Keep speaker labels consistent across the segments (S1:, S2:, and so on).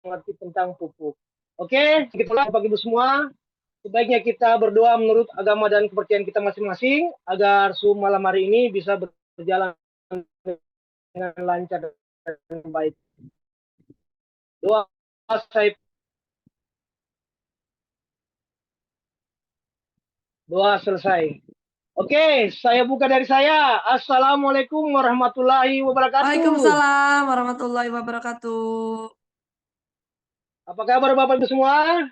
S1: mengerti tentang pupuk. Oke, begitulah Bapak Ibu semua. Sebaiknya kita berdoa menurut agama dan kepercayaan kita masing-masing agar Zoom malam hari ini bisa berjalan dengan lancar dan baik. Doa saya doa selesai. Oke, saya buka dari saya. Assalamualaikum warahmatullahi wabarakatuh.
S2: Waalaikumsalam warahmatullahi wabarakatuh.
S1: Apa kabar Bapak Ibu semua?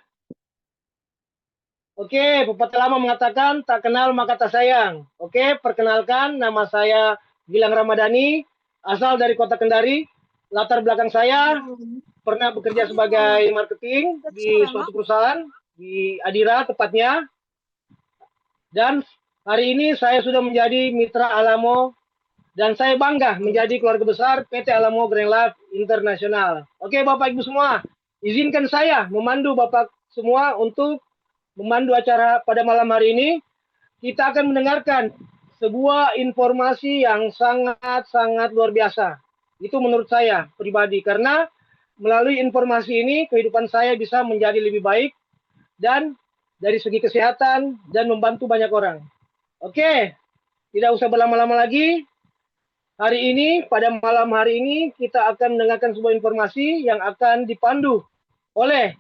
S1: Oke, pepatah lama mengatakan tak kenal maka tak sayang. Oke, perkenalkan nama saya Gilang Ramadhani, asal dari Kota Kendari. Latar belakang saya pernah bekerja sebagai marketing di suatu perusahaan di Adira tepatnya. Dan hari ini saya sudah menjadi mitra Alamo dan saya bangga menjadi keluarga besar PT Alamo Green Life Internasional. Oke, Bapak Ibu semua, izinkan saya memandu Bapak semua untuk memandu acara pada malam hari ini. Kita akan mendengarkan sebuah informasi yang sangat-sangat luar biasa. Itu menurut saya pribadi, karena melalui informasi ini kehidupan saya bisa menjadi lebih baik dan dari segi kesehatan dan membantu banyak orang. Oke, tidak usah berlama-lama lagi. Hari ini, pada malam hari ini, kita akan mendengarkan sebuah informasi yang akan dipandu oleh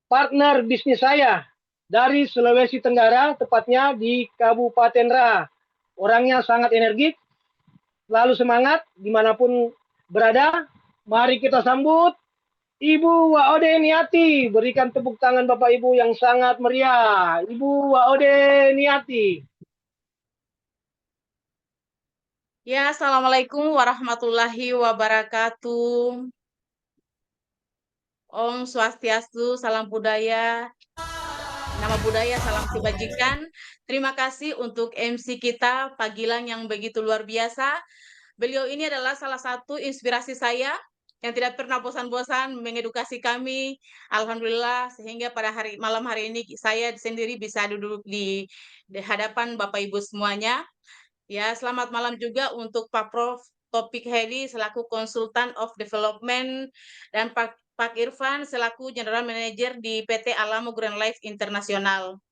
S1: partner bisnis saya dari Sulawesi Tenggara, tepatnya di Kabupaten Ra. Orangnya sangat energik, selalu semangat dimanapun berada. Mari kita sambut Ibu Waode Niati. Berikan tepuk tangan Bapak Ibu yang sangat meriah. Ibu Waode Niati.
S3: Ya, Assalamualaikum warahmatullahi wabarakatuh. Om Swastiastu, salam budaya. Nama budaya, salam kebajikan. Terima kasih untuk MC kita, Pak Gilang yang begitu luar biasa. Beliau ini adalah salah satu inspirasi saya yang tidak pernah bosan-bosan mengedukasi kami. Alhamdulillah, sehingga pada malam hari ini saya sendiri bisa duduk di hadapan Bapak Ibu semuanya. Ya, selamat malam juga untuk Pak Prof. Topik Hedi selaku Konsultan of Development dan Pak Irfan selaku General Manager di PT Alamo Green Life Internasional.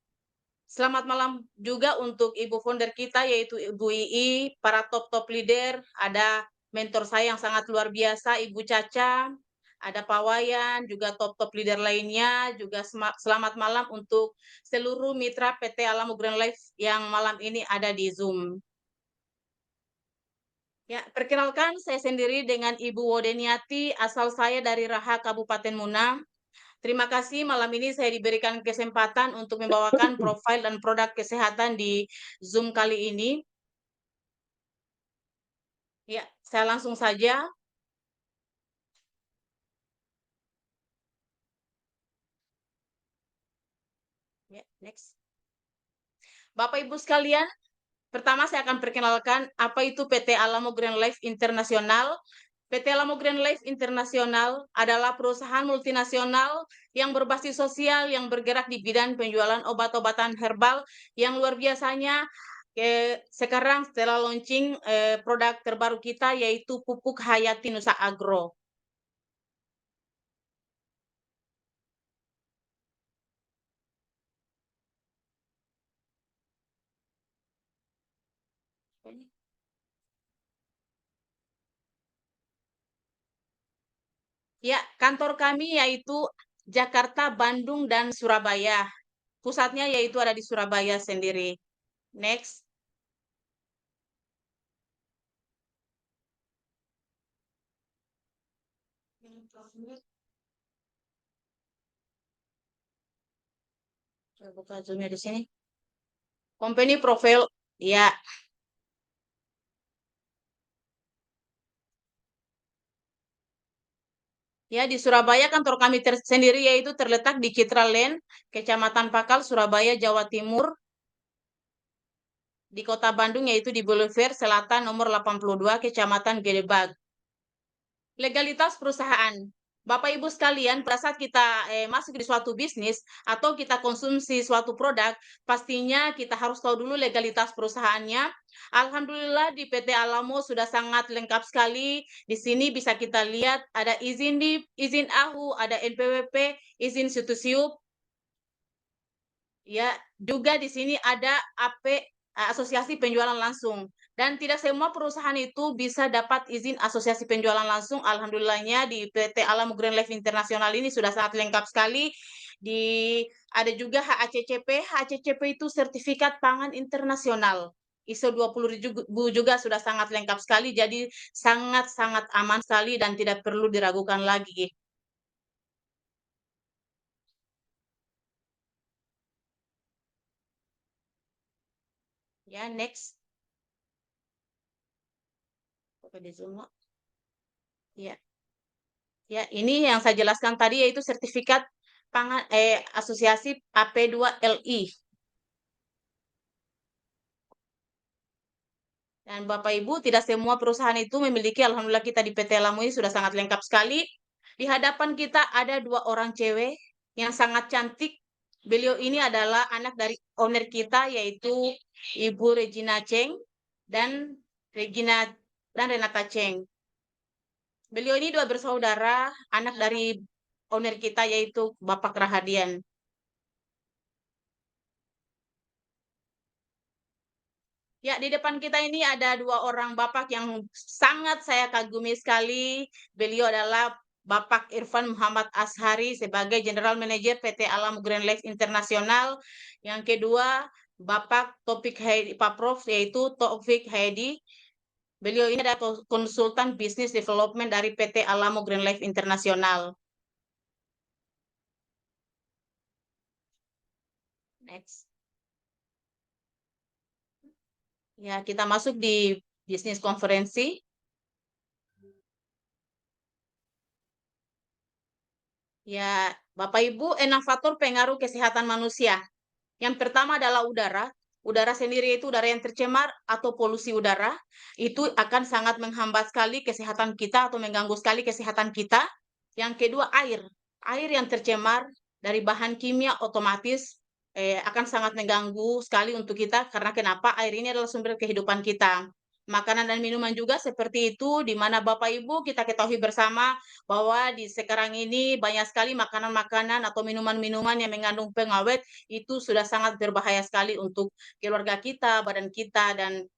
S3: Selamat malam juga untuk Ibu founder kita yaitu Ibu Ii, para top leader, ada mentor saya yang sangat luar biasa Ibu Caca, ada Pak Wayan, juga top leader lainnya, juga selamat malam untuk seluruh mitra PT Alamo Green Life yang malam ini ada di Zoom. Ya, perkenalkan saya sendiri dengan Ibu Wodeniati, asal saya dari Raha, Kabupaten Muna. Terima kasih malam ini saya diberikan kesempatan untuk membawakan profil dan produk kesehatan di Zoom kali ini. Ya, saya langsung saja. Ya, next. Bapak Ibu sekalian, pertama saya akan perkenalkan apa itu PT Alamo Green Life Internasional. PT Alamo Green Life Internasional adalah perusahaan multinasional yang berbasis sosial yang bergerak di bidang penjualan obat-obatan herbal yang luar biasanya sekarang setelah launching produk terbaru kita yaitu pupuk Hayati Nusa Agro. Ya, kantor kami yaitu Jakarta, Bandung, dan Surabaya. Pusatnya yaitu ada di Surabaya sendiri. Next. Saya buka zoomnya di sini. Company profile, ya. Ya, di Surabaya kantor kami sendiri yaitu terletak di Citra Lane, Kecamatan Pakal, Surabaya, Jawa Timur. Di Kota Bandung yaitu di Boulevard Selatan nomor 82, Kecamatan Gedebag. Legalitas perusahaan. Bapak Ibu sekalian, pada saat kita masuk di suatu bisnis atau kita konsumsi suatu produk, pastinya kita harus tahu dulu legalitas perusahaannya. Alhamdulillah di PT Alamo sudah sangat lengkap sekali. Di sini bisa kita lihat ada izin DIP, izin AHU, ada NPWP, izin Situsiup. Ya, juga di sini ada Asosiasi Penjualan Langsung. Dan tidak semua perusahaan itu bisa dapat izin asosiasi penjualan langsung. Alhamdulillahnya di PT Alamo Green Life Internasional ini sudah sangat lengkap sekali. Ada juga HACCP. HACCP itu sertifikat pangan internasional. ISO 20.000 juga sudah sangat lengkap sekali. Jadi sangat-sangat aman sekali dan tidak perlu diragukan lagi. Ya, next. Oke, di Zoom. Ya. Ya, ini yang saya jelaskan tadi yaitu sertifikat pangan asosiasi AP2LI. Dan Bapak Ibu, tidak semua perusahaan itu memiliki, alhamdulillah kita di PT Alamo ini sudah sangat lengkap sekali. Di hadapan kita ada 2 orang cewek yang sangat cantik. Beliau ini adalah anak dari owner kita yaitu Ibu Regina Cheng dan Renata Cheng. Beliau ini 2 bersaudara, anak dari owner kita yaitu Bapak Rahadian. Ya, di depan kita ini ada 2 orang bapak yang sangat saya kagumi sekali. Beliau adalah Bapak Irfan Muhammad Ashari sebagai General Manager PT Alam Green Life Internasional. Yang kedua, Bapak Taufik Haidi Paprov, yaitu Taufik Haidi. Beliau ini adalah konsultan bisnis development dari PT Alamo Green Life Internasional. Next. Ya, kita masuk di bisnis konferensi. Ya, Bapak Ibu, 6 faktor pengaruh kesehatan manusia. Yang pertama adalah udara. Udara sendiri itu udara yang tercemar atau polusi udara. Itu akan sangat menghambat sekali kesehatan kita atau mengganggu sekali kesehatan kita. Yang kedua, air. Air yang tercemar dari bahan kimia otomatis akan sangat mengganggu sekali untuk kita. Karena kenapa? Air ini adalah sumber kehidupan kita. Makanan dan minuman juga seperti itu, di mana Bapak Ibu kita ketahui bersama bahwa di sekarang ini banyak sekali makanan-makanan atau minuman-minuman yang mengandung pengawet itu sudah sangat berbahaya sekali untuk keluarga kita, badan kita, dan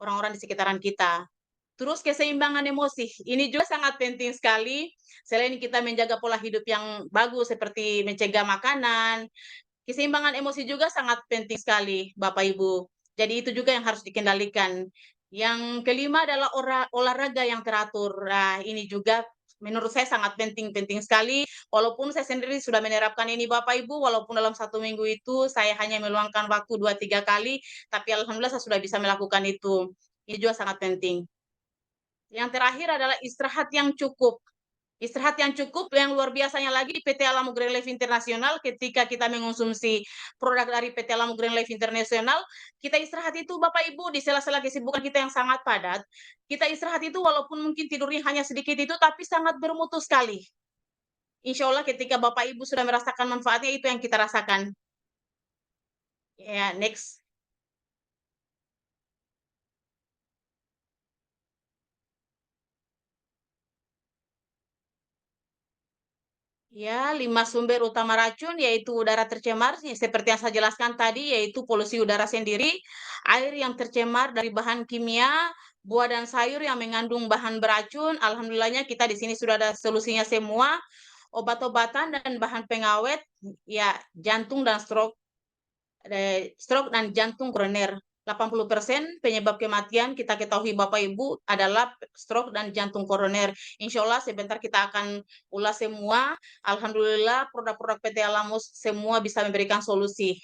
S3: orang-orang di sekitaran kita. Terus keseimbangan emosi, ini juga sangat penting sekali. Selain kita menjaga pola hidup yang bagus seperti mencegah makanan, keseimbangan emosi juga sangat penting sekali, Bapak Ibu. Jadi itu juga yang harus dikendalikan. Yang kelima adalah olahraga yang teratur. Nah, ini juga menurut saya sangat penting sekali. Walaupun saya sendiri sudah menerapkan ini Bapak Ibu, walaupun dalam 1 minggu itu saya hanya meluangkan waktu 2-3 kali, tapi alhamdulillah saya sudah bisa melakukan itu. Ini juga sangat penting. Yang terakhir adalah istirahat yang cukup. Istirahat yang cukup yang luar biasanya lagi di PT Alamo Green Life Internasional ketika kita mengonsumsi produk dari PT Alamo Green Life Internasional, kita istirahat itu Bapak Ibu di sela-sela kesibukan kita yang sangat padat, kita istirahat itu walaupun mungkin tidurnya hanya sedikit itu tapi sangat bermutu sekali. Insya Allah ketika Bapak Ibu sudah merasakan manfaatnya itu yang kita rasakan. Ya, next. Ya, 5 sumber utama racun yaitu udara tercemar, seperti yang saya jelaskan tadi, yaitu polusi udara sendiri, air yang tercemar dari bahan kimia, buah dan sayur yang mengandung bahan beracun. Alhamdulillahnya kita di sini sudah ada solusinya semua, obat-obatan dan bahan pengawet, ya jantung dan stroke dan jantung koroner. 80% penyebab kematian kita ketahui Bapak Ibu adalah stroke dan jantung koroner. Insya Allah sebentar kita akan ulas semua. Alhamdulillah produk-produk PT Alamus semua bisa memberikan solusi.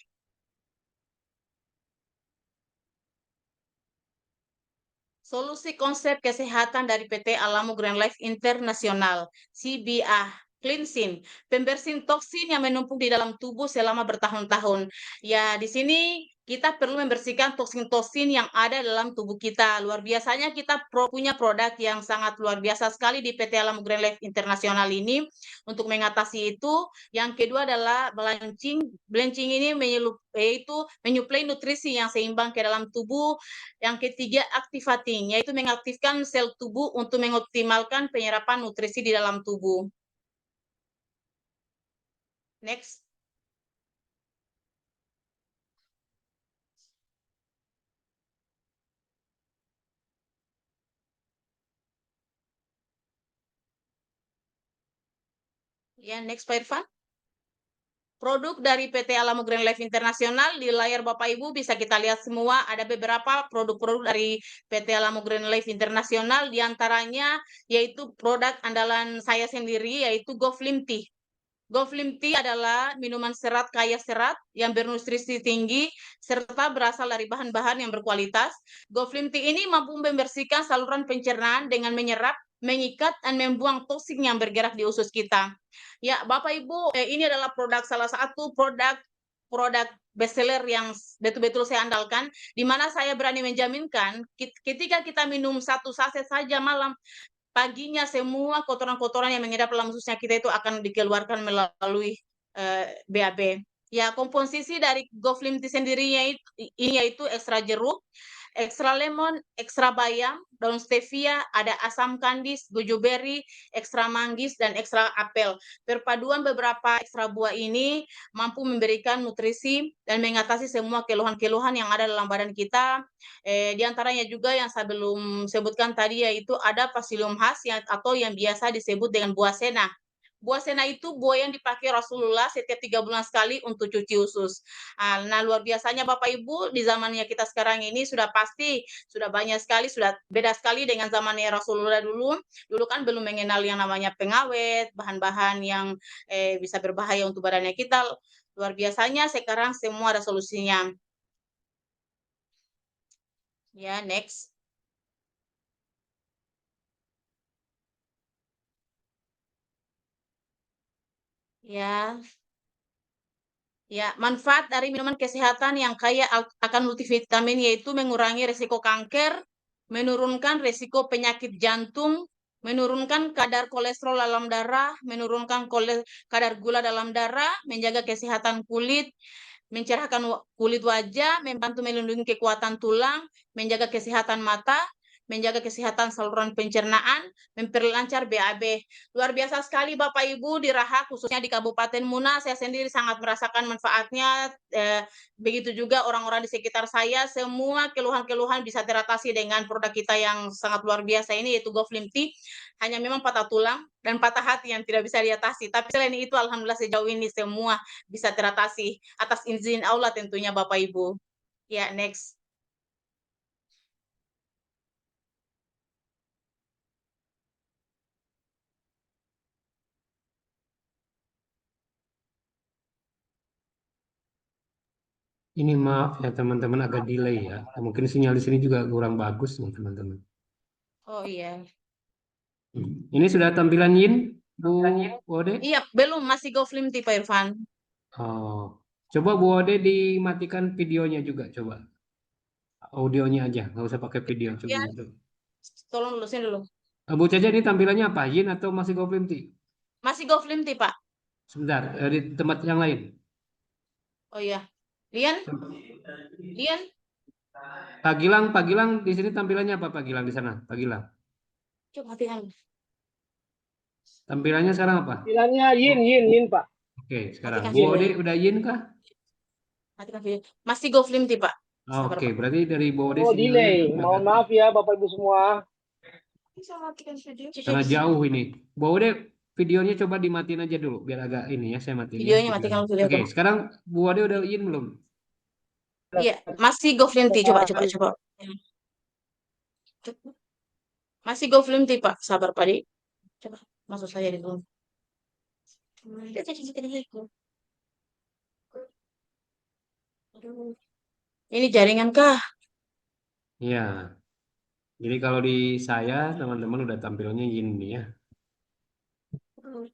S3: Solusi konsep kesehatan dari PT Alamo Green Life Internasional, CBA, cleansing, pembersih toksin yang menumpuk di dalam tubuh selama bertahun-tahun. Ya, di sini kita perlu membersihkan toksin-toksin yang ada dalam tubuh kita. Luar biasanya kita punya produk yang sangat luar biasa sekali di PT Alamo Green Life Internasional ini untuk mengatasi itu. Yang kedua adalah blanching. Blanching ini yaitu menyuplai nutrisi yang seimbang ke dalam tubuh. Yang ketiga activating, yaitu mengaktifkan sel tubuh untuk mengoptimalkan penyerapan nutrisi di dalam tubuh. Next. Ya, next Pak Irfan. Produk dari PT Alamo Green Life Internasional di layar Bapak Ibu bisa kita lihat semua ada beberapa produk-produk dari PT Alamo Green Life Internasional, diantaranya yaitu produk andalan saya sendiri yaitu Goflim Tea. Goflim Tea adalah minuman serat kaya serat yang bernutrisi tinggi serta berasal dari bahan-bahan yang berkualitas. Goflim Tea ini mampu membersihkan saluran pencernaan dengan menyerap, mengikat, dan membuang toksin yang bergerak di usus kita. Ya, Bapak Ibu, ini adalah salah satu produk bestseller yang betul-betul saya andalkan, di mana saya berani menjaminkan ketika kita minum satu saset saja malam, paginya semua kotoran-kotoran yang mengidap dalam ususnya kita itu akan dikeluarkan melalui BAB. Ya, komposisi dari Goflim Tea sendirinya ini yaitu ekstra jeruk, ekstra lemon, ekstra bayam, daun stevia, ada asam kandis, goji berry, ekstra manggis, dan ekstra apel. Perpaduan beberapa ekstra buah ini mampu memberikan nutrisi dan mengatasi semua keluhan-keluhan yang ada dalam badan kita. Di antaranya juga yang saya belum sebutkan tadi yaitu ada Psyllium khas atau yang biasa disebut dengan buah sena. Buah sena itu buah yang dipakai Rasulullah setiap 3 bulan sekali untuk cuci usus. Nah, luar biasanya Bapak Ibu, di zamannya kita sekarang ini sudah pasti, sudah banyak sekali, sudah beda sekali dengan zamannya Rasulullah dulu. Dulu kan belum mengenal yang namanya pengawet, bahan-bahan yang bisa berbahaya untuk badannya kita. Luar biasanya sekarang semua ada solusinya. Ya, next. Ya, manfaat dari minuman kesehatan yang kaya akan multivitamin yaitu mengurangi risiko kanker, menurunkan risiko penyakit jantung, menurunkan kadar kolesterol dalam darah, menurunkan kadar gula dalam darah, menjaga kesehatan kulit, mencerahkan kulit wajah, membantu melindungi kekuatan tulang, menjaga kesehatan mata, menjaga kesehatan saluran pencernaan, memperlancar BAB. Luar biasa sekali Bapak Ibu di Raha, khususnya di Kabupaten Muna, saya sendiri sangat merasakan manfaatnya. Begitu juga orang-orang di sekitar saya, semua keluhan-keluhan bisa teratasi dengan produk kita yang sangat luar biasa ini, yaitu Goflim Tea. Hanya memang patah tulang dan patah hati yang tidak bisa diatasi. Tapi selain itu, alhamdulillah sejauh ini semua bisa teratasi atas izin Allah tentunya Bapak Ibu. Ya, next.
S4: Ini maaf ya teman-teman agak delay ya. Mungkin sinyal di sini juga kurang bagus nih teman-teman.
S3: Oh iya.
S4: Ini sudah tampilan Yin, Bu Ode?
S3: Iya, belum, masih Goflim Tea Pak Irfan.
S4: Oh, coba Bu Ode dimatikan videonya juga coba. Audionya aja, nggak usah pakai video. Coba
S3: Ya,
S4: gitu.
S3: tolong dulu, sini dulu.
S4: Bu Caca ini tampilannya apa? Yin atau masih Goflim Tea?
S3: Masih Goflim Tea, Pak.
S4: Sebentar, di tempat yang lain.
S3: Oh iya. Lian? Lian?
S4: Pak Gilang di sini tampilannya apa Pak Gilang di sana? Pak Gilang.
S3: Coba matikan.
S4: Tampilannya sekarang apa?
S1: Bilangnya yin, Pak.
S4: Oke, sekarang.
S3: Matikan
S4: Bu
S3: video.
S4: Ode udah Yin kah?
S3: Matikan video. Masih Goflim Tea, Pak. Sabar,
S4: Oke,
S3: Pak.
S4: berarti dari Bu Ode
S1: Oh,
S4: sinyalnya
S1: delay.
S4: agak
S1: Mohon maaf ya Bapak Ibu semua.
S3: Bisa matikan video.
S4: karena jauh ini. Bu Ode videonya coba dimatiin aja dulu biar agak ini ya, saya matiin ya
S3: Videonya
S4: videonya.
S3: matikan video.
S4: Oke, sekarang Bu Ode udah Yin belum?
S3: Iya, masih Goflim Tea. Coba. Masih Goflim Tea, Pak. Sabar, Pak. Coba masuk saya di dulu. Ini jaringan kah?
S4: Iya. Jadi kalau di saya teman-teman udah tampilnya Yin nih ya.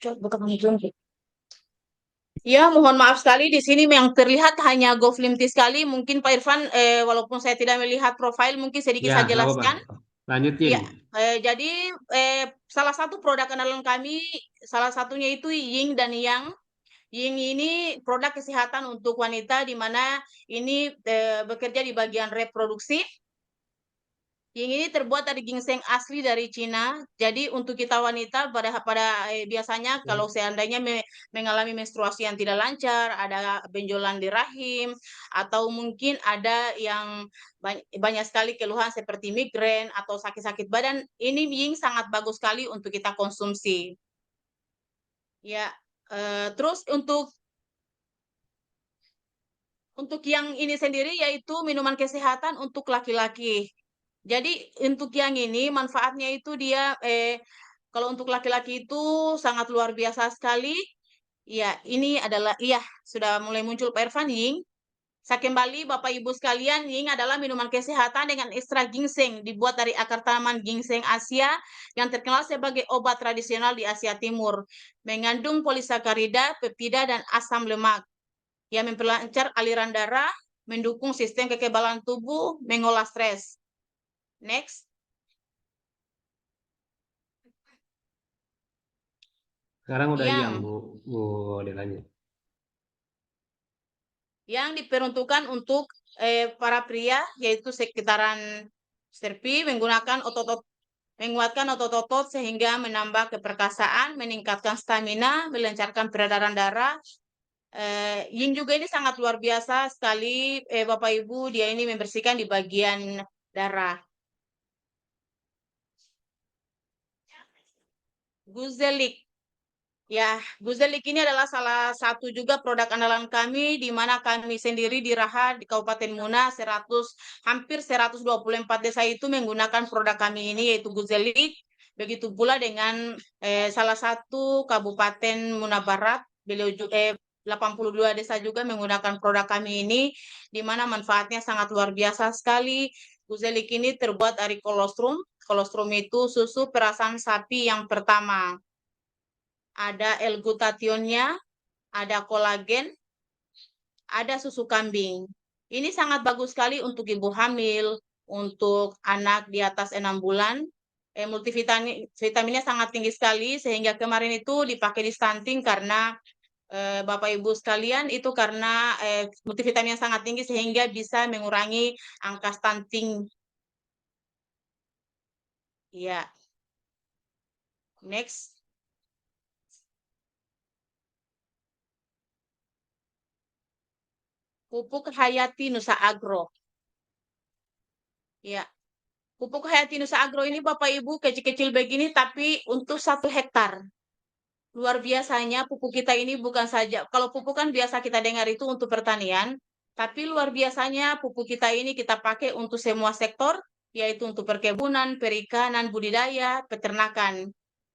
S3: Coba buka video. Ya, mohon maaf sekali di sini yang terlihat hanya Goflimti sekali. Mungkin Pak Irfan, walaupun saya tidak melihat profil, mungkin sedikit
S4: Ya,
S3: saya
S4: nggak apa-apa.
S3: jelaskan.
S4: Lanjutin.
S3: Ya, jadi salah satu produk andalan kami, salah satunya itu Ying dan Yang. Ying ini produk kesehatan untuk wanita, di mana ini bekerja di bagian reproduksi. Yang ini terbuat dari ginseng asli dari Cina. Jadi untuk kita wanita biasanya kalau seandainya mengalami menstruasi yang tidak lancar, ada benjolan di rahim, atau mungkin ada yang banyak sekali keluhan seperti migrain atau sakit-sakit badan, ini Ying sangat bagus sekali untuk kita konsumsi. Ya, terus untuk yang ini sendiri yaitu minuman kesehatan untuk laki-laki. Jadi untuk yang ini manfaatnya itu dia kalau untuk laki-laki itu sangat luar biasa sekali. Ya, ini adalah iya sudah mulai muncul Pak Irfan Ying. Saya kembali Bapak Ibu sekalian, Ying adalah minuman kesehatan dengan ekstrak ginseng dibuat dari akar tanaman ginseng Asia yang terkenal sebagai obat tradisional di Asia Timur. Mengandung polisakarida, peptida dan asam lemak yang memperlancar aliran darah, mendukung sistem kekebalan tubuh, mengolah stres. Next.
S4: Sekarang udah
S3: Yang
S4: yang, Bu Ode lanjut.
S3: yang diperuntukkan untuk para pria, yaitu sekitaran serpi, menguatkan otot-otot sehingga menambah keperkasaan, meningkatkan stamina, melancarkan peredaran darah. Yin juga ini sangat luar biasa sekali, Bapak Ibu, dia ini membersihkan di bagian darah. Guzelik. Ya, Guzelik ini adalah salah satu juga produk andalan kami, di mana kami sendiri di Raha, di Kabupaten Muna, hampir 124 desa itu menggunakan produk kami ini, yaitu Guzelik. Begitu pula dengan salah satu Kabupaten Muna Barat, 82 desa juga menggunakan produk kami ini, di mana manfaatnya sangat luar biasa sekali. Guzelik ini terbuat dari kolostrum. Kolostrum itu susu perasan sapi yang pertama. Ada L-glutationnya, ada kolagen, ada susu kambing. Ini sangat bagus sekali untuk ibu hamil, untuk anak di atas 6 bulan. Multivitaminnya sangat tinggi sekali, sehingga kemarin itu dipakai di stunting karena Bapak Ibu sekalian, itu karena multivitaminnya sangat tinggi sehingga bisa mengurangi angka stunting. Ya, next. Pupuk Hayati Nusa Agro. Ya, pupuk Hayati Nusa Agro ini Bapak Ibu kecil-kecil begini tapi untuk 1 hektar. Luar biasanya pupuk kita ini bukan saja, kalau pupuk kan biasa kita dengar itu untuk pertanian, tapi luar biasanya pupuk kita ini kita pakai untuk semua sektor, yaitu untuk perkebunan, perikanan, budidaya, peternakan.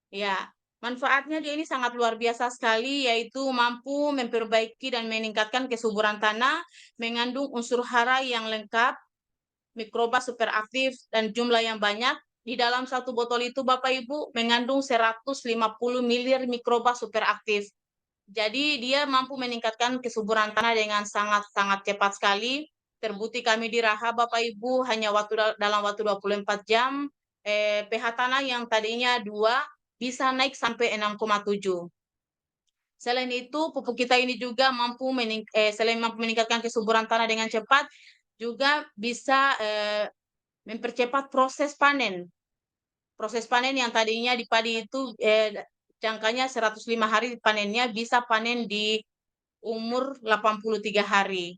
S3: Ya, manfaatnya dia ini sangat luar biasa sekali, yaitu mampu memperbaiki dan meningkatkan kesuburan tanah, mengandung unsur hara yang lengkap, mikroba super aktif, dan jumlah yang banyak. Di dalam satu botol itu Bapak Ibu mengandung 150 milir mikroba super aktif. Jadi dia mampu meningkatkan kesuburan tanah dengan sangat-sangat cepat sekali. Terbukti kami di Raha Bapak Ibu hanya dalam waktu 24 jam pH tanah yang tadinya 2 bisa naik sampai 6,7. Selain itu, pupuk kita ini juga selain mampu meningkatkan kesuburan tanah dengan cepat, juga bisa mempercepat proses panen. Proses panen yang tadinya di padi itu jangkanya 105 hari panennya, bisa panen di umur 83 hari.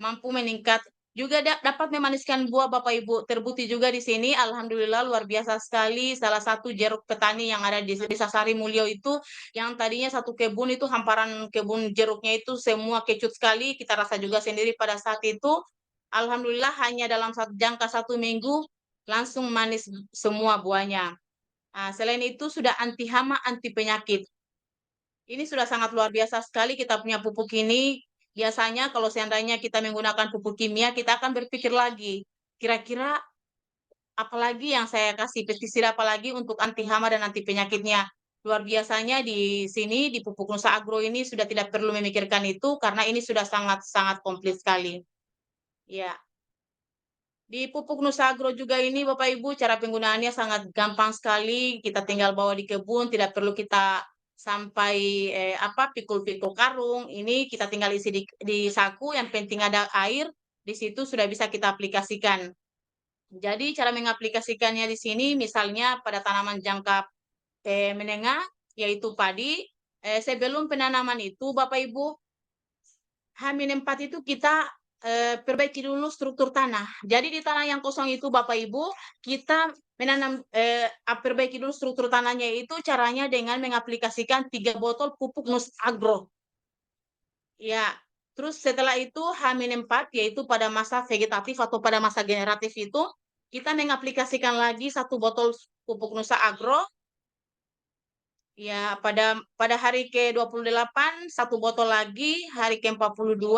S3: Mampu meningkat juga dapat memaniskan buah Bapak Ibu. Terbukti juga di sini, alhamdulillah luar biasa sekali. Salah satu jeruk petani yang ada di Desa Sari Mulyo itu, yang tadinya satu kebun itu hamparan kebun jeruknya itu semua kecut sekali. Kita rasa juga sendiri pada saat itu. Alhamdulillah hanya dalam jangka 1 minggu langsung manis semua buahnya. Nah, selain itu sudah anti hama, anti penyakit. Ini sudah sangat luar biasa sekali kita punya pupuk ini. Biasanya kalau seandainya kita menggunakan pupuk kimia, kita akan berpikir lagi, kira-kira apalagi yang saya kasih, pestisida apalagi untuk anti hama dan anti penyakitnya. luar biasanya di sini di Pupuk Nusa Agro ini sudah tidak perlu memikirkan itu karena ini sudah sangat-sangat komplit sekali. Ya. Di Pupuk Nusa Agro juga ini Bapak Ibu cara penggunaannya sangat gampang sekali. Kita tinggal bawa di kebun, tidak perlu kita sampai pikul-pikul karung. Ini kita tinggal isi di saku, yang penting ada air, di situ sudah bisa kita aplikasikan. Jadi cara mengaplikasikannya di sini misalnya pada tanaman jangka menengah yaitu padi, sebelum penanaman itu Bapak Ibu H-4 itu kita perbaiki dulu struktur tanah. Jadi di tanah yang kosong itu Bapak Ibu, kita menanam perbaiki dulu struktur tanahnya itu caranya dengan mengaplikasikan 3 botol pupuk Nusa Agro. Ya, terus setelah itu H-4 yaitu pada masa vegetatif atau pada masa generatif itu kita mengaplikasikan lagi 1 botol pupuk Nusa Agro. Ya, pada hari ke-28 1 botol lagi, hari ke-42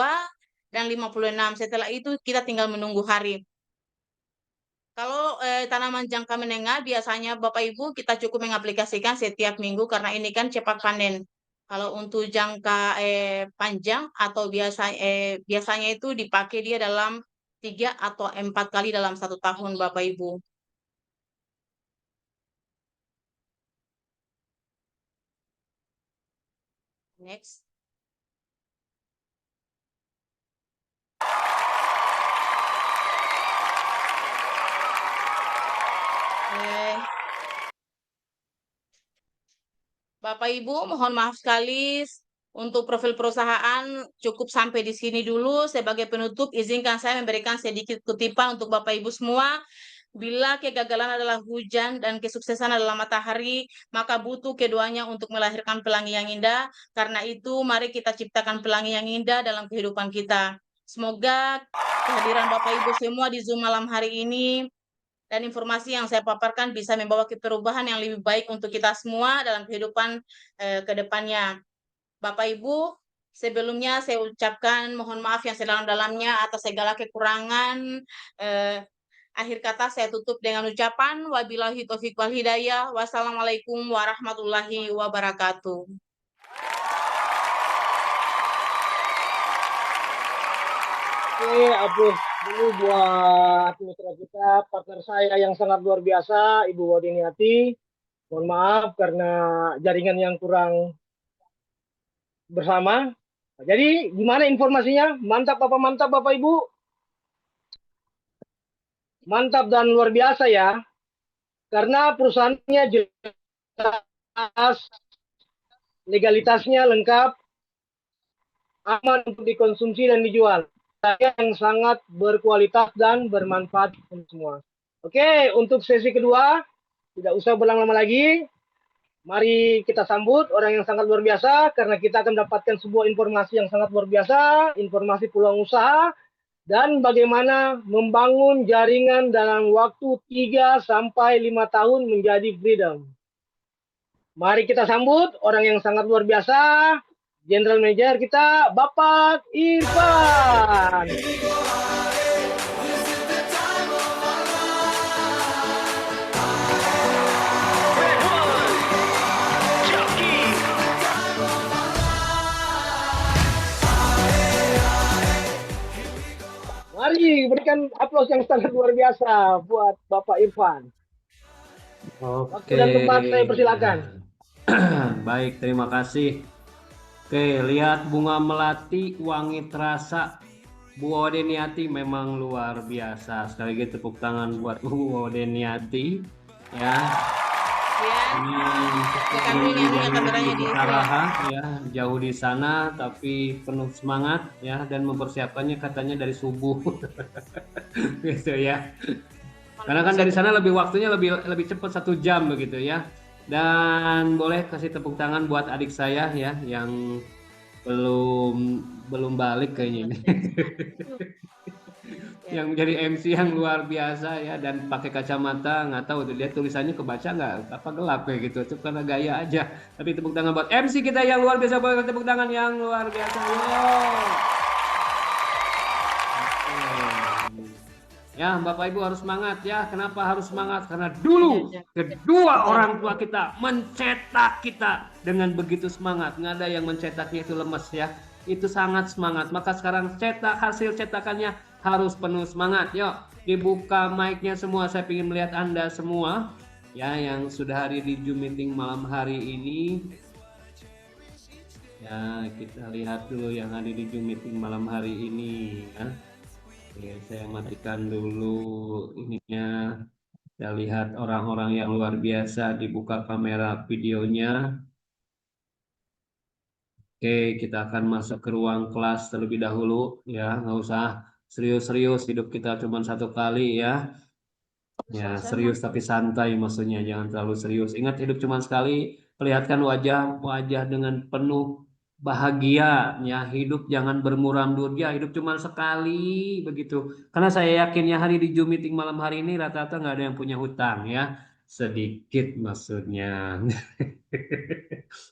S3: dan 56. Setelah itu kita tinggal menunggu hari. Kalau tanaman jangka menengah biasanya Bapak Ibu kita cukup mengaplikasikan setiap minggu karena ini kan cepat panen. Kalau untuk jangka panjang atau biasanya itu dipakai dia dalam 3 atau 4 kali dalam 1 tahun Bapak Ibu. Next. Bapak Ibu, mohon maaf sekali untuk profil perusahaan cukup sampai di sini dulu. Sebagai penutup, izinkan saya memberikan sedikit kutipan untuk Bapak Ibu semua. Bila kegagalan adalah hujan dan kesuksesan adalah matahari, maka butuh keduanya untuk melahirkan pelangi yang indah. Karena itu, mari kita ciptakan pelangi yang indah dalam kehidupan kita. Semoga kehadiran Bapak Ibu semua di Zoom malam hari ini dan informasi yang saya paparkan bisa membawa ke perubahan yang lebih baik untuk kita semua dalam kehidupan ke depannya. Bapak Ibu, sebelumnya saya ucapkan mohon maaf yang sedalam-dalamnya atas segala kekurangan. Akhir kata saya tutup dengan ucapan wabillahi taufiq wal hidayah. Wassalamualaikum warahmatullahi wabarakatuh.
S1: Oke, aplaus dulu buat mitra kita, partner saya yang sangat luar biasa, Ibu Wadiniati. Mohon maaf karena jaringan yang kurang bersama. Jadi gimana informasinya? Mantap Bapak Ibu? Mantap dan luar biasa ya. Karena perusahaannya jelas, legalitasnya lengkap, aman untuk dikonsumsi dan dijual. Yang sangat berkualitas dan bermanfaat untuk semua. Oke, untuk sesi kedua, tidak usah berlama-lama lagi. Mari kita sambut orang yang sangat luar biasa, karena kita akan mendapatkan sebuah informasi yang sangat luar biasa, informasi peluang usaha, dan bagaimana membangun jaringan dalam waktu 3 sampai 5 tahun menjadi freedom. Mari kita sambut orang yang sangat luar biasa, General Manager kita, Bapak Irfan. Mari berikan aplaus yang sangat luar biasa buat Bapak Irfan. Waktu dan tempat saya persilakan.
S4: Baik, terima kasih. Oke, lihat bunga melati wangi terasa. Bu Wadeniati memang luar biasa. Sekali lagi tepuk tangan buat Bu Wadeniati ya. Ini Araha ya, jauh di sana tapi penuh semangat ya, dan mempersiapkannya katanya dari subuh. Gitu ya. Karena kan dari sana waktunya lebih cepat 1 jam begitu ya. Dan boleh kasih tepuk tangan buat adik saya ya yang belum balik kayaknya ini. Yang menjadi MC yang luar biasa ya, dan pakai kacamata, nggak tahu tuh dia tulisannya kebaca nggak apa gelap kayak gitu, itu karena gaya aja. Tapi tepuk tangan buat MC kita yang luar biasa, boleh tepuk tangan yang luar biasa. Ya, Bapak Ibu harus semangat ya. Kenapa harus semangat? Karena dulu kedua orang tua kita mencetak kita dengan begitu semangat. Nggak ada yang mencetaknya itu lemes ya. Itu sangat semangat. Maka sekarang hasil cetakannya harus penuh semangat. Yuk, dibuka mic-nya semua. Saya ingin melihat Anda semua ya yang sudah hadir di Zoom meeting malam hari ini. Ya, kita lihat dulu yang hadir di Zoom meeting malam hari ini ya. Oke, saya matikan dulu ininya. Kita lihat orang-orang yang luar biasa, dibuka kamera videonya. Oke, kita akan masuk ke ruang kelas terlebih dahulu ya, nggak usah serius-serius, hidup kita cuma satu kali ya. Ya, serius tapi santai maksudnya, jangan terlalu serius. Ingat hidup cuma sekali, perlihatkan wajah dengan penuh bahagia ya. Hidup jangan bermuram durja, hidup cuma sekali begitu. Karena saya yakin ya hari di Zoom meeting malam hari ini rata-rata nggak ada yang punya hutang ya. Sedikit maksudnya.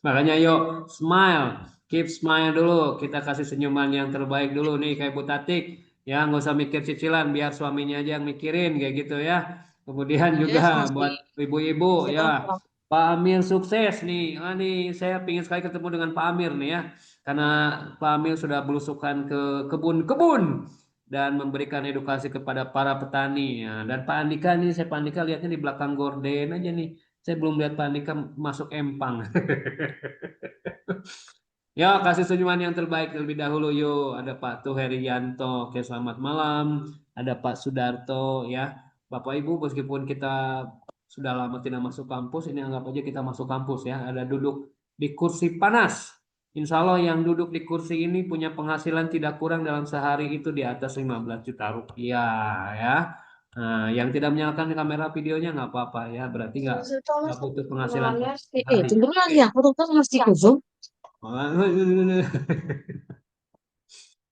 S4: Makanya yuk smile, keep smile dulu. Kita kasih senyuman yang terbaik dulu nih kayak Bu Tatik. Ya nggak usah mikir cicilan, biar suaminya aja yang mikirin kayak gitu ya. Kemudian juga buat ibu-ibu ya, Pak Amir sukses nih. Nih saya pingin sekali ketemu dengan Pak Amir nih ya, karena Pak Amir sudah belusukan ke kebun-kebun dan memberikan edukasi kepada para petani ya. Dan Pak Andika nih, Pak Andika lihatnya di belakang gorden aja nih. Saya belum lihat Pak Andika masuk empang. Ya, kasih senyuman yang terbaik terlebih dahulu yuk. Ada Pak Tuherianto, oke selamat malam. Ada Pak Sudarto ya. Bapak Ibu, meskipun kita sudah lama tidak masuk kampus, ini anggap aja kita masuk kampus ya. Ada duduk di kursi panas. Insya Allah yang duduk di kursi ini punya penghasilan tidak kurang dalam sehari itu di atas 15 juta rupiah ya. Nah, yang tidak menyalakan kamera videonya nggak apa-apa ya. Berarti nggak butuh penghasilan per hari.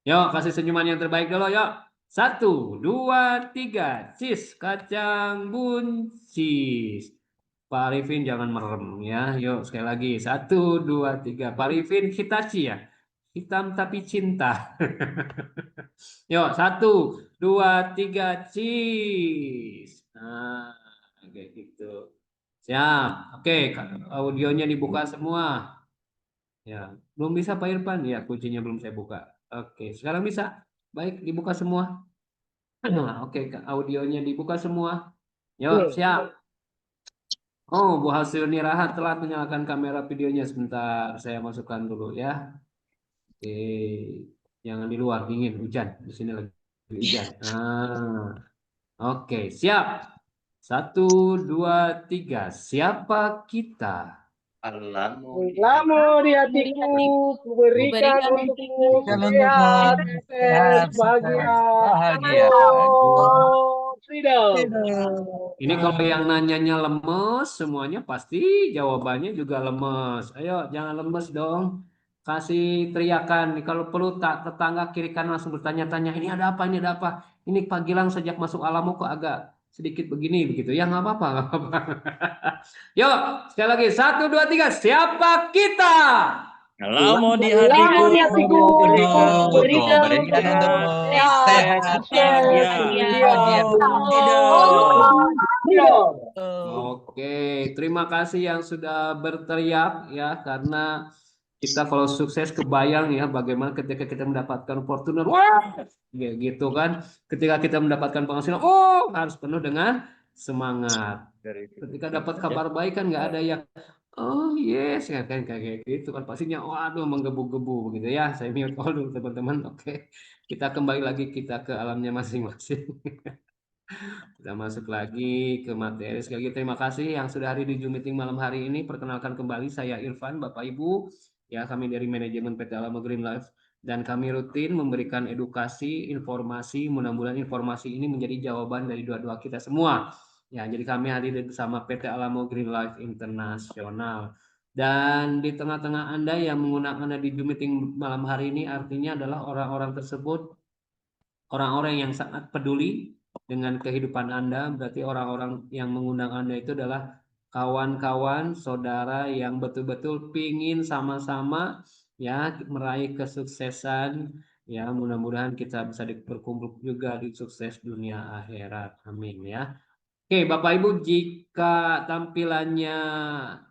S4: Yuk, kasih senyuman yang terbaik dulu, yuk. 1, 2, 3. Cheese, kacang buncis. Pak Arifin jangan merem ya. Yuk, sekali lagi. 1, 2, 3. Pak Arifin Hitachi ya. Hitam tapi cinta. Yuk, 1, 2, 3. Cheese. Nah, kayak gitu. Siap. Oke, audionya dibuka semua. Ya, belum bisa Pak Irfan. Ya, kuncinya belum saya buka. Oke, sekarang bisa. Baik, dibuka semua. Nah, oke, audionya dibuka semua. Yuk, siap. Oh, Bu Hasriuni Rahat telah menyalakan kamera videonya sebentar. Saya masukkan dulu ya. Oke, jangan di luar, dingin, hujan. Di sini lagi hujan. Nah, oke, siap. 1, 2, 3. Siapa kita?
S1: Lama di hatiku, kuberikan untukmu sehat, sukses, bahagia. Oh, freedom.
S4: Ini kalau yang nanyanya lemes, semuanya pasti jawabannya juga lemes. Ayo, jangan lemes dong. Kasih teriakan. Kalau perlu tak tetangga kiri kanan langsung bertanya-tanya, ini ada apa, ini ada apa. Ini Pak Gilang sejak masuk Alamo kok agak sedikit begini begitu. Ya nggak apa-apa, nggak apa-apa. Yuk, sekali lagi. 1, 2, 3. Siapa kita?
S5: Lama di
S1: Lama di hatiku,
S5: hatiku,
S1: kuberikan
S5: berikan
S1: untukmu
S5: untukmu
S1: sehat,
S5: sehat,
S1: sukses,
S5: bahagia,
S1: freedom.
S4: Oke, terima kasih yang sudah berteriak ya, karena kita kalau sukses kebayang ya bagaimana ketika kita mendapatkan Fortuner, wah, gitu kan. Ketika kita mendapatkan penghasilan, oh harus penuh dengan semangat. Ketika dapat kabar baik kan nggak ada yang, oh yes, ya kan kayak gitu kan pastinya, waduh menggebu-gebu begitu ya. Saya mute all dulu teman-teman. Oke, kita kembali lagi kita ke alamnya masing-masing. Kita masuk lagi ke materi. Sekali lagi terima kasih yang sudah hadir di Zoom meeting malam hari ini. Perkenalkan kembali saya Irfan, Bapak Ibu. Ya, kami dari manajemen PT Alamo Green Life dan kami rutin memberikan edukasi, informasi, mudah-mudahan informasi ini menjadi jawaban dari doa-doa kita semua. Ya, jadi kami hadir bersama PT Alamo Green Life Internasional. Dan di tengah-tengah Anda yang menggunakan di Zoom meeting malam hari ini artinya adalah orang-orang tersebut orang-orang yang sangat peduli dengan kehidupan Anda, berarti orang-orang yang mengundang Anda itu adalah kawan-kawan, saudara yang betul-betul pingin sama-sama ya meraih kesuksesan ya mudah-mudahan kita bisa berkumpul juga di sukses dunia akhirat, amin ya. Oke, Bapak Ibu, jika tampilannya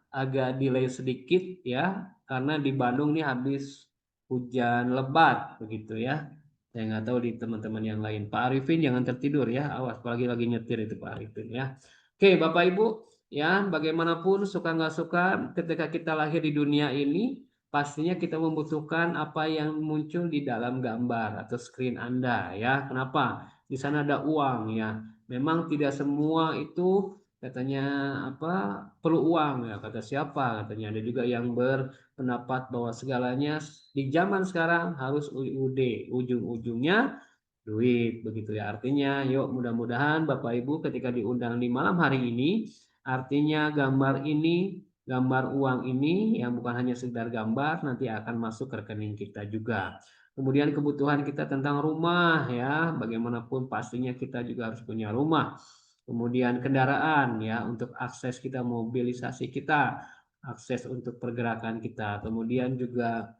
S4: agak delay sedikit ya, karena di Bandung nih habis hujan lebat begitu ya. Saya nggak tahu di teman-teman yang lain. Pak Arifin jangan tertidur ya, awas apalagi lagi nyetir itu Pak Arifin ya. Oke, Bapak Ibu, ya bagaimanapun suka nggak suka ketika kita lahir di dunia ini, pastinya kita membutuhkan apa yang muncul di dalam gambar atau screen Anda ya. Kenapa? Di sana ada uang ya. Memang tidak semua itu katanya apa perlu uang ya, kata siapa, katanya ada juga yang berpendapat bahwa segalanya di zaman sekarang harus UUD, ujung-ujungnya duit begitu ya. Artinya yuk mudah-mudahan Bapak Ibu ketika diundang di malam hari ini, artinya gambar ini, gambar uang ini yang bukan hanya sekedar gambar, nanti akan masuk ke rekening kita juga. Kemudian kebutuhan kita tentang rumah ya, bagaimanapun pastinya kita juga harus punya rumah. Kemudian kendaraan ya untuk akses kita, mobilisasi kita, akses untuk pergerakan kita. Kemudian juga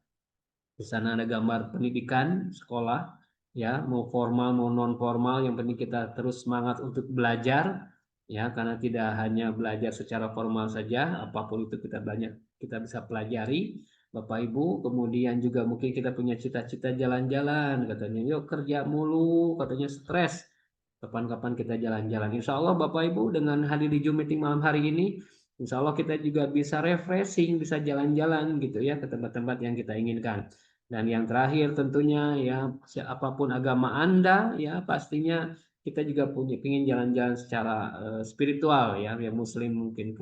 S4: di sana ada gambar pendidikan sekolah ya, mau formal mau non formal, yang penting kita terus semangat untuk belajar ya, karena tidak hanya belajar secara formal saja, apapun itu kita bisa pelajari Bapak Ibu. Kemudian juga mungkin kita punya cita-cita jalan-jalan, katanya yuk kerja mulu, katanya stres, kapan-kapan kita jalan-jalan. Insya Allah Bapak Ibu dengan hadir di Zoom meeting malam hari ini, Insya Allah kita juga bisa refreshing, bisa jalan-jalan gitu ya ke tempat-tempat yang kita inginkan. Dan yang terakhir tentunya ya, apapun agama Anda ya, pastinya kita juga ingin jalan-jalan secara spiritual ya, yang Muslim mungkin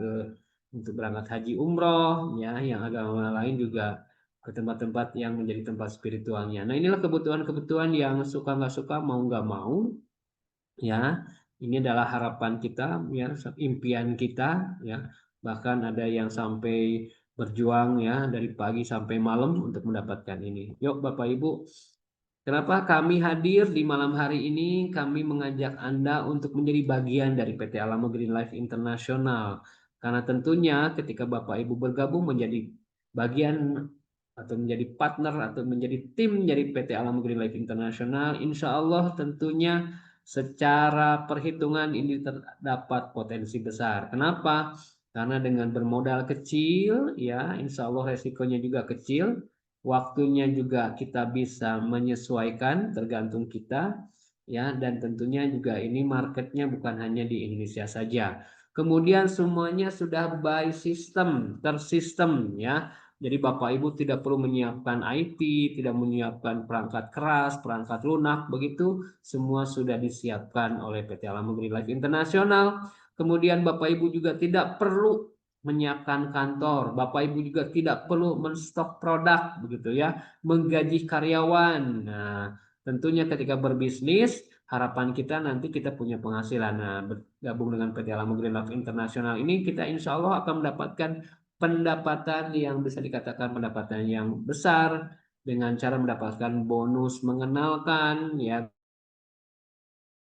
S4: untuk berangkat haji umroh ya, yang agama lain juga ke tempat-tempat yang menjadi tempat spiritualnya. Nah inilah kebutuhan-kebutuhan yang suka nggak suka mau nggak mau ya, ini adalah harapan kita ya, impian kita ya, bahkan ada yang sampai berjuang ya dari pagi sampai malam untuk mendapatkan ini. Yuk Bapak Ibu, kenapa kami hadir di malam hari ini? Kami mengajak Anda untuk menjadi bagian dari PT Alamo Green Life International. Karena tentunya ketika Bapak Ibu bergabung menjadi bagian atau menjadi partner atau menjadi tim dari PT Alamo Green Life International, insya Allah tentunya secara perhitungan ini terdapat potensi besar. Kenapa? Karena dengan bermodal kecil, ya insya Allah resikonya juga kecil, waktunya juga kita bisa menyesuaikan tergantung kita, ya, dan tentunya juga ini marketnya bukan hanya di Indonesia saja. Kemudian semuanya sudah by system, tersistem, ya. Jadi Bapak Ibu tidak perlu menyiapkan IT, tidak menyiapkan perangkat keras, perangkat lunak, begitu semua sudah disiapkan oleh PT Alamo Green Life International. Kemudian Bapak Ibu juga tidak perlu menyiapkan kantor, Bapak Ibu juga tidak perlu menstok produk, begitu ya, menggaji karyawan. Nah, tentunya ketika berbisnis, harapan kita nanti kita punya penghasilan. Nah, bergabung dengan PT Alamo Green Life International ini, kita insya Allah akan mendapatkan pendapatan yang bisa dikatakan pendapatan yang besar dengan cara mendapatkan bonus mengenalkan ya,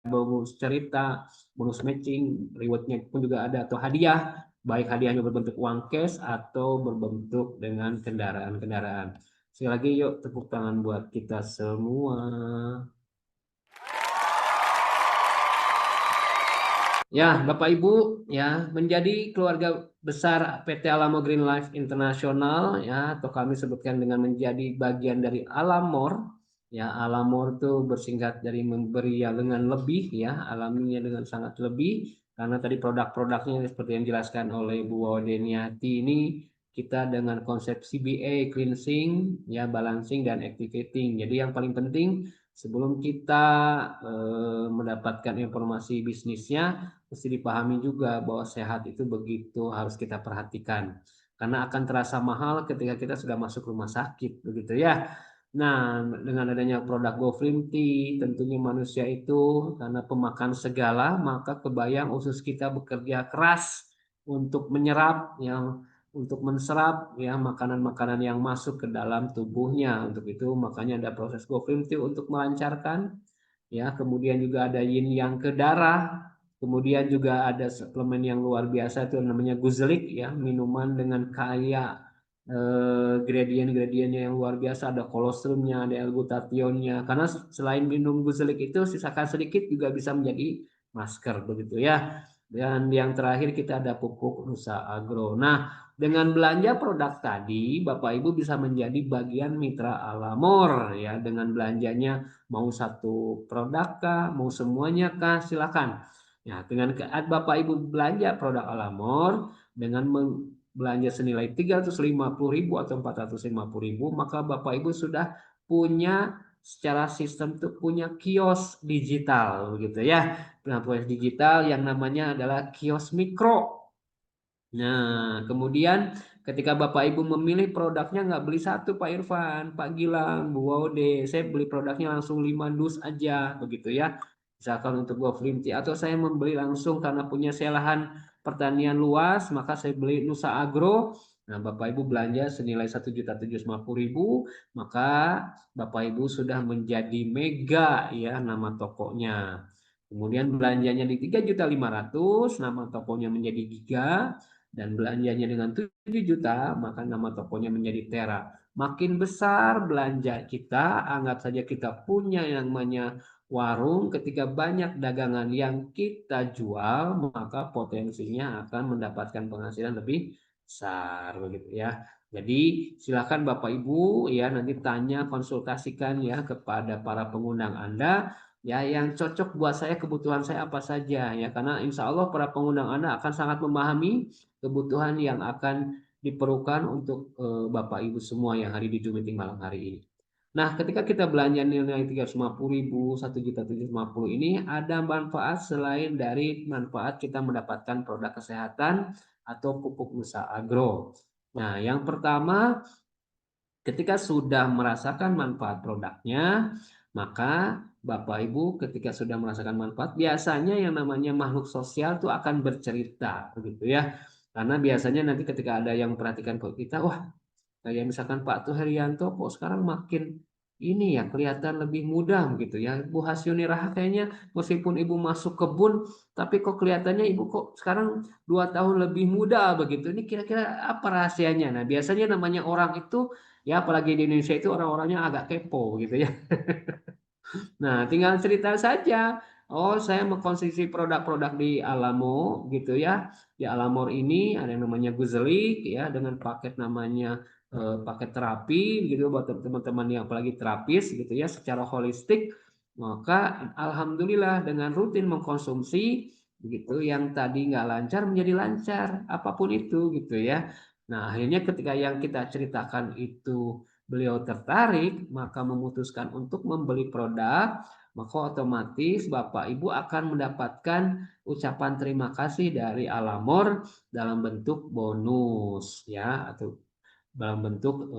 S4: bonus cerita, bonus matching, rewardnya pun juga ada, atau hadiah, baik hadiahnya berbentuk uang cash atau berbentuk dengan kendaraan-kendaraan. Sekali lagi yuk tepuk tangan buat kita semua. Ya, Bapak Ibu, ya, menjadi keluarga besar PT Alamo Green Life International, ya, atau kami sebutkan dengan menjadi bagian dari Alamor, ya, Alamor itu bersingkat dari memberi yang dengan lebih, ya, alaminya dengan sangat lebih, karena tadi produk-produknya seperti yang dijelaskan oleh Bu Wawdeniati ini, kita dengan konsep CBA, cleansing, ya, balancing dan activating. Jadi yang paling penting sebelum kita mendapatkan informasi bisnisnya, mesti dipahami juga bahwa sehat itu begitu harus kita perhatikan. Karena akan terasa mahal ketika kita sudah masuk rumah sakit, begitu ya. Nah, dengan adanya produk GoFlim Tea, tentunya manusia itu karena pemakan segala, maka kebayang usus kita bekerja keras untuk menyerap untuk menserap ya makanan-makanan yang masuk ke dalam tubuhnya. Untuk itu makanya ada proses GoFlim Tea untuk melancarkan ya, kemudian juga ada yin yang ke darah, kemudian juga ada suplemen yang luar biasa itu namanya Guzelik ya, minuman dengan kaya gradien-gradiennya yang luar biasa, ada kolostrumnya, ada L-glutathionnya. Karena selain minum guzelik itu, sisakan sedikit juga bisa menjadi masker begitu ya. Dan yang terakhir kita ada pupuk Nusa Agro. Nah, dengan belanja produk tadi, Bapak Ibu bisa menjadi bagian mitra Alamor ya. Dengan belanjanya mau satu produk kah, mau semuanya kah, silakan. Ya, dengan Bapak Ibu belanja produk Alamor dengan belanja senilai 350.000 atau 450.000, maka Bapak Ibu sudah punya secara sistem itu punya kios digital gitu ya. Nah, kios digital yang namanya adalah kios mikro. Nah, kemudian ketika Bapak Ibu memilih produknya nggak beli satu Pak Irfan, Pak Gilang, Bu Waude, saya beli produknya langsung 5 dus aja begitu ya. Misalkan untuk Go Flim Tea, atau saya membeli langsung karena punya saya lahan pertanian luas, maka saya beli Nusa Agro. Nah, Bapak Ibu belanja senilai 1.750.000, maka Bapak Ibu sudah menjadi mega ya nama tokonya. Kemudian belanjanya di 3.500.000, nama tokonya menjadi giga, dan belanjanya dengan 7 juta, maka nama tokonya menjadi tera. Makin besar belanja kita, anggap saja kita punya yang namanya warung, ketika banyak dagangan yang kita jual, maka potensinya akan mendapatkan penghasilan lebih besar begitu ya. Jadi silakan Bapak Ibu ya nanti tanya, konsultasikan ya kepada para pengundang Anda ya yang cocok buat saya, kebutuhan saya apa saja ya, karena insya Allah para pengundang Anda akan sangat memahami kebutuhan yang akan diperlukan untuk Bapak Ibu semua yang hari di Zoom meeting malam hari ini. Nah, ketika kita belanja nilai 350.000, 1.750.000 ini ada manfaat selain dari manfaat kita mendapatkan produk kesehatan atau pupuk Nusa Agro. Nah, yang pertama, ketika sudah merasakan manfaat produknya, maka Bapak Ibu ketika sudah merasakan manfaat, biasanya yang namanya makhluk sosial itu akan bercerita, begitu ya. Karena biasanya nanti ketika ada yang memperhatikan kok kita, wah kayak misalkan Pak Tuherianto kok sekarang makin ini ya kelihatan lebih muda gitu ya. Bu Hasyuni Raha kayaknya meskipun ibu masuk kebun, tapi kok kelihatannya ibu kok sekarang 2 tahun lebih muda begitu. Ini kira-kira apa rahasianya? Nah, biasanya namanya orang itu ya apalagi di Indonesia itu orang-orangnya agak kepo gitu ya. Nah, tinggal cerita saja. Oh, saya mengkonsumsi produk-produk di Alamo gitu ya. Di Alamor ini ada yang namanya Guzelik ya dengan paket namanya paket terapi gitu buat teman-teman yang apalagi terapis gitu ya secara holistik. Maka alhamdulillah dengan rutin mengkonsumsi begitu yang tadi nggak lancar menjadi lancar apapun itu gitu ya. Nah, akhirnya ketika yang kita ceritakan itu beliau tertarik, maka memutuskan untuk membeli produk, maka otomatis Bapak Ibu akan mendapatkan ucapan terima kasih dari Alamor dalam bentuk bonus ya atau dalam bentuk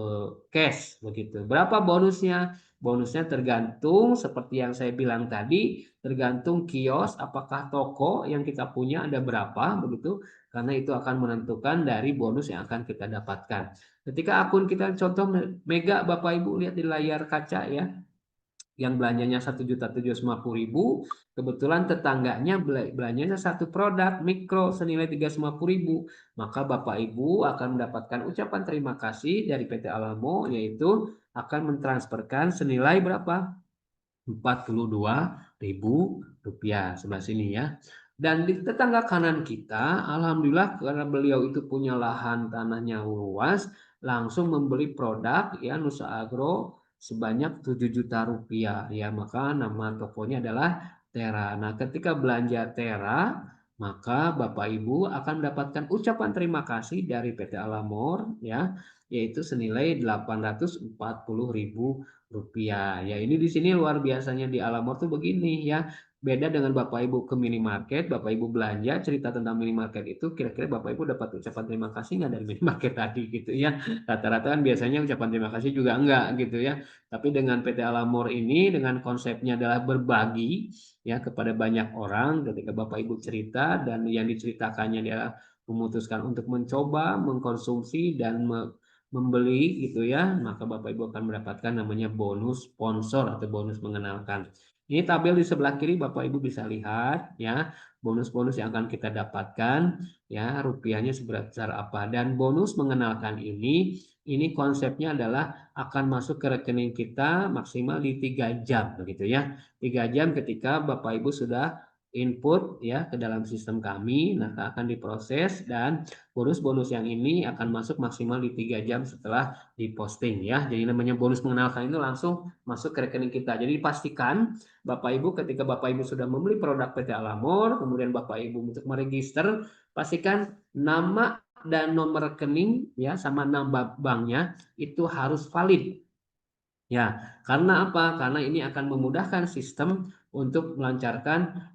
S4: cash begitu. Berapa bonusnya? Bonusnya tergantung seperti yang saya bilang tadi, tergantung kios apakah toko yang kita punya ada berapa begitu, karena itu akan menentukan dari bonus yang akan kita dapatkan. Ketika akun kita contoh Mega, Bapak Ibu lihat di layar kaca ya, yang belanjanya 1.750.000, kebetulan tetangganya belanjanya satu produk mikro senilai 350.000, maka Bapak Ibu akan mendapatkan ucapan terima kasih dari PT Alamo, yaitu akan mentransferkan senilai berapa? 42.000 rupiah sebelah sini ya. Dan di tetangga kanan kita, alhamdulillah karena beliau itu punya lahan tanahnya luas, langsung membeli produk ya Nusa Agro sebanyak 7 juta rupiah ya, maka nama tokonya adalah Tera. Nah, ketika belanja Tera, maka Bapak Ibu akan mendapatkan ucapan terima kasih dari PT Alamor ya, yaitu senilai 840.000 rupiah. Ya, ini di sini luar biasanya di Alamor tuh begini ya. Beda dengan Bapak Ibu ke minimarket, Bapak Ibu belanja cerita tentang minimarket itu, kira-kira Bapak Ibu dapat ucapan terima kasih nggak dari minimarket tadi gitu ya. Rata-rata kan biasanya ucapan terima kasih juga enggak gitu ya. Tapi dengan PT Alamor ini dengan konsepnya adalah berbagi ya kepada banyak orang, ketika Bapak Ibu cerita dan yang diceritakannya adalah memutuskan untuk mencoba, mengkonsumsi dan membeli gitu ya, maka Bapak Ibu akan mendapatkan namanya bonus sponsor atau bonus mengenalkan. Ini tabel di sebelah kiri Bapak Ibu bisa lihat ya, bonus-bonus yang akan kita dapatkan ya, rupiahnya sebesar apa. Dan bonus mengenalkan ini ini konsepnya adalah akan masuk ke rekening kita maksimal di 3 jam begitu ya. 3 jam ketika Bapak Ibu sudah input ya ke dalam sistem kami, nah akan diproses dan bonus-bonus yang ini akan masuk maksimal di 3 jam setelah diposting ya. Jadi namanya bonus mengenalkan itu langsung masuk ke rekening kita. Jadi pastikan Bapak Ibu ketika Bapak Ibu sudah membeli produk PT Alamor, kemudian Bapak Ibu untuk meregister, pastikan nama dan nomor rekening ya sama nama banknya itu harus valid. Ya, karena apa? Karena ini akan memudahkan sistem untuk melancarkan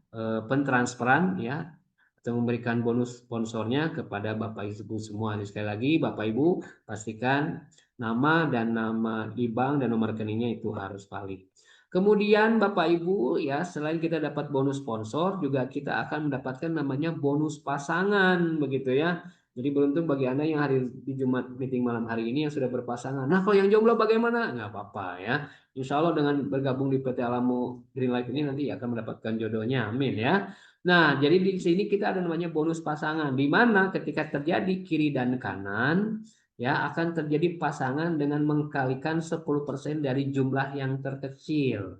S4: pentransferan ya atau memberikan bonus sponsornya kepada Bapak Ibu semua. Jadi sekali lagi Bapak Ibu pastikan nama dan nama di bank dan nomor rekeningnya itu harus valid. Kemudian Bapak Ibu ya selain kita dapat bonus sponsor juga kita akan mendapatkan namanya bonus pasangan begitu ya. Jadi beruntung bagi Anda yang hari di Jumat meeting malam hari ini yang sudah berpasangan. Nah kalau yang jomblo bagaimana? Nggak apa-apa ya. Insya Allah dengan bergabung di PT Alamo Green Life ini nanti akan mendapatkan jodohnya. Amin ya. Nah, jadi di sini kita ada namanya bonus pasangan, di mana ketika terjadi kiri dan kanan, ya akan terjadi pasangan dengan mengkalikan 10% dari jumlah yang terkecil.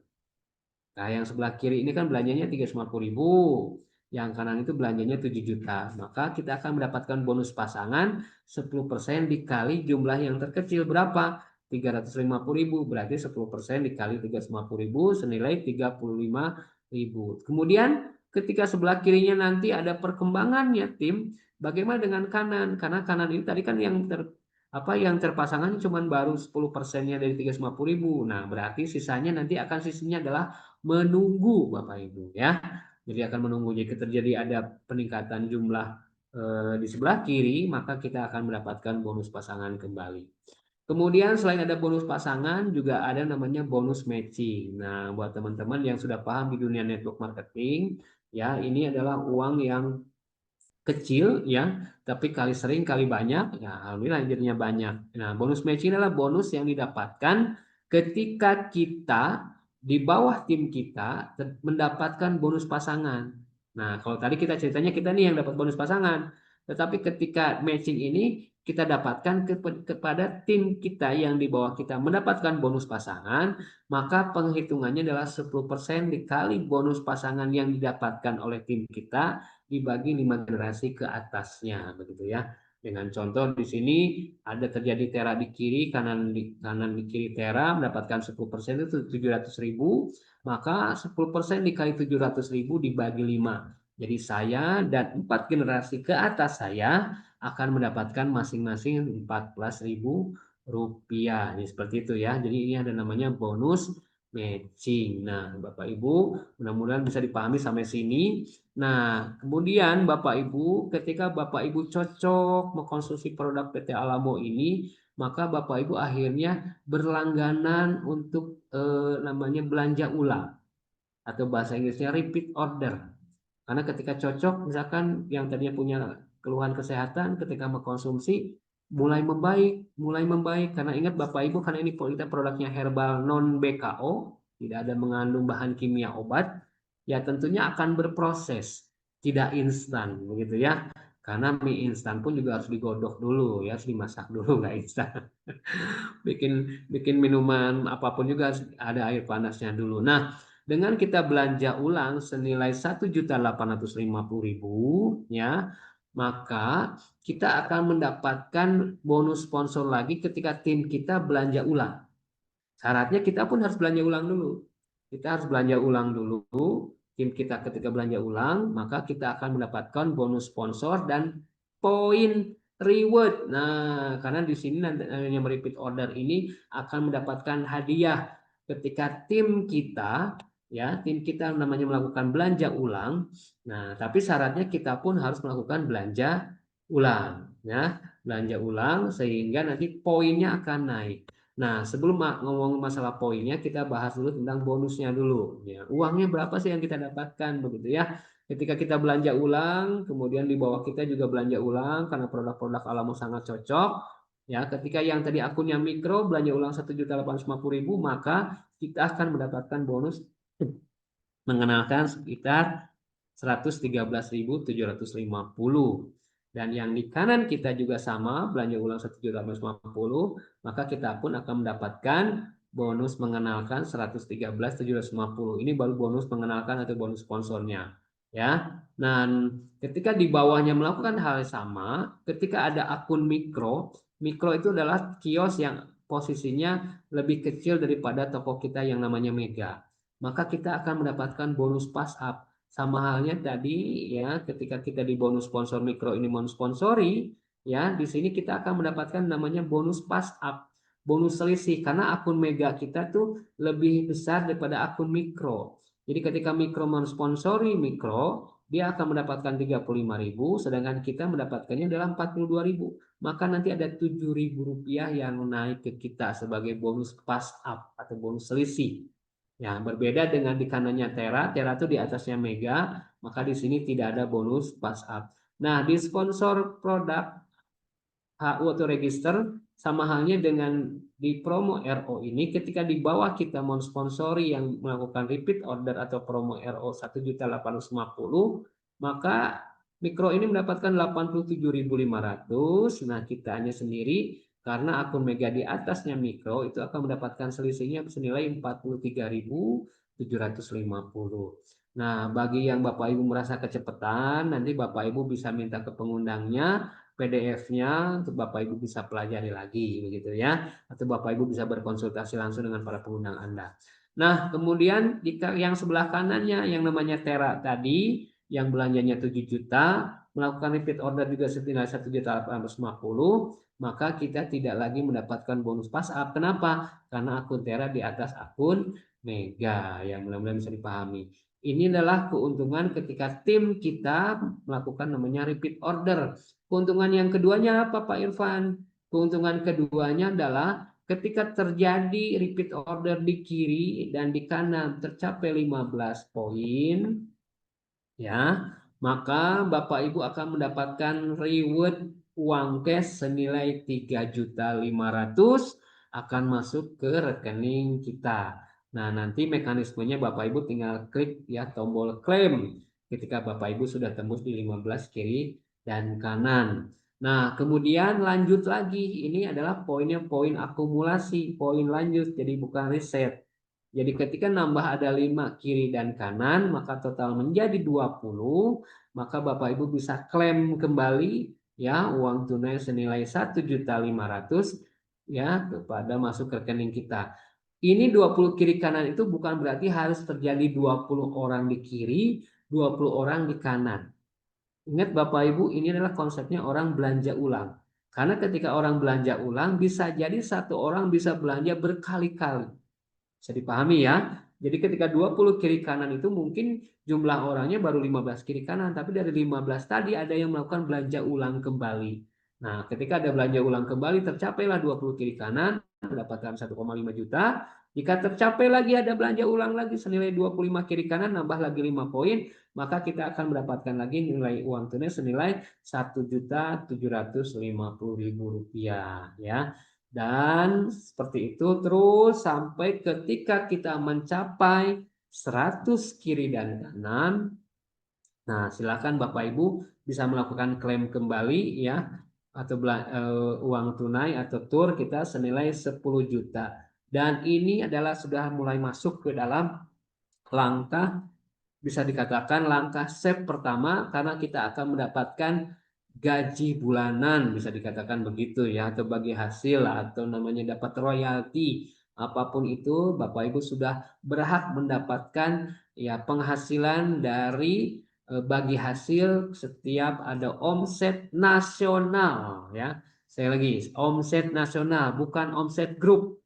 S4: Nah, yang sebelah kiri ini kan belanjanya 350.000, yang kanan itu belanjanya 7 juta. Maka kita akan mendapatkan bonus pasangan 10% dikali jumlah yang terkecil berapa? 350.000, berarti 10% dikali 350.000 senilai 35.000. Kemudian ketika sebelah kirinya nanti ada perkembangannya tim, bagaimana dengan kanan? Karena kanan ini tadi kan yang terpasangan cuma baru 10%-nya dari 350.000. Nah, berarti sisanya nanti akan sisinya adalah menunggu Bapak Ibu ya. Jadi akan menunggu jika terjadi ada peningkatan jumlah di sebelah kiri, maka kita akan mendapatkan bonus pasangan kembali. Kemudian selain ada bonus pasangan juga ada namanya bonus matching. Nah, buat teman-teman yang sudah paham di dunia network marketing, ya ini adalah uang yang kecil ya, tapi kali sering kali banyak, ya alhamdulillah jadinya banyak. Nah, bonus matching adalah bonus yang didapatkan ketika kita di bawah tim kita mendapatkan bonus pasangan. Nah, kalau tadi kita ceritanya kita nih yang dapat bonus pasangan, tetapi ketika matching ini kita dapatkan kepada tim kita yang di bawah kita mendapatkan bonus pasangan, maka penghitungannya adalah 10% dikali bonus pasangan yang didapatkan oleh tim kita dibagi 5 generasi ke atasnya begitu ya. Dengan contoh di sini ada terjadi tera di kiri, kanan di kiri tera mendapatkan 10% itu 700.000, maka 10% dikali 700.000 dibagi 5. Jadi saya dan 4 generasi ke atas saya akan mendapatkan masing-masing 14.000 rupiah. Ini seperti itu ya. Jadi ini ada namanya bonus matching. Nah, Bapak Ibu, mudah-mudahan bisa dipahami sampai sini. Nah, kemudian Bapak Ibu, ketika Bapak Ibu cocok mengkonsumsi produk PT Alamo ini, maka Bapak Ibu akhirnya berlangganan untuk namanya belanja ulang atau bahasa Inggrisnya repeat order. Karena ketika cocok, misalkan yang tadinya punya keluhan kesehatan ketika mengkonsumsi mulai membaik karena ingat Bapak Ibu karena ini kita produknya herbal non BKO, tidak ada mengandung bahan kimia obat, ya tentunya akan berproses, tidak instan begitu ya. Karena mie instan pun juga harus digodok dulu ya, harus dimasak dulu, nggak instan. bikin minuman apapun juga harus ada air panasnya dulu. Nah, dengan kita belanja ulang senilai 1.850.000 ya, maka kita akan mendapatkan bonus sponsor lagi ketika tim kita belanja ulang. Syaratnya kita pun harus belanja ulang dulu. Kita harus belanja ulang dulu. Tim kita ketika belanja ulang, maka kita akan mendapatkan bonus sponsor dan poin reward. Nah, karena di sini yang repeat order ini akan mendapatkan hadiah ketika tim kita namanya melakukan belanja ulang. Nah, tapi syaratnya kita pun harus melakukan belanja ulang ya, belanja ulang sehingga nanti poinnya akan naik. Nah, sebelum ngomong masalah poinnya, kita bahas dulu tentang bonusnya dulu. Ya, uangnya berapa sih yang kita dapatkan begitu ya? Ketika kita belanja ulang, kemudian di bawah kita juga belanja ulang karena produk-produk Alamo sangat cocok. Ya, ketika yang tadi akunnya mikro belanja ulang 1.850.000, maka kita akan mendapatkan bonus mengenalkan sekitar 113.750. dan yang di kanan kita juga sama, belanja ulang 1.450.000, maka kita pun akan mendapatkan bonus mengenalkan 113.750. Ini baru bonus mengenalkan atau bonus sponsornya, ya. Dan ketika di bawahnya melakukan hal yang sama, ketika ada akun mikro itu adalah kios yang posisinya lebih kecil daripada toko kita yang namanya Mega. Maka kita akan mendapatkan bonus pass up. Sama halnya tadi ya, ketika kita di bonus sponsor mikro ini mensponsori, ya, di sini kita akan mendapatkan namanya bonus pass up, bonus selisih, karena akun Mega kita tuh lebih besar daripada akun mikro. Jadi ketika mikro mensponsori mikro, dia akan mendapatkan 35.000, sedangkan kita mendapatkannya adalah 42.000. Maka nanti ada 7.000 rupiah yang naik ke kita sebagai bonus pass up atau bonus selisih. Ya, berbeda dengan di kanannya Tera itu di atasnya Mega, maka di sini tidak ada bonus pass up. Nah, di sponsor produk HU atau register, sama halnya dengan di promo RO ini, ketika di bawah kita mensponsori yang melakukan repeat order atau promo RO 1.850.000, maka mikro ini mendapatkan 87.500. Nah, kita hanya sendiri karena akun Mega di atasnya mikro itu akan mendapatkan selisihnya senilai 43.750. Nah, bagi yang Bapak Ibu merasa kecepatan, nanti Bapak Ibu bisa minta ke pengundangnya PDF-nya untuk Bapak Ibu bisa pelajari lagi, begitu ya, atau Bapak Ibu bisa berkonsultasi langsung dengan para pengundang Anda. Nah, kemudian jika yang sebelah kanannya yang namanya Tera tadi, yang belanjanya 7 juta, melakukan repeat order juga senilai 1.850.000, maka kita tidak lagi mendapatkan bonus pass up. Kenapa? Karena akun Tera di atas akun Mega, yang mudah-mudahan bisa dipahami. Ini adalah keuntungan ketika tim kita melakukan namanya repeat order. Keuntungan yang keduanya apa, Pak Irfan? Keuntungan keduanya adalah ketika terjadi repeat order di kiri dan di kanan tercapai 15 poin, ya, maka Bapak Ibu akan mendapatkan reward uang cash senilai 3.500.000 akan masuk ke rekening kita. Nah, nanti mekanismenya Bapak Ibu tinggal klik ya tombol klaim ketika Bapak Ibu sudah tembus di 15 kiri dan kanan. Nah, kemudian lanjut lagi. Ini adalah poinnya poin akumulasi, poin lanjut, jadi bukan reset. Jadi ketika nambah ada 5 kiri dan kanan, maka total menjadi 20, maka Bapak Ibu bisa klaim kembali ya uang tunai senilai 1.500.000 ya kepada masuk ke rekening kita. Ini 20 kiri kanan itu bukan berarti harus terjadi 20 orang di kiri, 20 orang di kanan. Ingat Bapak Ibu, ini adalah konsepnya orang belanja ulang. Karena ketika orang belanja ulang, bisa jadi satu orang bisa belanja berkali-kali. Bisa dipahami ya. Jadi ketika 20 kiri kanan itu mungkin jumlah orangnya baru 15 kiri kanan, tapi dari 15 tadi ada yang melakukan belanja ulang kembali. Nah, ketika ada belanja ulang kembali tercapailah 20 kiri kanan, mendapatkan 1,5 juta. Jika tercapai lagi ada belanja ulang lagi senilai 25 kiri kanan, nambah lagi 5 poin, maka kita akan mendapatkan lagi nilai uang tunai senilai 1.750.000 rupiah ya. Dan seperti itu terus sampai ketika kita mencapai 100 kiri dan kanan. Nah, silakan Bapak Ibu bisa melakukan klaim kembali ya atau uang tunai atau tur kita senilai 10 juta. Dan ini adalah sudah mulai masuk ke dalam langkah, bisa dikatakan langkah step pertama, karena kita akan mendapatkan gaji bulanan, bisa dikatakan begitu ya, atau bagi hasil atau namanya dapat royalti, apapun itu Bapak Ibu sudah berhak mendapatkan ya penghasilan dari bagi hasil setiap ada omset nasional ya. Saya lagi, omset nasional bukan omset grup.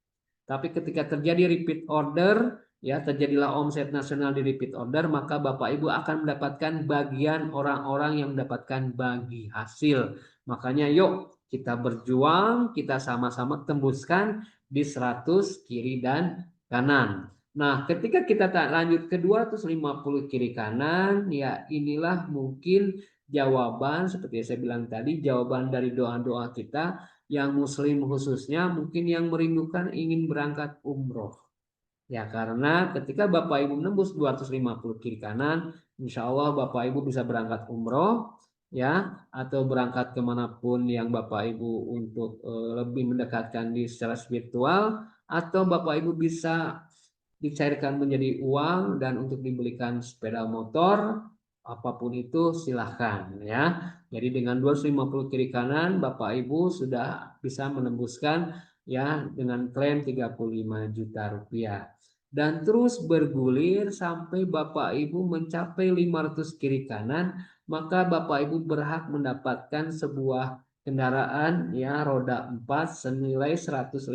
S4: Tapi ketika terjadi repeat order, ya terjadilah omset nasional di repeat order, maka Bapak Ibu akan mendapatkan bagian orang-orang yang mendapatkan bagi hasil. Makanya yuk kita berjuang, kita sama-sama tembuskan di 100 kiri dan kanan. Nah, ketika kita lanjut ke 250 kiri kanan, ya inilah mungkin jawaban seperti yang saya bilang tadi, jawaban dari doa-doa kita yang muslim khususnya mungkin yang merindukan ingin berangkat umroh. Ya, karena ketika Bapak Ibu menembus 250 kiri kanan, insya Allah Bapak Ibu bisa berangkat umroh ya, atau berangkat kemanapun yang Bapak Ibu untuk lebih mendekatkan diri secara spiritual, atau Bapak Ibu bisa dicairkan menjadi uang dan untuk dibelikan sepeda motor, apapun itu silahkan ya. Jadi dengan 250 kiri kanan Bapak Ibu sudah bisa menembuskan ya dengan klaim 35 juta rupiah. Dan terus bergulir sampai Bapak Ibu mencapai 500 kiri kanan, maka Bapak Ibu berhak mendapatkan sebuah kendaraan ya roda 4 senilai 150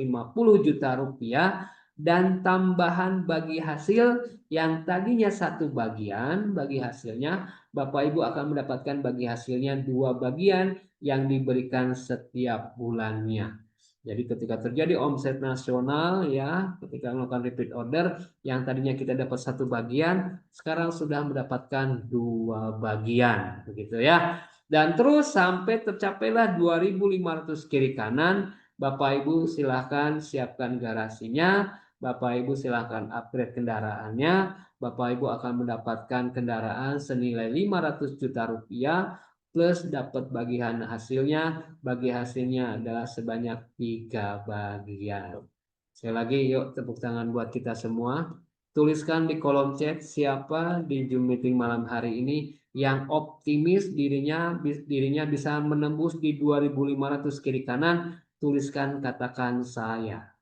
S4: juta rupiah, dan tambahan bagi hasil yang tadinya satu bagian bagi hasilnya, Bapak Ibu akan mendapatkan bagi hasilnya 2 bagian yang diberikan setiap bulannya. Jadi ketika terjadi omset nasional ya, ketika melakukan repeat order yang tadinya kita dapat satu bagian, sekarang sudah mendapatkan 2 bagian, begitu ya. Dan terus sampai tercapailah 2.500 kiri kanan, Bapak Ibu silahkan siapkan garasinya, Bapak Ibu silahkan upgrade kendaraannya, Bapak Ibu akan mendapatkan kendaraan senilai 500 juta rupiah plus dapat bagian hasilnya. Bagi hasilnya adalah sebanyak 3 bagian. Sekali lagi yuk tepuk tangan buat kita semua. Tuliskan di kolom chat siapa di Zoom meeting malam hari ini yang optimis dirinya bisa menembus di 2.500 kiri kanan. Tuliskan katakan saya.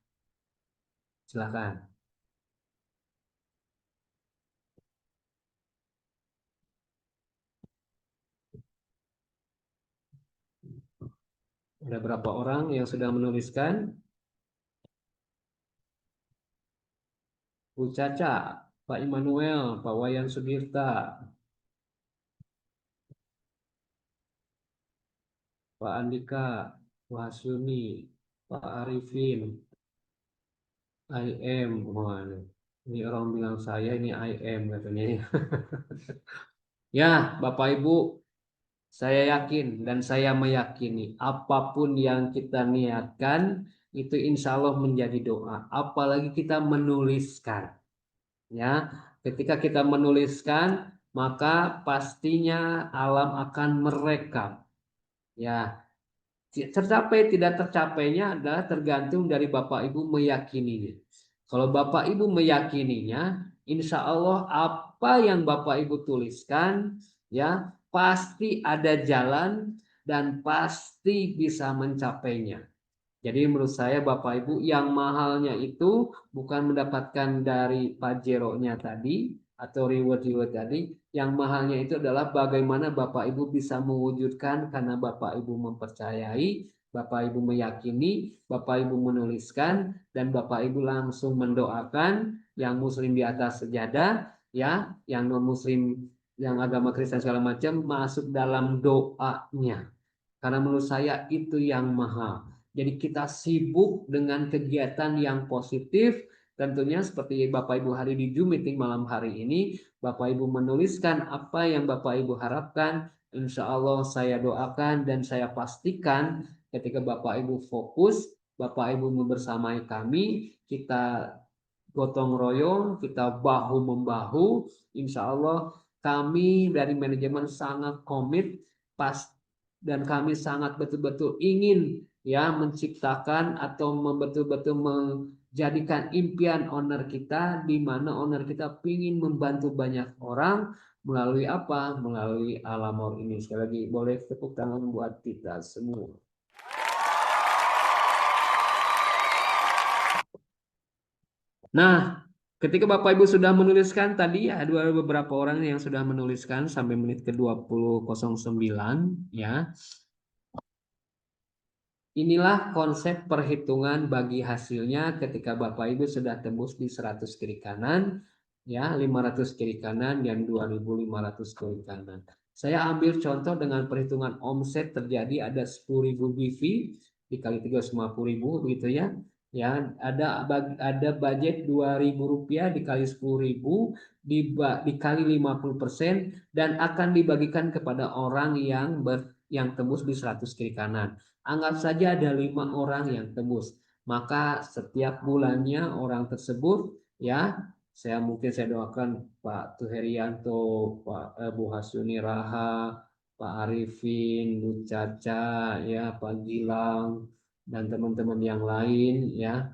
S4: Silakan. Ada berapa orang yang sudah menuliskan? Bu Caca, Pak Immanuel, Pak Wayan Sudirta, Pak Andika, Pak Hasyuni, Pak Arifin, IM. Wah, ini orang bilang saya, ini IM katanya. Ya, Bapak Ibu, saya yakin dan saya meyakini apapun yang kita niatkan itu insya Allah menjadi doa. Apalagi kita menuliskan. Ya, ketika kita menuliskan, maka pastinya alam akan merekam. Ya, tercapai tidak tercapainya adalah tergantung dari Bapak Ibu meyakininya. Kalau Bapak Ibu meyakininya, insya Allah apa yang Bapak Ibu tuliskan, ya pasti ada jalan dan pasti bisa mencapainya. Jadi menurut saya Bapak Ibu yang mahalnya itu bukan mendapatkan dari Pajero-nya tadi atau reward-reward tadi. Yang mahalnya itu adalah bagaimana Bapak Ibu bisa mewujudkan karena Bapak Ibu mempercayai, Bapak Ibu meyakini, Bapak Ibu menuliskan, dan Bapak Ibu langsung mendoakan yang muslim di atas sejadah, ya, yang non muslim yang agama Kristen segala macam masuk dalam doanya. Karena menurut saya itu yang mahal. Jadi kita sibuk dengan kegiatan yang positif. Tentunya seperti Bapak Ibu hari di Zoom meeting malam hari ini, Bapak Ibu menuliskan apa yang Bapak Ibu harapkan. Insya Allah saya doakan dan saya pastikan ketika Bapak Ibu fokus, Bapak Ibu membersamai kami, kita gotong royong, kita bahu-membahu. Insya Allah kami dari manajemen sangat komit dan kami sangat betul-betul ingin ya menciptakan atau betul-betul menjadikan impian owner kita, di mana owner kita ingin membantu banyak orang melalui apa? Melalui Alamor ini. Sekali lagi boleh tepuk tangan buat kita semua. Nah, ketika Bapak Ibu sudah menuliskan tadi ada beberapa orang yang sudah menuliskan sampai menit ke 20.09 ya. Inilah konsep perhitungan bagi hasilnya ketika Bapak Ibu sudah tembus di 100 kiri kanan, ya 500 kiri kanan dan 2.500 kiri kanan. Saya ambil contoh dengan perhitungan omset terjadi ada 10.000 BV dikali 350.000 begitu ya. Ya, ada budget 2.000 rupiah dikali 10.000 dikali 50% dan akan dibagikan kepada orang yang tembus di 100 kiri kanan. Anggap saja ada 5 orang yang tembus. Maka setiap bulannya orang tersebut ya, saya doakan Pak Tuherianto, Pak Bu Hasuni Raha, Pak Arifin, Bu Caca, ya Pak Gilang, dan teman-teman yang lain ya.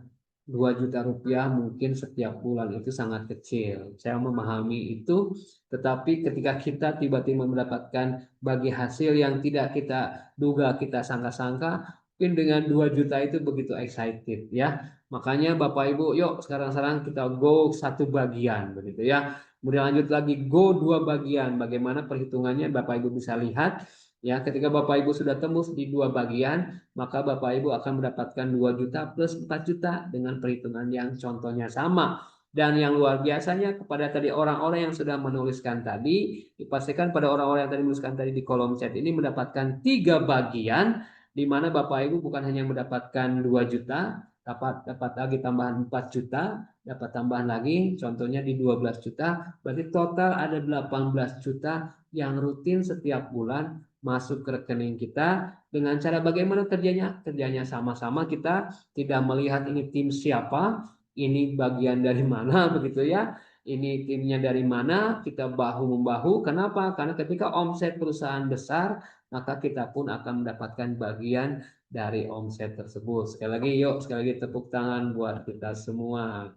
S4: 2 juta rupiah mungkin setiap bulan itu sangat kecil. Saya memahami itu, tetapi ketika kita tiba-tiba mendapatkan bagi hasil yang tidak kita duga, kita sangka-sangka, mungkin dengan 2 juta itu begitu excited ya. Makanya Bapak Ibu, yuk sekarang-sekarang kita go 1 bagian begitu ya. Kemudian lanjut lagi go 2 bagian. Bagaimana perhitungannya Bapak Ibu bisa lihat ya, ketika Bapak Ibu sudah tembus di 2 bagian, maka Bapak Ibu akan mendapatkan 2 juta plus 4 juta dengan perhitungan yang contohnya sama. Dan yang luar biasanya kepada tadi orang-orang yang sudah menuliskan tadi, dipastikan pada orang-orang yang tadi menuliskan tadi di kolom chat ini mendapatkan 3 bagian, di mana Bapak Ibu bukan hanya mendapatkan 2 juta, dapat lagi tambahan 4 juta, dapat tambahan lagi, contohnya di 12 juta, berarti total ada 18 juta yang rutin setiap bulan masuk ke rekening kita. Dengan cara bagaimana kerjanya? Kerjanya sama-sama, kita tidak melihat ini tim siapa, ini bagian dari mana begitu ya. Ini timnya dari mana, kita bahu-membahu. Kenapa? Karena ketika omset perusahaan besar, maka kita pun akan mendapatkan bagian dari omset tersebut. Sekali lagi yuk, sekali lagi tepuk tangan buat kita semua.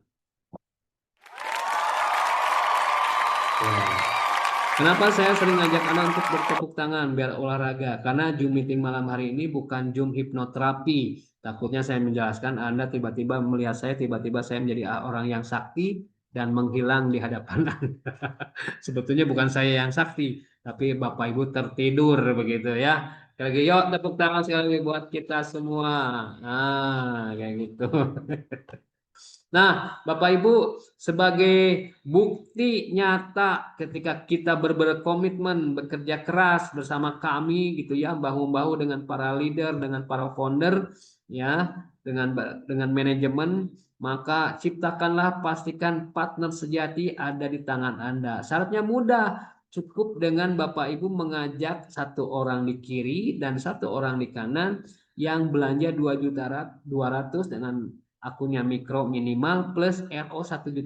S4: Ya. Kenapa saya sering ngajak Anda untuk bertepuk tangan biar olahraga? Karena Zoom meeting malam hari ini bukan Zoom hipnoterapi. Takutnya saya menjelaskan Anda tiba-tiba melihat saya, tiba-tiba saya menjadi orang yang sakti dan menghilang di hadapan Anda. Sebetulnya bukan saya yang sakti, tapi Bapak Ibu tertidur begitu ya. Sekali lagi yuk tepuk tangan sekali lagi buat kita semua. Nah, kayak gitu. Nah, Bapak Ibu, sebagai bukti nyata ketika kita berkomitmen bekerja keras bersama kami gitu ya, bahu-bahu dengan para leader, dengan para founder ya, dengan manajemen, maka ciptakanlah, pastikan partner sejati ada di tangan Anda. Syaratnya mudah, cukup dengan Bapak Ibu mengajak 1 orang di kiri dan 1 orang di kanan yang belanja 2.200.000 dengan akunnya mikro minimal plus RO 1.850.000,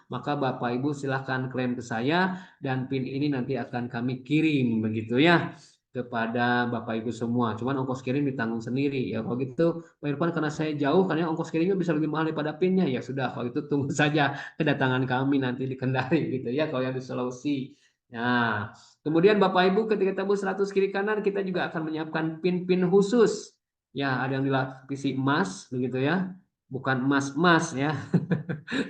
S4: maka Bapak Ibu silahkan klaim ke saya dan PIN ini nanti akan kami kirim begitu ya kepada Bapak Ibu semua. Cuman ongkos kirim ditanggung sendiri ya. Kalau gitu Pak Irfan, karena saya jauh, karena ongkos kirimnya bisa lebih mahal daripada PIN-nya, ya sudah, kalau itu tunggu saja kedatangan kami nanti di Kendari gitu ya, kalau yang di Sulawesi. Nah, kemudian Bapak Ibu ketika tembus 100 kiri kanan, kita juga akan menyiapkan PIN-PIN khusus. Ya, ada yang dilapisi emas begitu ya. Bukan emas-emas ya.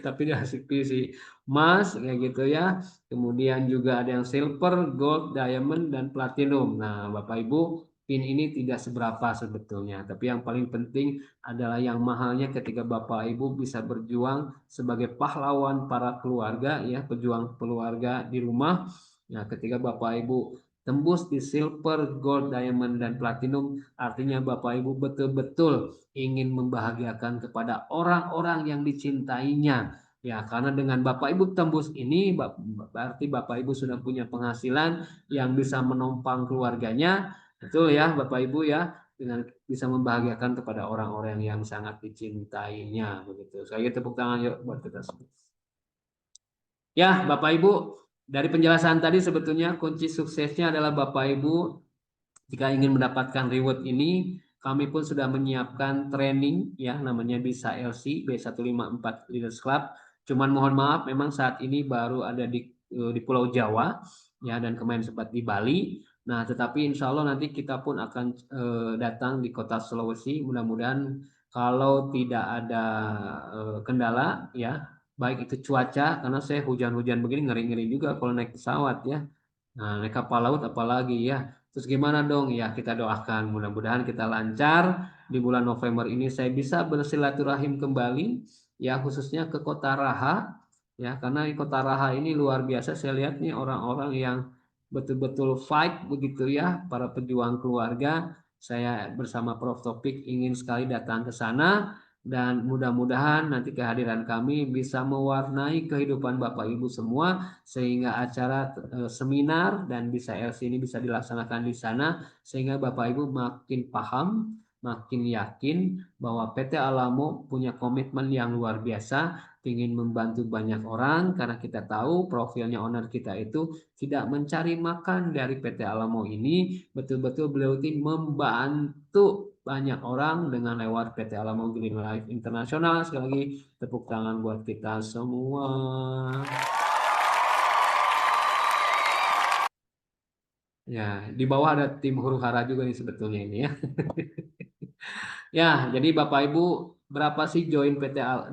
S4: Tapi dilapisi emas kayak gitu ya. Kemudian juga ada yang silver, gold, diamond dan platinum. Nah, Bapak Ibu, PIN ini tidak seberapa sebetulnya, tapi yang paling penting adalah yang mahalnya ketika Bapak Ibu bisa berjuang sebagai pahlawan para keluarga ya, pejuang keluarga di rumah. Nah, ketika Bapak Ibu tembus di silver, gold, diamond, dan platinum, artinya Bapak Ibu betul-betul ingin membahagiakan kepada orang-orang yang dicintainya. Ya, karena dengan Bapak Ibu tembus ini, berarti Bapak Ibu sudah punya penghasilan yang bisa menompang keluarganya. Betul ya, Bapak Ibu ya, dengan bisa membahagiakan kepada orang-orang yang sangat dicintainya. Begitu. Saya tepuk tangan yuk buat kita semua. Ya, Bapak Ibu, dari penjelasan tadi sebetulnya kunci suksesnya adalah Bapak Ibu jika ingin mendapatkan reward ini, kami pun sudah menyiapkan training ya, namanya Bisa LC B154 Leaders Club. Cuman mohon maaf memang saat ini baru ada di Pulau Jawa ya, dan kemarin sempat di Bali. Nah, tetapi insya Allah nanti kita pun akan datang di kota Sulawesi. Mudah-mudahan kalau tidak ada kendala ya, baik itu cuaca, karena saya hujan-hujan begini ngeri-ngeri juga kalau naik pesawat ya. Nah, naik kapal laut apalagi ya. Terus gimana dong? Ya, kita doakan mudah-mudahan kita lancar di bulan November ini saya bisa bersilaturahim kembali ya, khususnya ke Kota Raha ya, karena di Kota Raha ini luar biasa saya lihat nih orang-orang yang betul-betul fight begitu ya, para pejuang keluarga. Saya bersama Prof Topik ingin sekali datang ke sana dan mudah-mudahan nanti kehadiran kami bisa mewarnai kehidupan Bapak Ibu semua sehingga acara seminar dan Bisa LC ini bisa dilaksanakan di sana sehingga Bapak Ibu makin paham, makin yakin bahwa PT Alamo punya komitmen yang luar biasa, ingin membantu banyak orang karena kita tahu profilnya owner kita itu tidak mencari makan dari PT Alamo ini, betul-betul beliau ini membantu banyak orang dengan lewat PT Alamo Green Life Internasional. Sekali lagi tepuk tangan buat kita semua. Ya, di bawah ada tim huru hara juga nih sebetulnya ini ya. Ya, jadi Bapak Ibu berapa sih join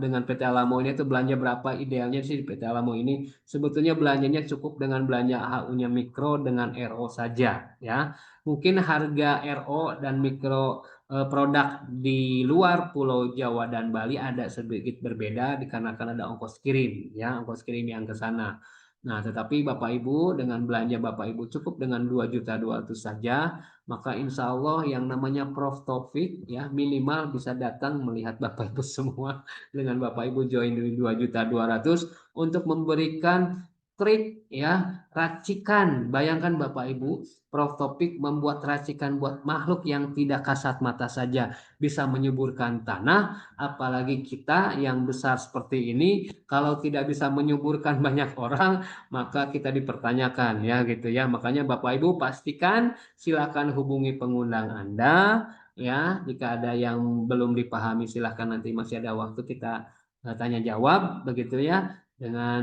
S4: dengan PT Alamo ini itu belanja berapa idealnya sih di PT Alamo ini? Sebetulnya belanjanya cukup dengan belanja HU-nya mikro dengan RO saja ya. Mungkin harga RO dan mikro produk di luar Pulau Jawa dan Bali ada sedikit berbeda dikarenakan ada ongkos kirim ya, ongkos kirim yang ke sana. Nah, tetapi Bapak Ibu dengan belanja Bapak Ibu cukup dengan 2.200.000 saja, maka insya Allah yang namanya Prof Taufik ya minimal bisa datang melihat Bapak Ibu semua dengan Bapak Ibu join di 2.200.000 untuk memberikan trik ya racikan. Bayangkan Bapak Ibu, Prof Taufik membuat racikan buat makhluk yang tidak kasat mata saja bisa menyuburkan tanah, apalagi kita yang besar seperti ini kalau tidak bisa menyuburkan banyak orang maka kita dipertanyakan ya gitu ya. Makanya Bapak Ibu pastikan silakan hubungi pengundang Anda ya. Jika ada yang belum dipahami silakan nanti masih ada waktu kita tanya jawab begitu ya dengan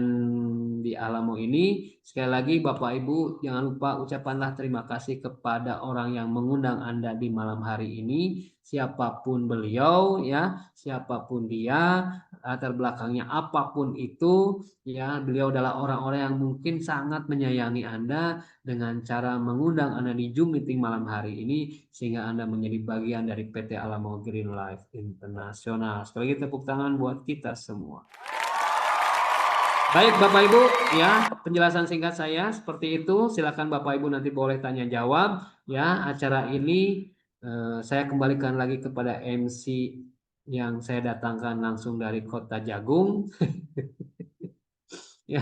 S4: di Alamo ini. Sekali lagi Bapak Ibu jangan lupa ucapkanlah terima kasih kepada orang yang mengundang Anda di malam hari ini, siapapun beliau ya, siapapun dia, latar belakangnya apapun itu ya, beliau adalah orang-orang yang mungkin sangat menyayangi Anda dengan cara mengundang Anda di Zoom meeting malam hari ini sehingga Anda menjadi bagian dari PT Alamo Green Life Internasional. Sekali lagi tepuk tangan buat kita semua. Baik Bapak Ibu ya, penjelasan singkat saya seperti itu. Silakan Bapak Ibu nanti boleh tanya jawab ya. Acara ini saya kembalikan lagi kepada MC yang saya datangkan langsung dari Kota Jagung. Ya,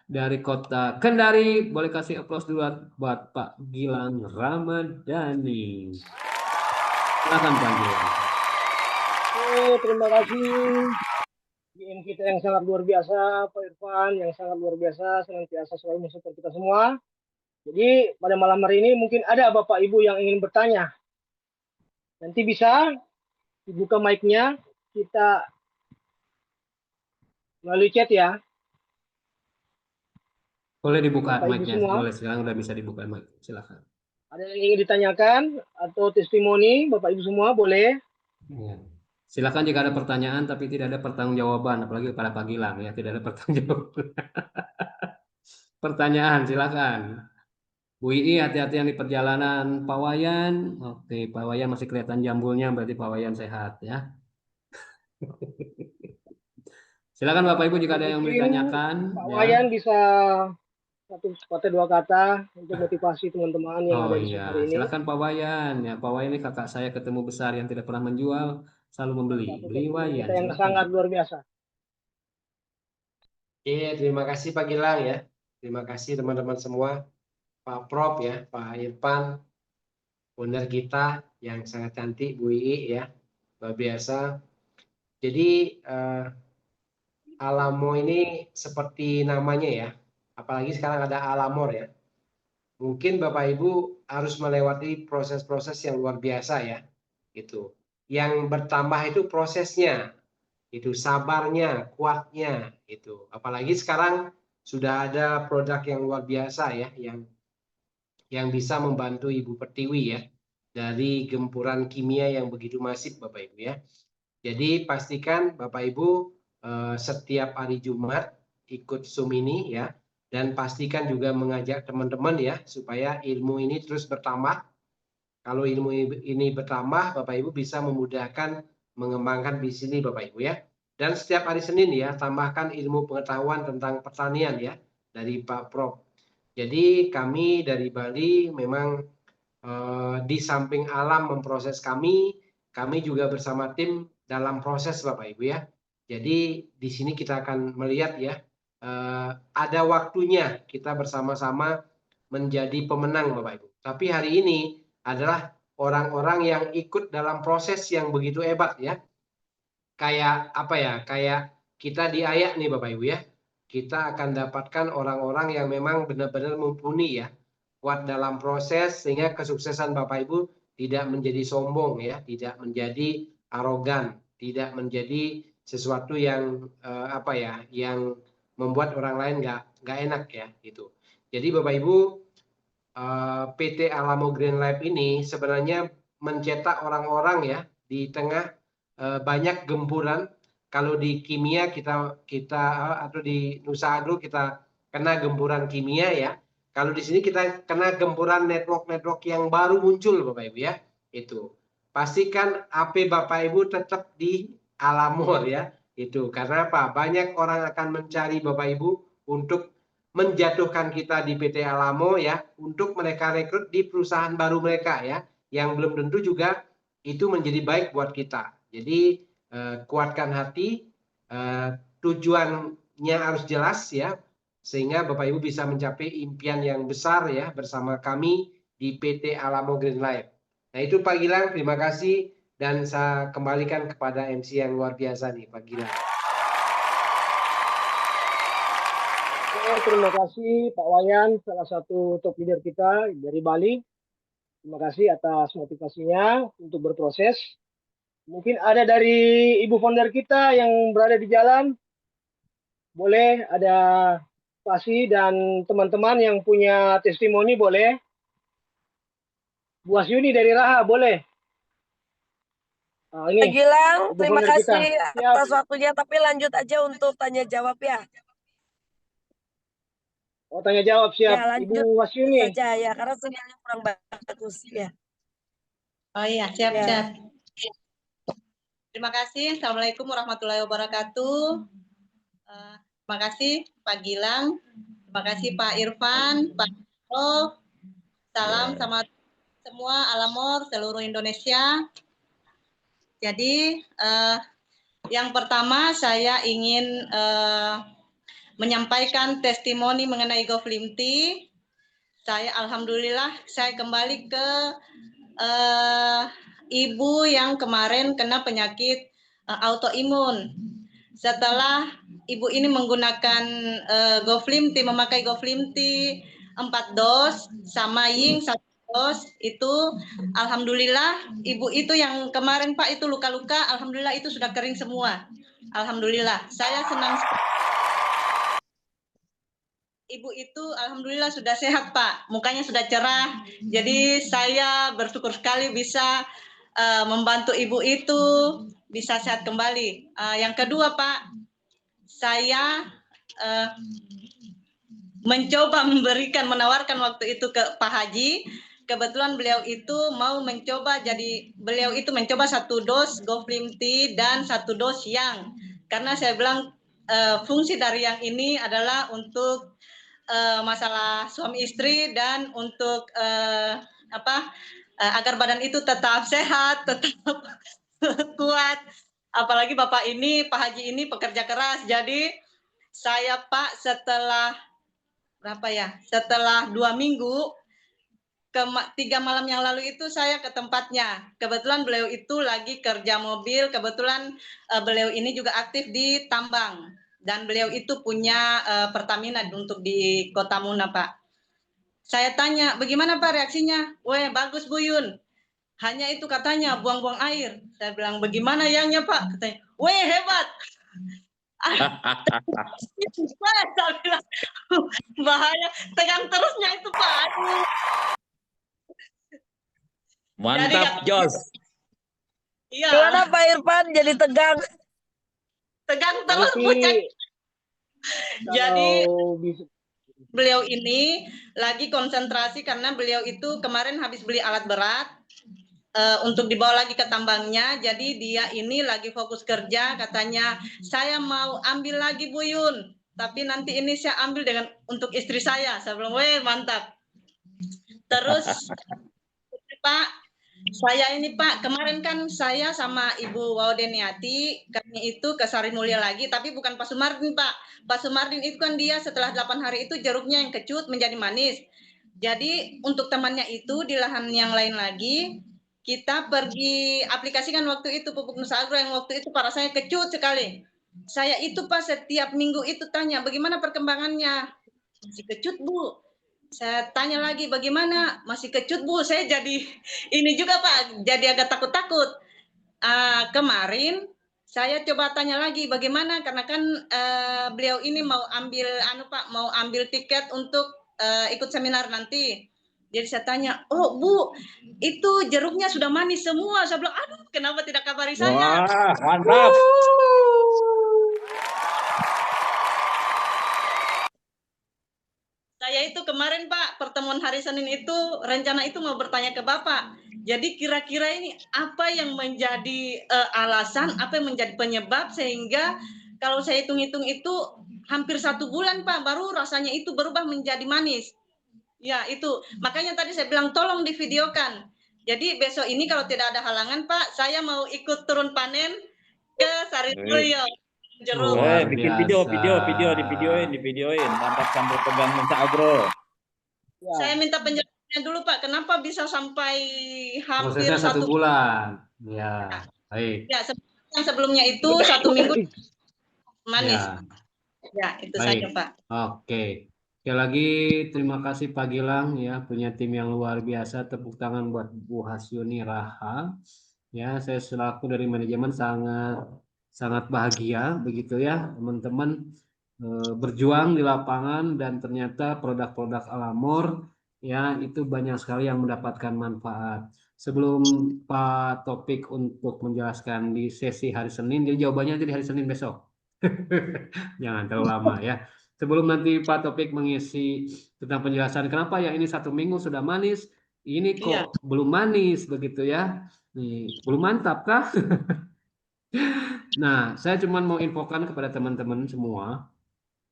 S4: dari Kota Kendari. Boleh kasih aplaus dulu buat Pak Gilang Ramadhani. Silakan Pak Gilang.
S1: Terima kasih GM kita yang sangat luar biasa, Pak Irfan yang sangat luar biasa, senantiasa selalu mensupport kita semua. Jadi pada malam hari ini mungkin ada Bapak Ibu yang ingin bertanya. Nanti bisa dibuka mic-nya, kita melalui chat ya.
S4: Boleh dibuka
S1: Bapak Ibu
S4: mic-nya,
S1: semua.
S4: boleh sekarang udah bisa dibuka mic. Silakan.
S1: Ada yang ingin ditanyakan atau testimoni, Bapak Ibu semua boleh.
S4: Ya. Silakan jika ada pertanyaan tapi tidak ada pertanggungjawaban, apalagi kepada Pak Gilang ya, tidak ada pertanggungjawaban. Pertanyaan silakan. Bu Ii hati-hati yang di perjalanan. Pak Wayan, oke Pak Wayan masih kelihatan jambulnya, berarti Pak Wayan sehat ya. Silakan Bapak Ibu jika ada yang mau ditanyakan.
S1: Pak
S4: Ya.
S1: Wayan bisa satu kata dua kata untuk motivasi teman-teman yang ada di hari ini.
S4: Silakan Pak Wayan ya. Pak Wayan ini kakak saya ketemu besar yang tidak pernah menjual, selalu membeli. Beli Wayan.
S1: Kita yang sangat luar biasa.
S6: Iya, terima kasih Pak Gilang ya. Terima kasih teman-teman semua. Pak Prof ya, Pak Irfan, owner kita yang sangat cantik, Bu Ii ya, luar biasa. Jadi Alamo ini seperti namanya ya, apalagi sekarang ada Alamor ya. Mungkin Bapak Ibu harus melewati proses-proses yang luar biasa ya, gitu. Yang bertambah itu prosesnya, itu sabarnya, kuatnya, itu. Apalagi sekarang sudah ada produk yang luar biasa ya, yang bisa membantu Ibu Pertiwi ya dari gempuran kimia yang begitu masif Bapak Ibu ya. Jadi pastikan Bapak Ibu setiap hari Jumat ikut Zoom ini ya, dan pastikan juga mengajak teman-teman ya supaya ilmu ini terus bertambah. Kalau ilmu ini bertambah, Bapak Ibu bisa memudahkan mengembangkan bisnis ini Bapak Ibu ya. Dan setiap hari Senin ya, tambahkan ilmu pengetahuan tentang pertanian ya dari Pak Prof. Jadi kami dari Bali memang di samping alam memproses kami juga bersama tim dalam proses Bapak Ibu ya. Jadi di sini kita akan melihat ya, ada waktunya kita bersama-sama menjadi pemenang Bapak Ibu. Tapi hari ini adalah orang-orang yang ikut dalam proses yang begitu hebat ya. Kayak apa ya? Kayak kita di Ayak nih Bapak Ibu ya. Kita akan dapatkan orang-orang yang memang benar-benar mumpuni ya. Kuat dalam proses sehingga kesuksesan Bapak Ibu tidak menjadi sombong ya, tidak menjadi arogan, tidak menjadi sesuatu yang apa ya, yang membuat orang lain nggak enak ya gitu. Jadi Bapak Ibu, PT Alamo Green Lab ini sebenarnya mencetak orang-orang ya di tengah banyak gempuran. Kalau di kimia kita atau di Nusa Agro kita kena gempuran kimia ya. Kalau di sini kita kena gempuran network-network yang baru muncul Bapak Ibu ya. Itu. Pastikan HP Bapak Ibu tetap di Alamor ya. Itu. Karena apa? Banyak orang akan mencari Bapak Ibu untuk menjatuhkan kita di PT Alamo ya, untuk mereka rekrut di perusahaan baru mereka ya, yang belum tentu juga itu menjadi baik buat kita. Jadi kuatkan hati, tujuannya harus jelas ya, sehingga Bapak Ibu bisa mencapai impian yang besar ya bersama kami di PT Alamo Green Lab. Nah itu Pak Gilang, terima kasih dan saya kembalikan kepada MC yang luar biasa nih Pak Gilang.
S1: Terima kasih Pak Wayan, salah satu top leader kita dari Bali. Terima kasih atas motivasinya untuk berproses. Mungkin ada dari ibu founder kita yang berada di jalan. Boleh ada Pasi dan teman-teman yang punya testimoni boleh. Bu Asyuni dari Raha boleh. Nah, ini
S2: Pak Gilang,
S1: ibu
S2: terima
S1: founder kita.
S2: kasih
S1: Siap.
S2: atas waktunya, tapi lanjut aja untuk tanya jawab ya.
S1: Oh, tanya jawab siap.
S2: Ya, lanjut
S1: Ibu Wasyuni.
S2: saja ya, karena sinyalnya kurang bagus ya.
S7: Oh iya, siap,
S2: Ya.
S7: siap. Terima kasih. Assalamualaikum warahmatullahi wabarakatuh. Terima kasih Pak Gilang. Terima kasih Pak Irfan, Pak Pro. Salam sama semua Alamor seluruh Indonesia. Jadi yang pertama saya ingin menyampaikan testimoni mengenai GoFlimT. Saya alhamdulillah saya kembali ke ibu yang kemarin kena penyakit autoimun. Setelah ibu ini menggunakan GoFlimT, memakai GoFlimT 4 dos sama Ying 1 dos, itu alhamdulillah ibu itu yang kemarin Pak itu luka-luka, alhamdulillah itu sudah kering semua. Alhamdulillah, saya senang sekali. Ibu itu alhamdulillah sudah sehat Pak, mukanya sudah cerah. Jadi saya bersyukur sekali bisa membantu ibu itu bisa sehat kembali. Yang kedua Pak, saya mencoba menawarkan waktu itu ke Pak Haji. Kebetulan beliau itu mau mencoba, jadi beliau itu mencoba 1 dos GoFlimT dan 1 dos Yang. Karena saya bilang fungsi dari yang ini adalah untuk masalah suami istri dan untuk agar badan itu tetap sehat, tetap kuat. Apalagi Bapak ini, Pak Haji ini pekerja keras. Jadi saya Pak setelah setelah 2 minggu, 3 malam yang lalu itu saya ke tempatnya. Kebetulan beliau itu lagi kerja mobil, kebetulan beliau ini juga aktif di tambang. Dan beliau itu punya Pertamina untuk di Kota Muna, Pak. Saya tanya, bagaimana Pak reaksinya? Weh, bagus Bu Yun. Hanya itu katanya, buang-buang air. Saya bilang, bagaimana yangnya Pak? Katanya, weh, hebat. Saya bilang, bahaya. Tegang terusnya itu Pak.
S5: Mantap, Jos.
S7: Iya.
S2: Gimana Pak Irfan jadi tegang?
S7: Tegang terus Bu. Jadi beliau ini lagi konsentrasi karena beliau itu kemarin habis beli alat berat untuk dibawa lagi ke tambangnya. Jadi dia ini lagi fokus kerja, katanya saya mau ambil lagi Bu Yun, tapi nanti ini saya ambil untuk istri saya. Saya bilang, weh mantap. Terus Pak, saya ini Pak, kemarin kan saya sama Ibu Waudeniati, kami itu ke Sari Mulia lagi, tapi bukan Pak Sumardin Pak. Pak Sumardin itu kan dia setelah 8 hari itu jeruknya yang kecut menjadi manis. Jadi untuk temannya itu di lahan yang lain lagi, kita pergi aplikasikan waktu itu pupuk Nusa Agro yang waktu itu para saya kecut sekali. Saya itu Pak setiap minggu itu tanya bagaimana perkembangannya. Masih kecut Bu. Saya tanya lagi bagaimana, masih kecut Bu. Saya jadi ini juga Pak, jadi agak takut-takut. Kemarin saya coba tanya lagi bagaimana karena kan beliau ini mau ambil mau ambil tiket untuk ikut seminar nanti. Jadi saya tanya, "Oh, Bu, itu jeruknya sudah manis semua." Saya bilang, "Aduh, kenapa tidak kabari saya?"
S5: Wah, mantap.
S7: Saya itu kemarin Pak, pertemuan hari Senin itu rencana itu mau bertanya ke Bapak. Jadi kira-kira ini apa yang menjadi alasan, apa yang menjadi penyebab sehingga kalau saya hitung-hitung itu hampir 1 bulan Pak, baru rasanya itu berubah menjadi manis. Ya itu, makanya tadi saya bilang tolong divideokan. Jadi besok ini kalau tidak ada halangan Pak, saya mau ikut turun panen ke Sarinuryo. Jeruk.
S4: Luar
S5: Bikin video,
S4: biasa.
S5: divideoin. Mantap sambil pegang Nusa Agro.
S7: Saya minta penjelasannya dulu Pak, kenapa bisa sampai hampir
S4: Prosesnya 1
S7: 1
S4: bulan. Ya, baik.
S7: ya yang sebelumnya itu 1 minggu manis.
S4: Ya,
S7: Ya, itu
S4: baik.
S7: saja Pak.
S4: Oke. Sekali lagi terima kasih Pak Gilang ya, punya tim yang luar biasa. Tepuk tangan buat Bu Hasyuni Raha. Ya, saya selaku dari manajemen sangat bahagia begitu ya, teman-teman berjuang di lapangan dan ternyata produk-produk Alamor ya itu banyak sekali yang mendapatkan manfaat. Sebelum Pak Topik untuk menjelaskan di sesi hari Senin, jadi jawabannya nanti di hari Senin besok. Jangan terlalu lama ya. Sebelum nanti Pak Topik mengisi tentang penjelasan kenapa ya ini 1 minggu sudah manis, ini kok belum manis begitu ya. Nih, belum mantap kah? Nah, saya cuma mau infokan kepada teman-teman semua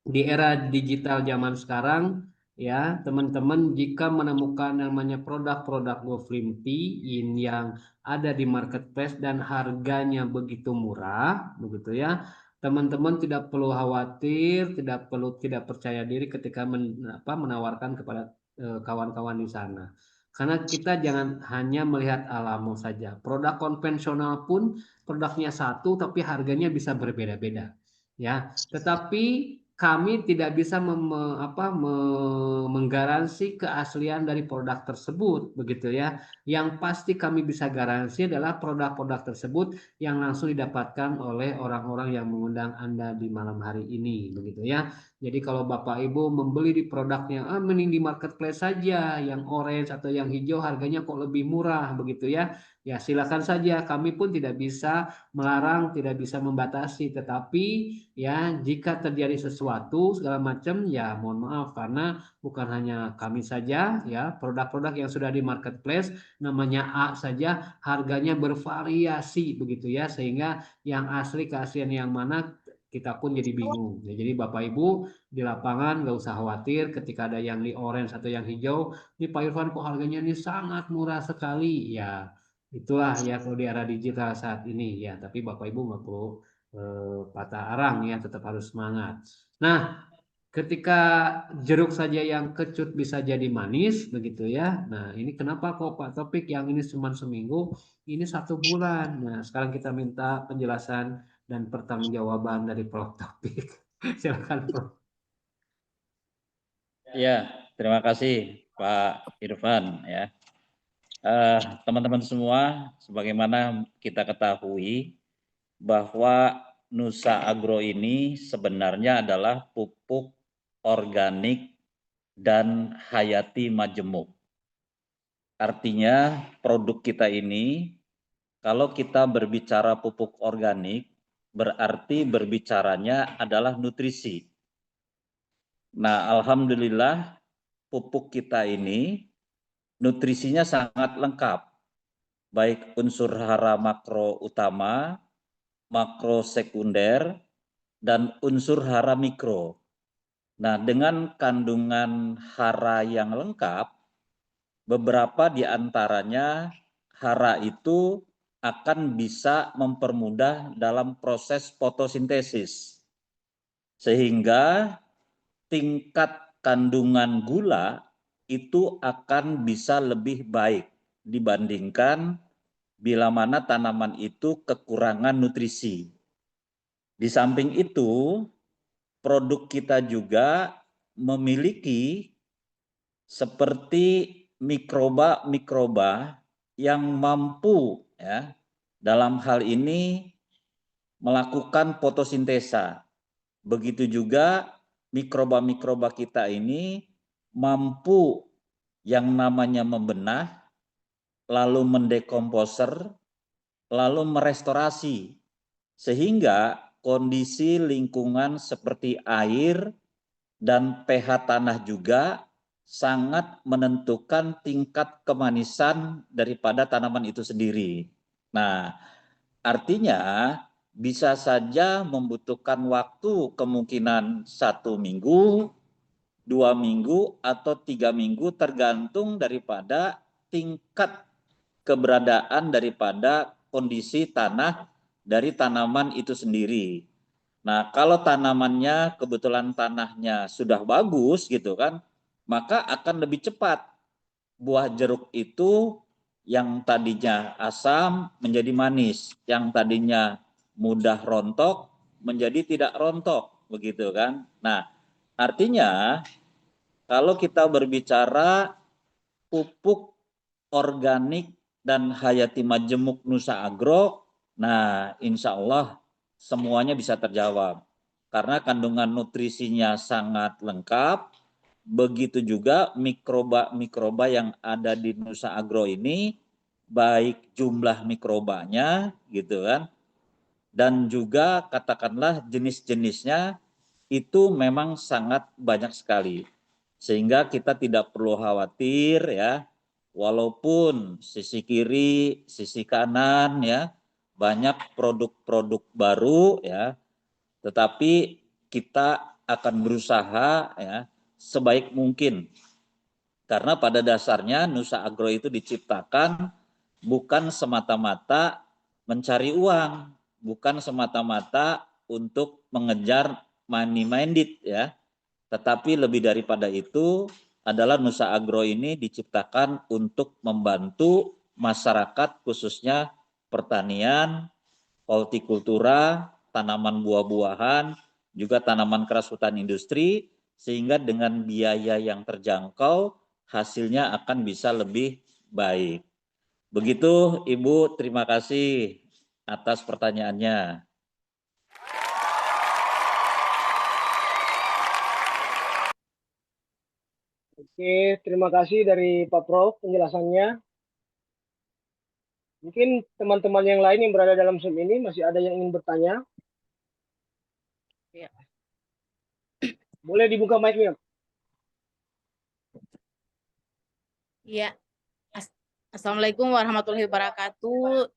S4: di era digital zaman sekarang ya, teman-teman jika menemukan namanya produk-produk GoFlim Tea yang ada di marketplace dan harganya begitu murah, begitu ya. Teman-teman tidak perlu khawatir, tidak percaya diri ketika menawarkan kepada kawan-kawan di sana. Karena kita jangan hanya melihat Alamo saja. Produk konvensional pun produknya satu tapi harganya bisa berbeda-beda. Ya, tetapi kami tidak bisa menggaransi keaslian dari produk tersebut, begitu ya. Yang pasti kami bisa garansi adalah produk-produk tersebut yang langsung didapatkan oleh orang-orang yang mengundang Anda di malam hari ini, begitu ya. Jadi kalau Bapak Ibu membeli di produknya, mending di marketplace saja, yang orange atau yang hijau harganya kok lebih murah, begitu ya. Ya silakan saja, kami pun tidak bisa melarang, tidak bisa membatasi, tetapi ya jika terjadi sesuatu segala macam ya mohon maaf karena bukan hanya kami saja ya, produk-produk yang sudah di marketplace namanya A saja harganya bervariasi begitu ya, sehingga yang asli keaslian yang mana kita pun jadi bingung ya. Jadi Bapak Ibu di lapangan nggak usah khawatir ketika ada yang di orange atau yang hijau, ini Pak Irfan kok harganya ini sangat murah sekali ya. Itulah ya kalau di era digital saat ini ya, tapi Bapak Ibu nggak perlu patah arang ya, tetap harus semangat. Nah, ketika jeruk saja yang kecut bisa jadi manis begitu ya. Nah, ini kenapa kok Pak Topik yang ini cuma seminggu, ini 1 bulan. Nah, sekarang kita minta penjelasan dan pertanggungjawaban dari Prof Topik. Silakan Prof.
S5: Ya, terima kasih Pak Irfan ya. Teman-teman semua, sebagaimana kita ketahui bahwa Nusa Agro ini sebenarnya adalah pupuk organik dan hayati majemuk. Artinya produk kita ini kalau kita berbicara pupuk organik berarti berbicaranya adalah nutrisi. Nah, alhamdulillah pupuk kita ini nutrisinya sangat lengkap, baik unsur hara makro utama, makro sekunder, dan unsur hara mikro. Nah, dengan kandungan hara yang lengkap, beberapa di antaranya hara itu akan bisa mempermudah dalam proses fotosintesis, sehingga tingkat kandungan gula itu akan bisa lebih baik dibandingkan bila mana tanaman itu kekurangan nutrisi. Di samping itu, produk kita juga memiliki seperti mikroba-mikroba yang mampu ya dalam hal ini melakukan fotosintesa. Begitu juga mikroba-mikroba kita ini mampu yang namanya membenah, lalu mendekomposer, lalu merestorasi. Sehingga kondisi lingkungan seperti air dan pH tanah juga sangat menentukan tingkat kemanisan daripada tanaman itu sendiri. Nah, artinya bisa saja membutuhkan waktu kemungkinan 1 minggu, 2 minggu, atau 3 minggu tergantung daripada tingkat keberadaan daripada kondisi tanah dari tanaman itu sendiri. Nah, kalau tanamannya kebetulan tanahnya sudah bagus gitu kan, maka akan lebih cepat buah jeruk itu yang tadinya asam menjadi manis, yang tadinya mudah rontok menjadi tidak rontok, begitu kan. Nah, artinya kalau kita berbicara pupuk organik dan hayati majemuk Nusa Agro, nah insya Allah semuanya bisa terjawab. Karena kandungan nutrisinya sangat lengkap, begitu juga mikroba-mikroba yang ada di Nusa Agro ini, baik jumlah mikrobanya gitu kan, dan juga katakanlah jenis-jenisnya itu memang sangat banyak sekali. Sehingga kita tidak perlu khawatir ya, walaupun sisi kiri, sisi kanan ya, banyak produk-produk baru ya, tetapi kita akan berusaha ya sebaik mungkin. Karena pada dasarnya Nusa Agro itu diciptakan bukan semata-mata mencari uang, bukan semata-mata untuk mengejar money minded ya. Tetapi lebih daripada itu adalah Nusa Agro ini diciptakan untuk membantu masyarakat khususnya pertanian, hortikultura, tanaman buah-buahan, juga tanaman keras hutan industri, sehingga dengan biaya yang terjangkau hasilnya akan bisa lebih baik. Begitu Ibu, terima kasih atas pertanyaannya.
S1: Oke, terima kasih dari Pak Prof penjelasannya. Mungkin teman-teman yang lain yang berada dalam Zoom ini masih ada yang ingin bertanya.
S3: Ya.
S1: Boleh dibuka mic-nya.
S3: Iya. Assalamualaikum warahmatullahi wabarakatuh.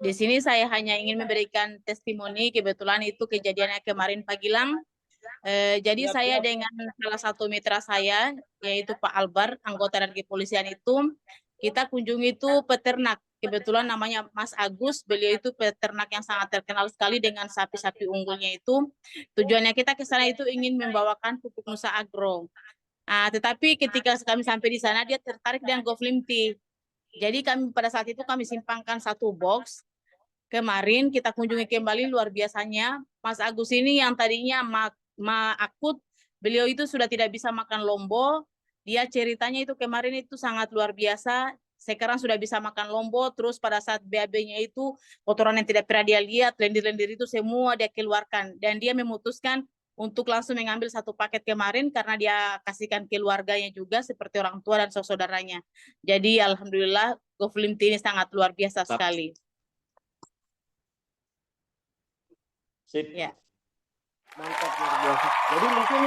S3: Di sini saya hanya ingin memberikan testimoni, kebetulan itu kejadiannya kemarin Pagilang. Jadi
S1: Siap,
S3: saya
S1: siap.
S3: dengan salah satu mitra saya, yaitu Pak Albar, anggota dari kepolisian itu, kita kunjungi itu peternak. Kebetulan namanya Mas Agus, beliau itu peternak yang sangat terkenal sekali dengan sapi-sapi unggulnya itu. Tujuannya kita ke sana itu ingin membawakan pupuk Nusa Agro. Tetapi ketika kami sampai di sana, dia tertarik dengan Goflim Tea. Jadi kami pada saat itu kami simpangkan 1 box. Kemarin kita kunjungi kembali, luar biasanya Mas Agus ini yang tadinya akut, beliau itu sudah tidak bisa makan lombo. Dia ceritanya itu kemarin itu sangat luar biasa. Sekarang sudah bisa makan lombo, terus pada saat BAB-nya itu kotoran yang tidak pernah dia lihat, lendir-lendir itu semua dia keluarkan. Dan dia memutuskan untuk langsung mengambil 1 paket kemarin karena dia kasihkan keluarganya juga seperti orang tua dan saudaranya. Jadi alhamdulillah Goflim Tea ini sangat luar biasa sekali.
S5: Sip.
S3: Ya.
S1: Mantap, luar biasa. Jadi mungkin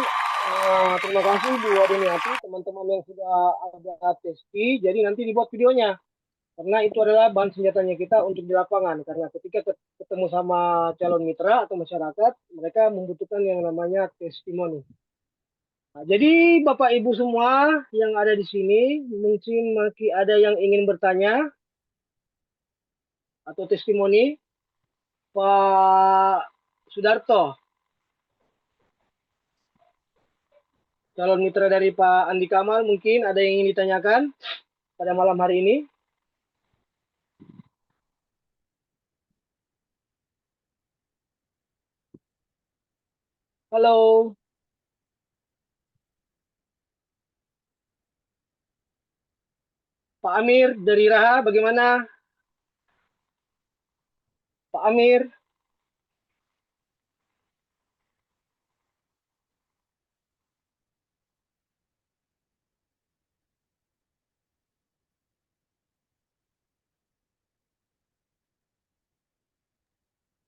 S1: terima kasih Bu Adeniati, teman-teman yang sudah ada testi. Jadi nanti dibuat videonya. Karena itu adalah bahan senjatanya kita untuk di lapangan. Karena ketika ketemu sama calon mitra atau masyarakat, mereka membutuhkan yang namanya testimoni. Nah, jadi Bapak Ibu semua yang ada di sini, mungkin masih ada yang ingin bertanya atau testimoni. Pak Sudarto, calon mitra dari Pak Andi Kamal, mungkin ada yang ingin ditanyakan pada malam hari ini. Halo. Pak Amir dari Raha, bagaimana? Pak Amir.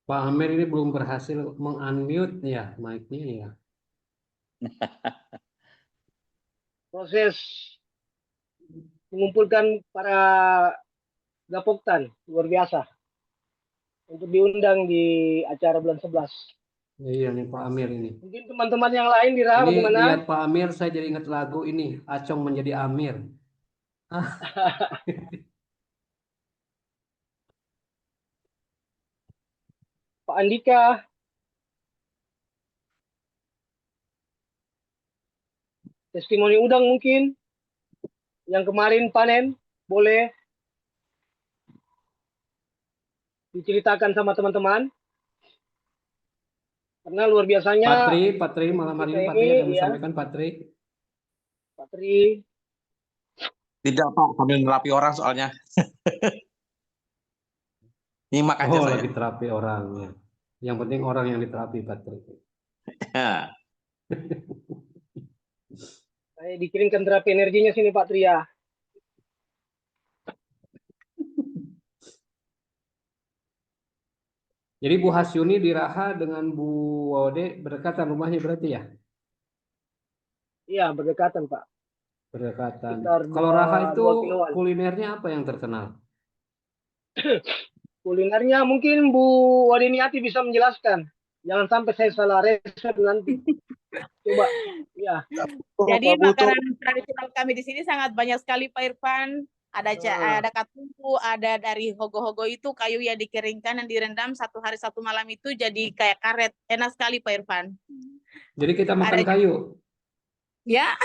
S4: Pak Amir ini belum berhasil meng-unmute ya mic-nya ya.
S1: Proses mengumpulkan para Gapoktan luar biasa untuk diundang di acara bulan 11.
S4: Iya nih Pak Amir ini.
S1: Mungkin teman-teman yang lain di Raha
S4: Ini
S1: bagaimana?
S4: lihat Pak Amir, saya jadi ingat lagu ini, Acong Menjadi Amir.
S1: Pak Andika. Testimoni udang mungkin yang kemarin panen boleh diceritakan sama teman-teman karena luar biasanya
S4: Patri malam hari ini
S1: kita
S4: Patri ada yang
S1: ini ya
S4: disampaikan Patri.
S1: Patri
S8: Tidak Pak, sambil nerapi orang soalnya. Nyimak aja
S4: Oh
S8: saya.
S4: lagi terapi orangnya. Yang penting orang yang diterapi Patri.
S8: Ya.
S1: saya dikirimkan terapi energinya sini Pak Tria.
S4: Jadi Bu Hasyuni di Raha dengan Bu Wode berdekatan rumahnya berarti ya?
S1: Iya berdekatan Pak.
S4: Berdekatan.
S1: Sekitar
S4: Kalau Raha itu
S1: 2 kiloan.
S4: kulinernya apa yang terkenal?
S1: Kulinernya mungkin Bu Wadiniati bisa menjelaskan. Jangan sampai saya salah resep nanti. Coba. Ya.
S3: Jadi makanan tradisional kami di sini sangat banyak sekali Pak Irfan. Ada katupu, ada dari hogo-hogo itu kayu yang dikeringkan dan direndam 1 hari 1 malam itu jadi kayak karet. Enak sekali Pak Irfan.
S4: Jadi kita makan
S3: Ada
S4: kayu.
S3: Ya.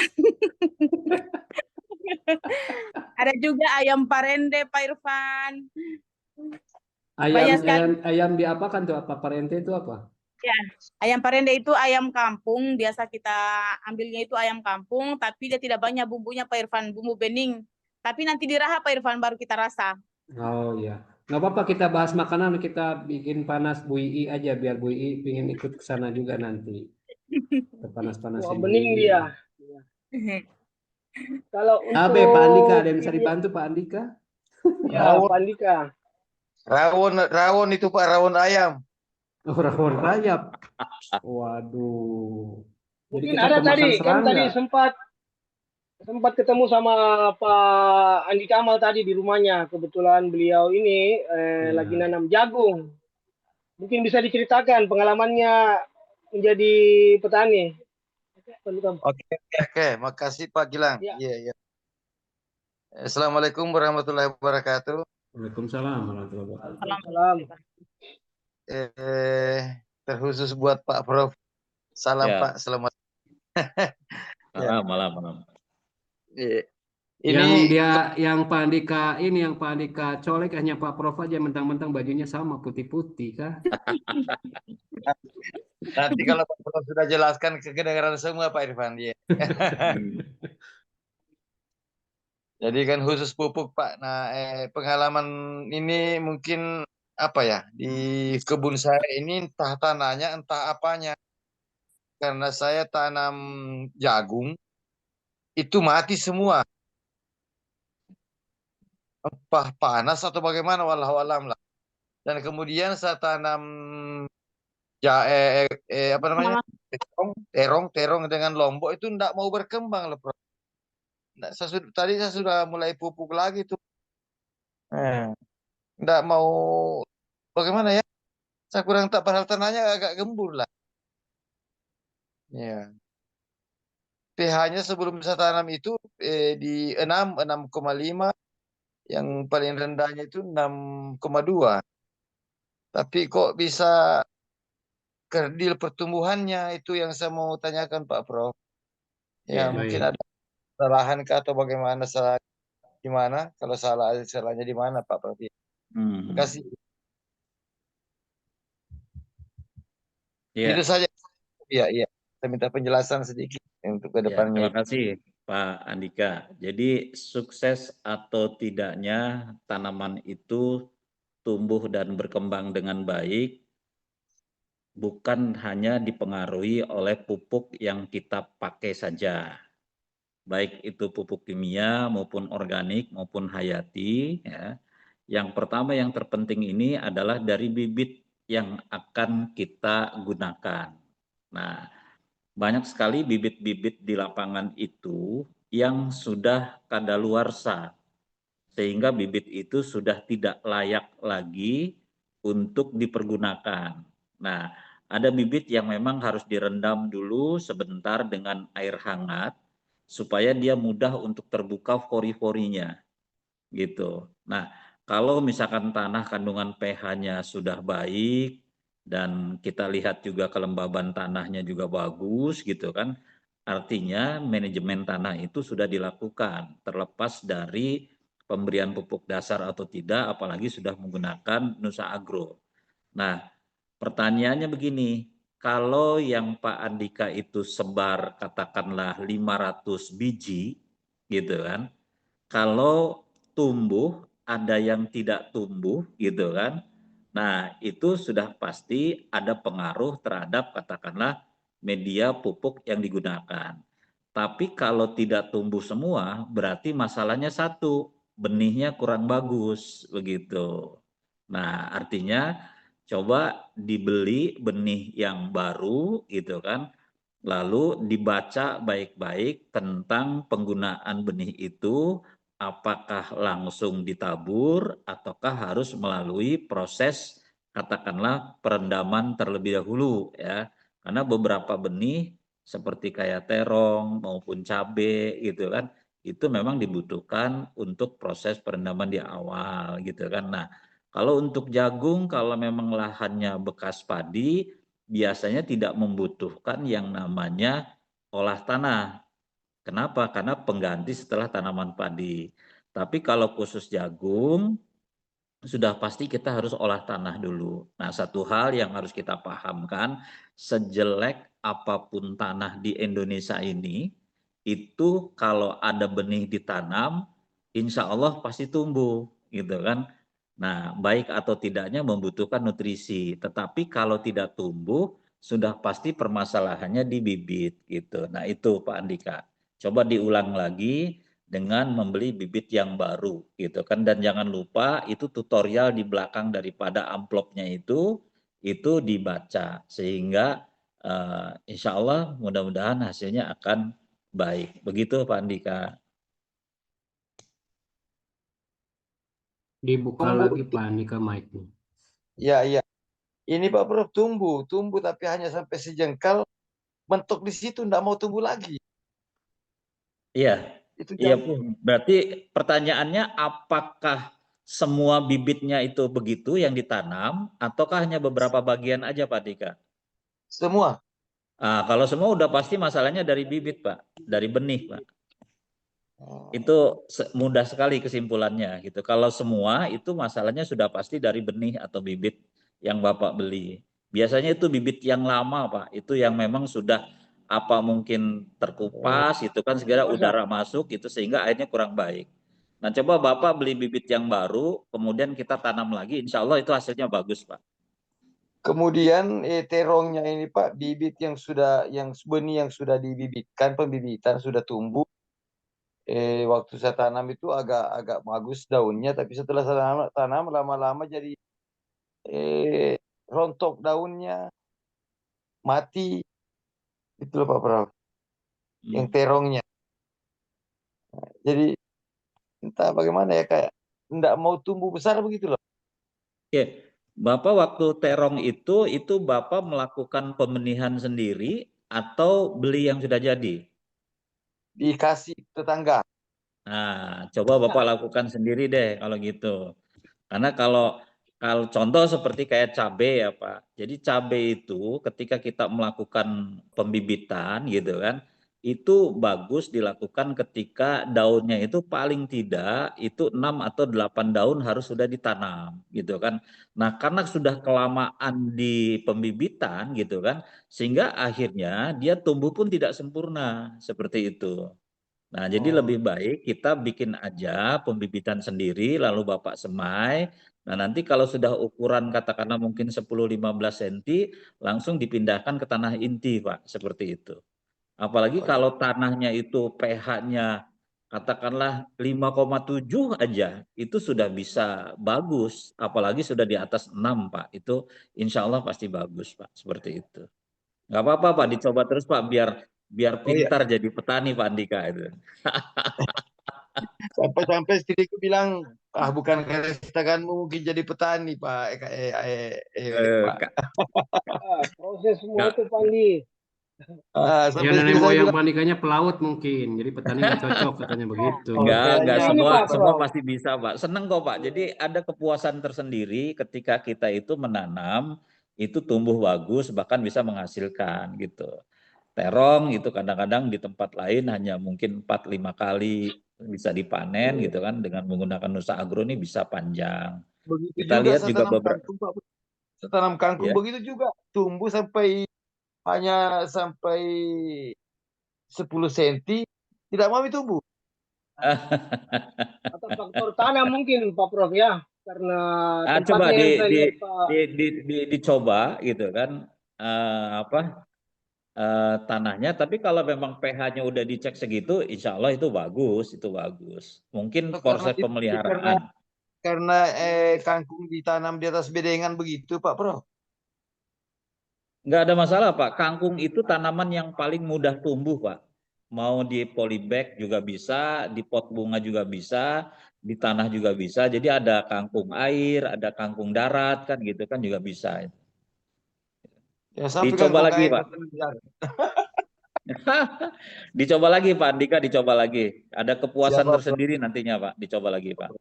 S3: Ada juga ayam parende Pak Irfan.
S4: Ayam diapakan tuh? Apa parente itu apa?
S3: Ya, ayam parende itu ayam kampung. Biasa kita ambilnya itu ayam kampung, tapi dia tidak banyak bumbunya Pak Irfan, bumbu bening. Tapi nanti diraha Pak Irfan baru kita rasa.
S4: Oh iya. Nggak apa-apa kita bahas makanan, kita bikin panas Bu Ii aja biar Bu Ii pengen ikut ke sana juga nanti. Panas-panasin.
S1: Wah, bening dia. Kalau untuk
S4: Pak Andika, ada yang bisa dibantu Pak Andika?
S1: Ya, Pak Andika.
S9: Rawon itu Pak, rawon ayam.
S4: Oh, rawon rayap. Waduh.
S1: Mungkin ada tadi, kan tadi sempat ketemu sama Pak Andi Kamal tadi di rumahnya. Kebetulan beliau ini lagi nanam jagung. Mungkin bisa diceritakan pengalamannya menjadi petani.
S9: Oke, makasih Pak Gilang. Iya. Assalamualaikum warahmatullahi wabarakatuh.
S4: Waalaikumsalam warahmatullahi wabarakatuh.
S1: Assalamualaikum.
S9: Terkhusus buat Pak Prof. Salam
S5: Ya.
S9: Pak, selamat.
S5: Malam.
S9: Ini
S4: yang Pak Andika colek hanya Pak Prof aja, mentang-mentang bajunya sama putih-putih kah?
S9: nanti kalau Pak Prof sudah jelaskan kedengaran semua Pak Irfan. Ya. Jadi kan khusus pupuk Pak. Nah, pengalaman ini mungkin apa ya, di kebun saya ini entah tanahnya entah apanya. Karena saya tanam jagung itu mati semua. Entah panas atau bagaimana, wallahu alam lah. Dan kemudian saya tanam apa namanya? Terong dengan lombok itu enggak mau berkembang loh, Prof. Tadi saya sudah mulai pupuk lagi tuh. Enggak mau, bagaimana ya? Saya kurang tak, padahal tanahnya agak gembur lah. Ya. pH-nya sebelum saya tanam itu di 6,5, yang paling rendahnya itu 6,2. Tapi kok bisa kerdil pertumbuhannya, itu yang saya mau tanyakan Pak Prof. Ya, mungkin ada kesalahan atau bagaimana, salah di mana? Kalau salahnya di mana Pak Prof? Terima kasih.
S5: Ya.
S9: Itu saja. Iya. Saya minta penjelasan sedikit untuk ke
S5: Ya,
S9: depannya.
S5: terima kasih Pak Andika. Jadi sukses atau tidaknya tanaman itu tumbuh dan berkembang dengan baik bukan hanya dipengaruhi oleh pupuk yang kita pakai saja. Baik itu pupuk kimia maupun organik maupun hayati, ya. Yang pertama yang terpenting ini adalah dari bibit yang akan kita gunakan. Nah, banyak sekali bibit-bibit di lapangan itu yang sudah kadaluarsa, sehingga bibit itu sudah tidak layak lagi untuk dipergunakan. Nah, ada bibit yang memang harus direndam dulu sebentar dengan air hangat supaya dia mudah untuk terbuka pori-porinya gitu. Nah, kalau misalkan tanah kandungan pH-nya sudah baik dan kita lihat juga kelembaban tanahnya juga bagus gitu kan, artinya manajemen tanah itu sudah dilakukan terlepas dari pemberian pupuk dasar atau tidak, apalagi sudah menggunakan Nusa Agro. Nah, pertanyaannya begini, kalau yang Pak Andika itu sebar katakanlah 500 biji gitu kan, kalau tumbuh ada yang tidak tumbuh gitu kan. Nah, itu sudah pasti ada pengaruh terhadap katakanlah media pupuk yang digunakan. Tapi kalau tidak tumbuh semua, berarti masalahnya satu, benihnya kurang bagus begitu. Nah, artinya coba dibeli benih yang baru gitu kan. Lalu dibaca baik-baik tentang penggunaan benih itu, apakah langsung ditabur ataukah harus melalui proses katakanlah perendaman terlebih dahulu ya. Karena beberapa benih seperti kayak terong maupun cabai gitu kan, itu memang dibutuhkan untuk proses perendaman di awal gitu kan. Nah, kalau untuk jagung kalau memang lahannya bekas padi biasanya tidak membutuhkan yang namanya olah tanah. Kenapa? Karena pengganti setelah tanaman padi. Tapi kalau khusus jagung, sudah pasti kita harus olah tanah dulu. Nah, satu hal yang harus kita pahamkan, sejelek apapun tanah di Indonesia ini, itu kalau ada benih ditanam, insya Allah pasti tumbuh, gitu kan. Nah, baik atau tidaknya membutuhkan nutrisi, tetapi kalau tidak tumbuh, sudah pasti permasalahannya di bibit, gitu. Nah, itu Pak Andika. Coba diulang lagi, dengan membeli bibit yang baru gitu kan, dan jangan lupa itu tutorial di belakang daripada amplopnya itu dibaca sehingga insya Allah mudah-mudahan hasilnya akan baik. Begitu Pak Andika.
S4: Dibuka lagi Pak Andika mic-nya.
S9: Ya. Ini Pak Prof tumbuh tapi hanya sampai sejengkal, mentok di situ enggak mau tumbuh lagi.
S5: Iya.
S9: Itu
S5: Iya,
S9: jagung.
S5: berarti pertanyaannya apakah semua bibitnya itu begitu yang ditanam ataukah hanya beberapa bagian aja Pak Dika?
S9: Semua.
S5: Nah, kalau semua udah pasti masalahnya dari bibit Pak, dari benih Pak. Itu mudah sekali kesimpulannya gitu. Kalau semua itu masalahnya sudah pasti dari benih atau bibit yang Bapak beli. Biasanya itu bibit yang lama Pak, itu yang memang sudah apa mungkin terkupas itu kan segera udara masuk itu sehingga airnya kurang baik. Nah, coba Bapak beli bibit yang baru, kemudian kita tanam lagi, insya Allah itu hasilnya bagus Pak.
S9: Kemudian terongnya ini Pak, bibit yang benih yang sudah dibibitkan, pembibitan sudah tumbuh. Waktu saya tanam itu agak bagus daunnya, tapi setelah saya tanam lama-lama jadi rontok daunnya, mati. Itu loh Pak Prof. Yang terongnya. Jadi entah bagaimana ya, kayak enggak mau tumbuh besar begitu loh.
S5: Oke, Bapak waktu terong itu Bapak melakukan pembenihan sendiri atau beli yang sudah jadi?
S9: Dikasih tetangga.
S5: Nah, coba Bapak lakukan sendiri deh kalau gitu. Karena kalau contoh seperti kayak cabai ya Pak. Jadi cabai itu ketika kita melakukan pembibitan gitu kan, itu bagus dilakukan ketika daunnya itu paling tidak itu 6 atau 8 daun harus sudah ditanam gitu kan. Nah, karena sudah kelamaan di pembibitan gitu kan, sehingga akhirnya dia tumbuh pun tidak sempurna seperti itu. Nah, jadi lebih baik kita bikin aja pembibitan sendiri lalu Bapak semai. Nah, nanti kalau sudah ukuran katakanlah mungkin 10-15 cm langsung dipindahkan ke tanah inti, Pak, seperti itu. Apalagi kalau tanahnya itu pH-nya katakanlah 5,7 aja, itu sudah bisa bagus. Apalagi sudah di atas 6, Pak. Itu insya Allah pasti bagus, Pak. Seperti itu. Nggak apa-apa, Pak. Dicoba terus, Pak. Biar pintar jadi petani, Pak Andika. Itu.
S9: Sampai-sampai istriku bilang, bukan kestaganmu mungkin jadi petani, Pak. Pak.
S1: Proses semua
S5: Nggak.
S1: itu Pandi.
S4: Ya
S9: Sampai
S4: nenek
S9: istri saya
S4: moyang
S9: bilang,
S4: Pak Andikanya pelaut mungkin, jadi petani nggak cocok katanya begitu.
S5: Enggak
S1: Ini
S5: semua
S1: Pak
S5: semua
S1: Prof.
S5: pasti bisa, Pak. Seneng kok, Pak. Jadi ada kepuasan tersendiri ketika kita itu menanam, itu tumbuh bagus, bahkan bisa menghasilkan gitu. Terong itu kadang-kadang di tempat lain hanya mungkin 4-5 kali bisa dipanen gitu kan, dengan menggunakan Nusa Agro ini bisa panjang.
S9: begitu
S5: Kita
S9: juga
S5: lihat
S9: saya
S5: juga
S9: tanam kangkung, Pak. Saya tanam kangkung
S5: ya.
S9: begitu juga, tumbuh hanya sampai 10 cm, tidak mau tumbuh.
S1: Atau faktor tanah mungkin Pak Prof ya. Karena
S5: Coba
S1: tempatnya yang saya lihat Pak.
S5: dicoba gitu kan, tanahnya, tapi kalau memang pH-nya udah dicek segitu, insya Allah itu bagus, Mungkin proses pemeliharaan.
S9: Karena kangkung ditanam di atas bedengan begitu, Pak Prof.
S5: Nggak ada masalah, Pak. Kangkung itu tanaman yang paling mudah tumbuh, Pak. Mau di polybag juga bisa, di pot bunga juga bisa, di tanah juga bisa. Jadi ada kangkung air, ada kangkung darat kan gitu kan juga bisa.
S9: Ya, sampai
S5: Dicoba
S9: kangkung
S5: lagi,
S9: air,
S5: Pak. Dicoba lagi, Pak Andika, dicoba lagi. Ada kepuasan
S9: Siapa,
S5: tersendiri nantinya, Pak. Dicoba lagi, Pak.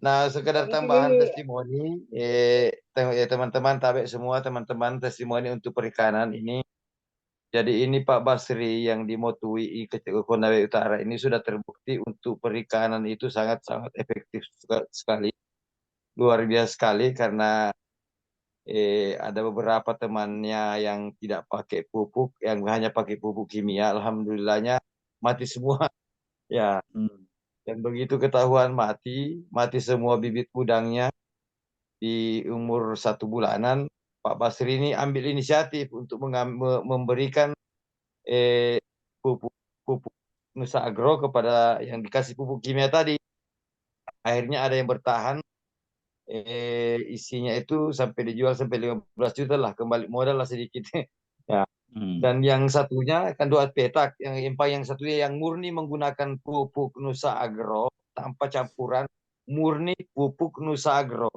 S9: Nah, sekedar
S1: Mungkin
S9: tambahan
S1: ini
S9: testimoni, teman-teman tabek semua, teman-teman testimoni untuk perikanan ini. Jadi ini Pak Basri yang di Motui Konawe Utara ini sudah terbukti untuk perikanan itu sangat-sangat efektif sekali, luar biasa sekali karena ada beberapa temannya yang tidak pakai pupuk, yang hanya pakai pupuk kimia, alhamdulillahnya mati semua. Ya, dan begitu ketahuan mati semua bibit udangnya di umur 1 bulanan. Pak Basri ini ambil inisiatif untuk memberikan pupuk Nusa Agro kepada yang dikasih pupuk kimia tadi. Akhirnya ada yang bertahan, isinya itu sampai dijual sampai 15 juta lah, kembali modal lah sedikit. Ya. Dan yang satunya kan Doat Petak, yang satunya yang murni menggunakan pupuk Nusa Agro tanpa campuran, murni pupuk Nusa Agro.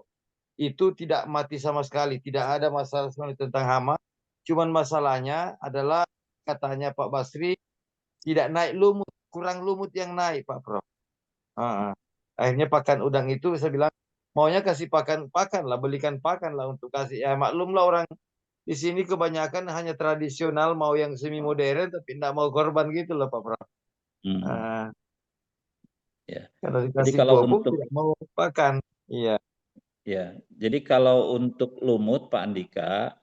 S9: Itu tidak mati sama sekali, tidak ada masalah sekali tentang hama. Cuman masalahnya adalah katanya Pak Basri tidak naik lumut, kurang lumut yang naik Pak Prof. Akhirnya pakan udang itu saya bilang maunya kasih pakan lah, belikan pakan lah untuk kasih. Ya maklum lah orang di sini kebanyakan hanya tradisional, mau yang semi modern tapi tidak mau korban gitu loh Pak Prof.
S5: Ya.
S9: Kalau
S5: Jadi
S9: dikasih
S5: kalau
S9: pupuk
S5: untuk
S9: tidak mau pakan. Iya.
S5: Ya, jadi kalau untuk lumut Pak Andika,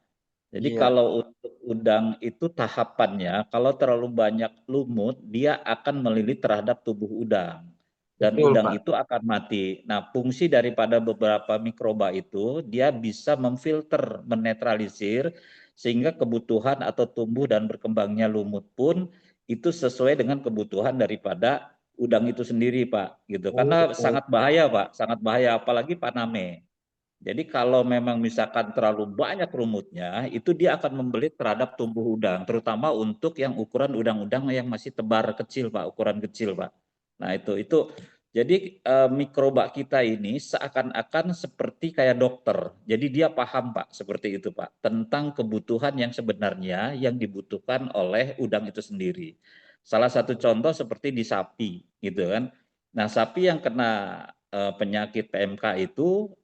S5: jadi
S9: Iya.
S5: kalau untuk udang itu tahapannya, kalau terlalu banyak lumut, dia akan melilit terhadap tubuh udang. Dan
S9: Betul,
S5: udang
S9: Pak.
S5: itu akan mati. Nah, fungsi daripada beberapa mikroba itu, dia bisa memfilter, menetralisir, sehingga kebutuhan atau tumbuh dan berkembangnya lumut pun itu sesuai dengan kebutuhan daripada udang itu sendiri, Pak. Gitu. Karena sangat bahaya, Pak. Sangat bahaya, apalagi paname. Jadi kalau memang misalkan terlalu banyak rumutnya, itu dia akan membelit terhadap tumbuh udang, terutama untuk yang ukuran udang-udang yang masih tebar kecil, Pak, ukuran kecil, Pak. Nah itu. Jadi mikroba kita ini seakan-akan seperti kayak dokter. Jadi dia paham, Pak, seperti itu, Pak, tentang kebutuhan yang sebenarnya yang dibutuhkan oleh udang itu sendiri. Salah satu contoh seperti di sapi, gitu kan. Nah, sapi yang kena penyakit PMK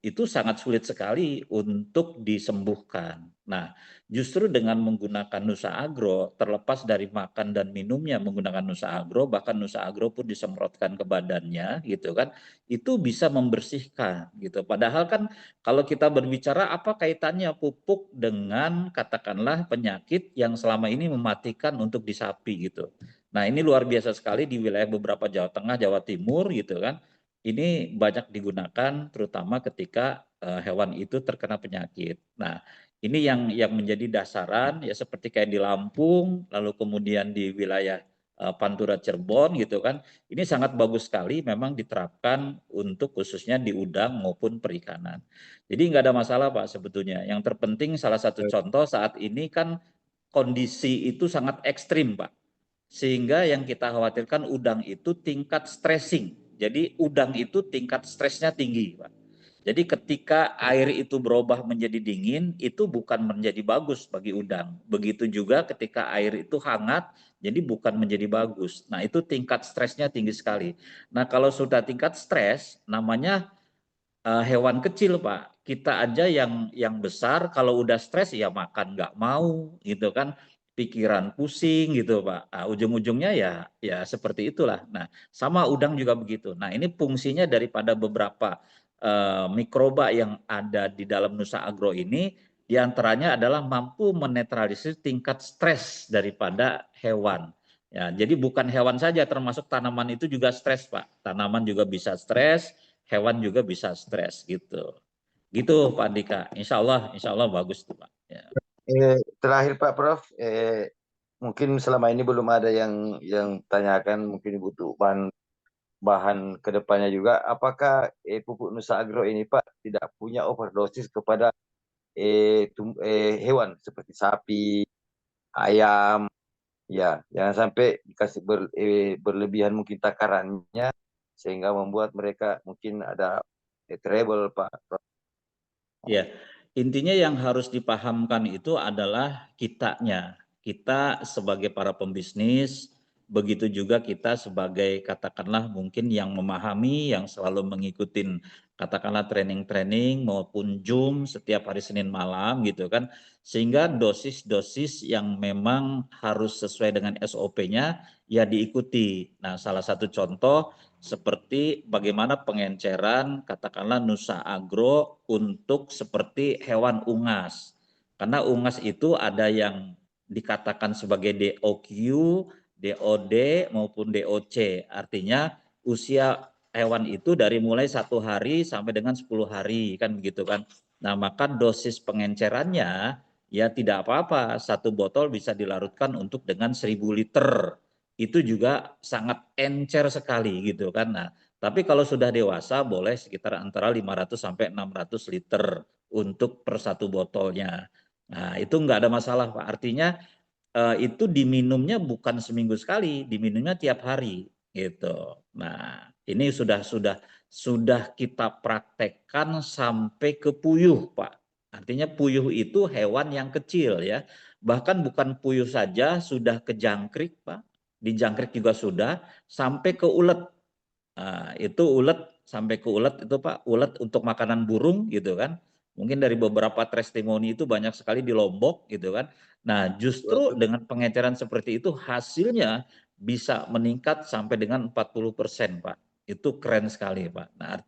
S5: itu sangat sulit sekali untuk disembuhkan. Nah, justru dengan menggunakan Nusa Agro, terlepas dari makan dan minumnya menggunakan Nusa Agro, bahkan Nusa Agro pun disemprotkan ke badannya, gitu kan, itu bisa membersihkan, gitu. Padahal kan kalau kita berbicara apa kaitannya pupuk dengan katakanlah penyakit yang selama ini mematikan untuk di sapi, gitu. Nah, ini luar biasa sekali di wilayah beberapa Jawa Tengah, Jawa Timur, gitu kan. Ini banyak digunakan terutama ketika hewan itu terkena penyakit. Nah, ini yang menjadi dasaran ya seperti kayak di Lampung, lalu kemudian di wilayah Pantura Cirebon gitu kan. Ini sangat bagus sekali memang diterapkan untuk khususnya di udang maupun perikanan. Jadi nggak ada masalah Pak sebetulnya. Yang terpenting salah satu contoh saat ini kan kondisi itu sangat ekstrim Pak. Sehingga yang kita khawatirkan udang itu tingkat stressing. Jadi udang itu tingkat stresnya tinggi, Pak. Jadi ketika air itu berubah menjadi dingin, itu bukan menjadi bagus bagi udang. Begitu juga ketika air itu hangat, jadi bukan menjadi bagus. Nah itu tingkat stresnya tinggi sekali. Nah kalau sudah tingkat stres, namanya hewan kecil Pak. Kita aja yang besar kalau udah stres ya makan nggak mau gitu kan, pikiran pusing gitu Pak. Nah, ujung-ujungnya ya seperti itulah. Nah, sama udang juga begitu. Nah, ini fungsinya daripada beberapa mikroba yang ada di dalam Nusa Agro ini diantaranya adalah mampu menetralisir tingkat stres daripada hewan. Ya, jadi bukan hewan saja termasuk tanaman itu juga stres Pak. Tanaman juga bisa stres, hewan juga bisa stres gitu. Gitu Pak Andika. Insya Allah bagus tuh Pak. Ya.
S9: Terakhir Pak Prof, mungkin selama ini belum ada yang tanyakan, mungkin butuh bahan kedepannya juga. Apakah pupuk Nusa Agro ini Pak tidak punya overdosis kepada hewan seperti sapi, ayam, ya jangan sampai dikasih berlebihan mungkin takarannya sehingga membuat mereka mungkin ada trouble Pak.
S5: Ya, intinya yang harus dipahamkan itu adalah kitanya. Kita sebagai para pembisnis, begitu juga kita sebagai katakanlah mungkin yang memahami, yang selalu mengikuti katakanlah training-training maupun Zoom setiap hari Senin malam gitu kan. Sehingga dosis-dosis yang memang harus sesuai dengan SOP-nya ya diikuti. Nah, salah satu contoh seperti bagaimana pengenceran katakanlah Nusa Agro untuk seperti hewan unggas. Karena unggas itu ada yang dikatakan sebagai DOQ, DOD maupun DOC. Artinya usia hewan itu dari mulai 1 hari sampai dengan 10 hari kan begitu kan. Nah, maka dosis pengencerannya ya tidak apa-apa. 1 botol bisa dilarutkan untuk dengan 1000 liter. Itu juga sangat encer sekali gitu kan. Nah, tapi kalau sudah dewasa boleh sekitar antara 500 sampai 600 liter untuk per 1 botolnya. Nah, itu enggak ada masalah Pak. Artinya itu diminumnya bukan seminggu sekali, diminumnya tiap hari gitu. Nah, ini sudah kita praktekkan sampai ke puyuh Pak. Artinya puyuh itu hewan yang kecil ya. Bahkan bukan puyuh saja, sudah ke jangkrik Pak. Di jangkrik juga sudah, sampai ke ulet. Nah, itu ulet, sampai ke ulet itu Pak, ulet untuk makanan burung gitu kan. Mungkin dari beberapa testimoni itu banyak sekali di Lombok gitu kan. Nah, justru dengan pengenceran seperti itu hasilnya bisa meningkat sampai dengan 40% Pak. Itu keren sekali Pak. Nah,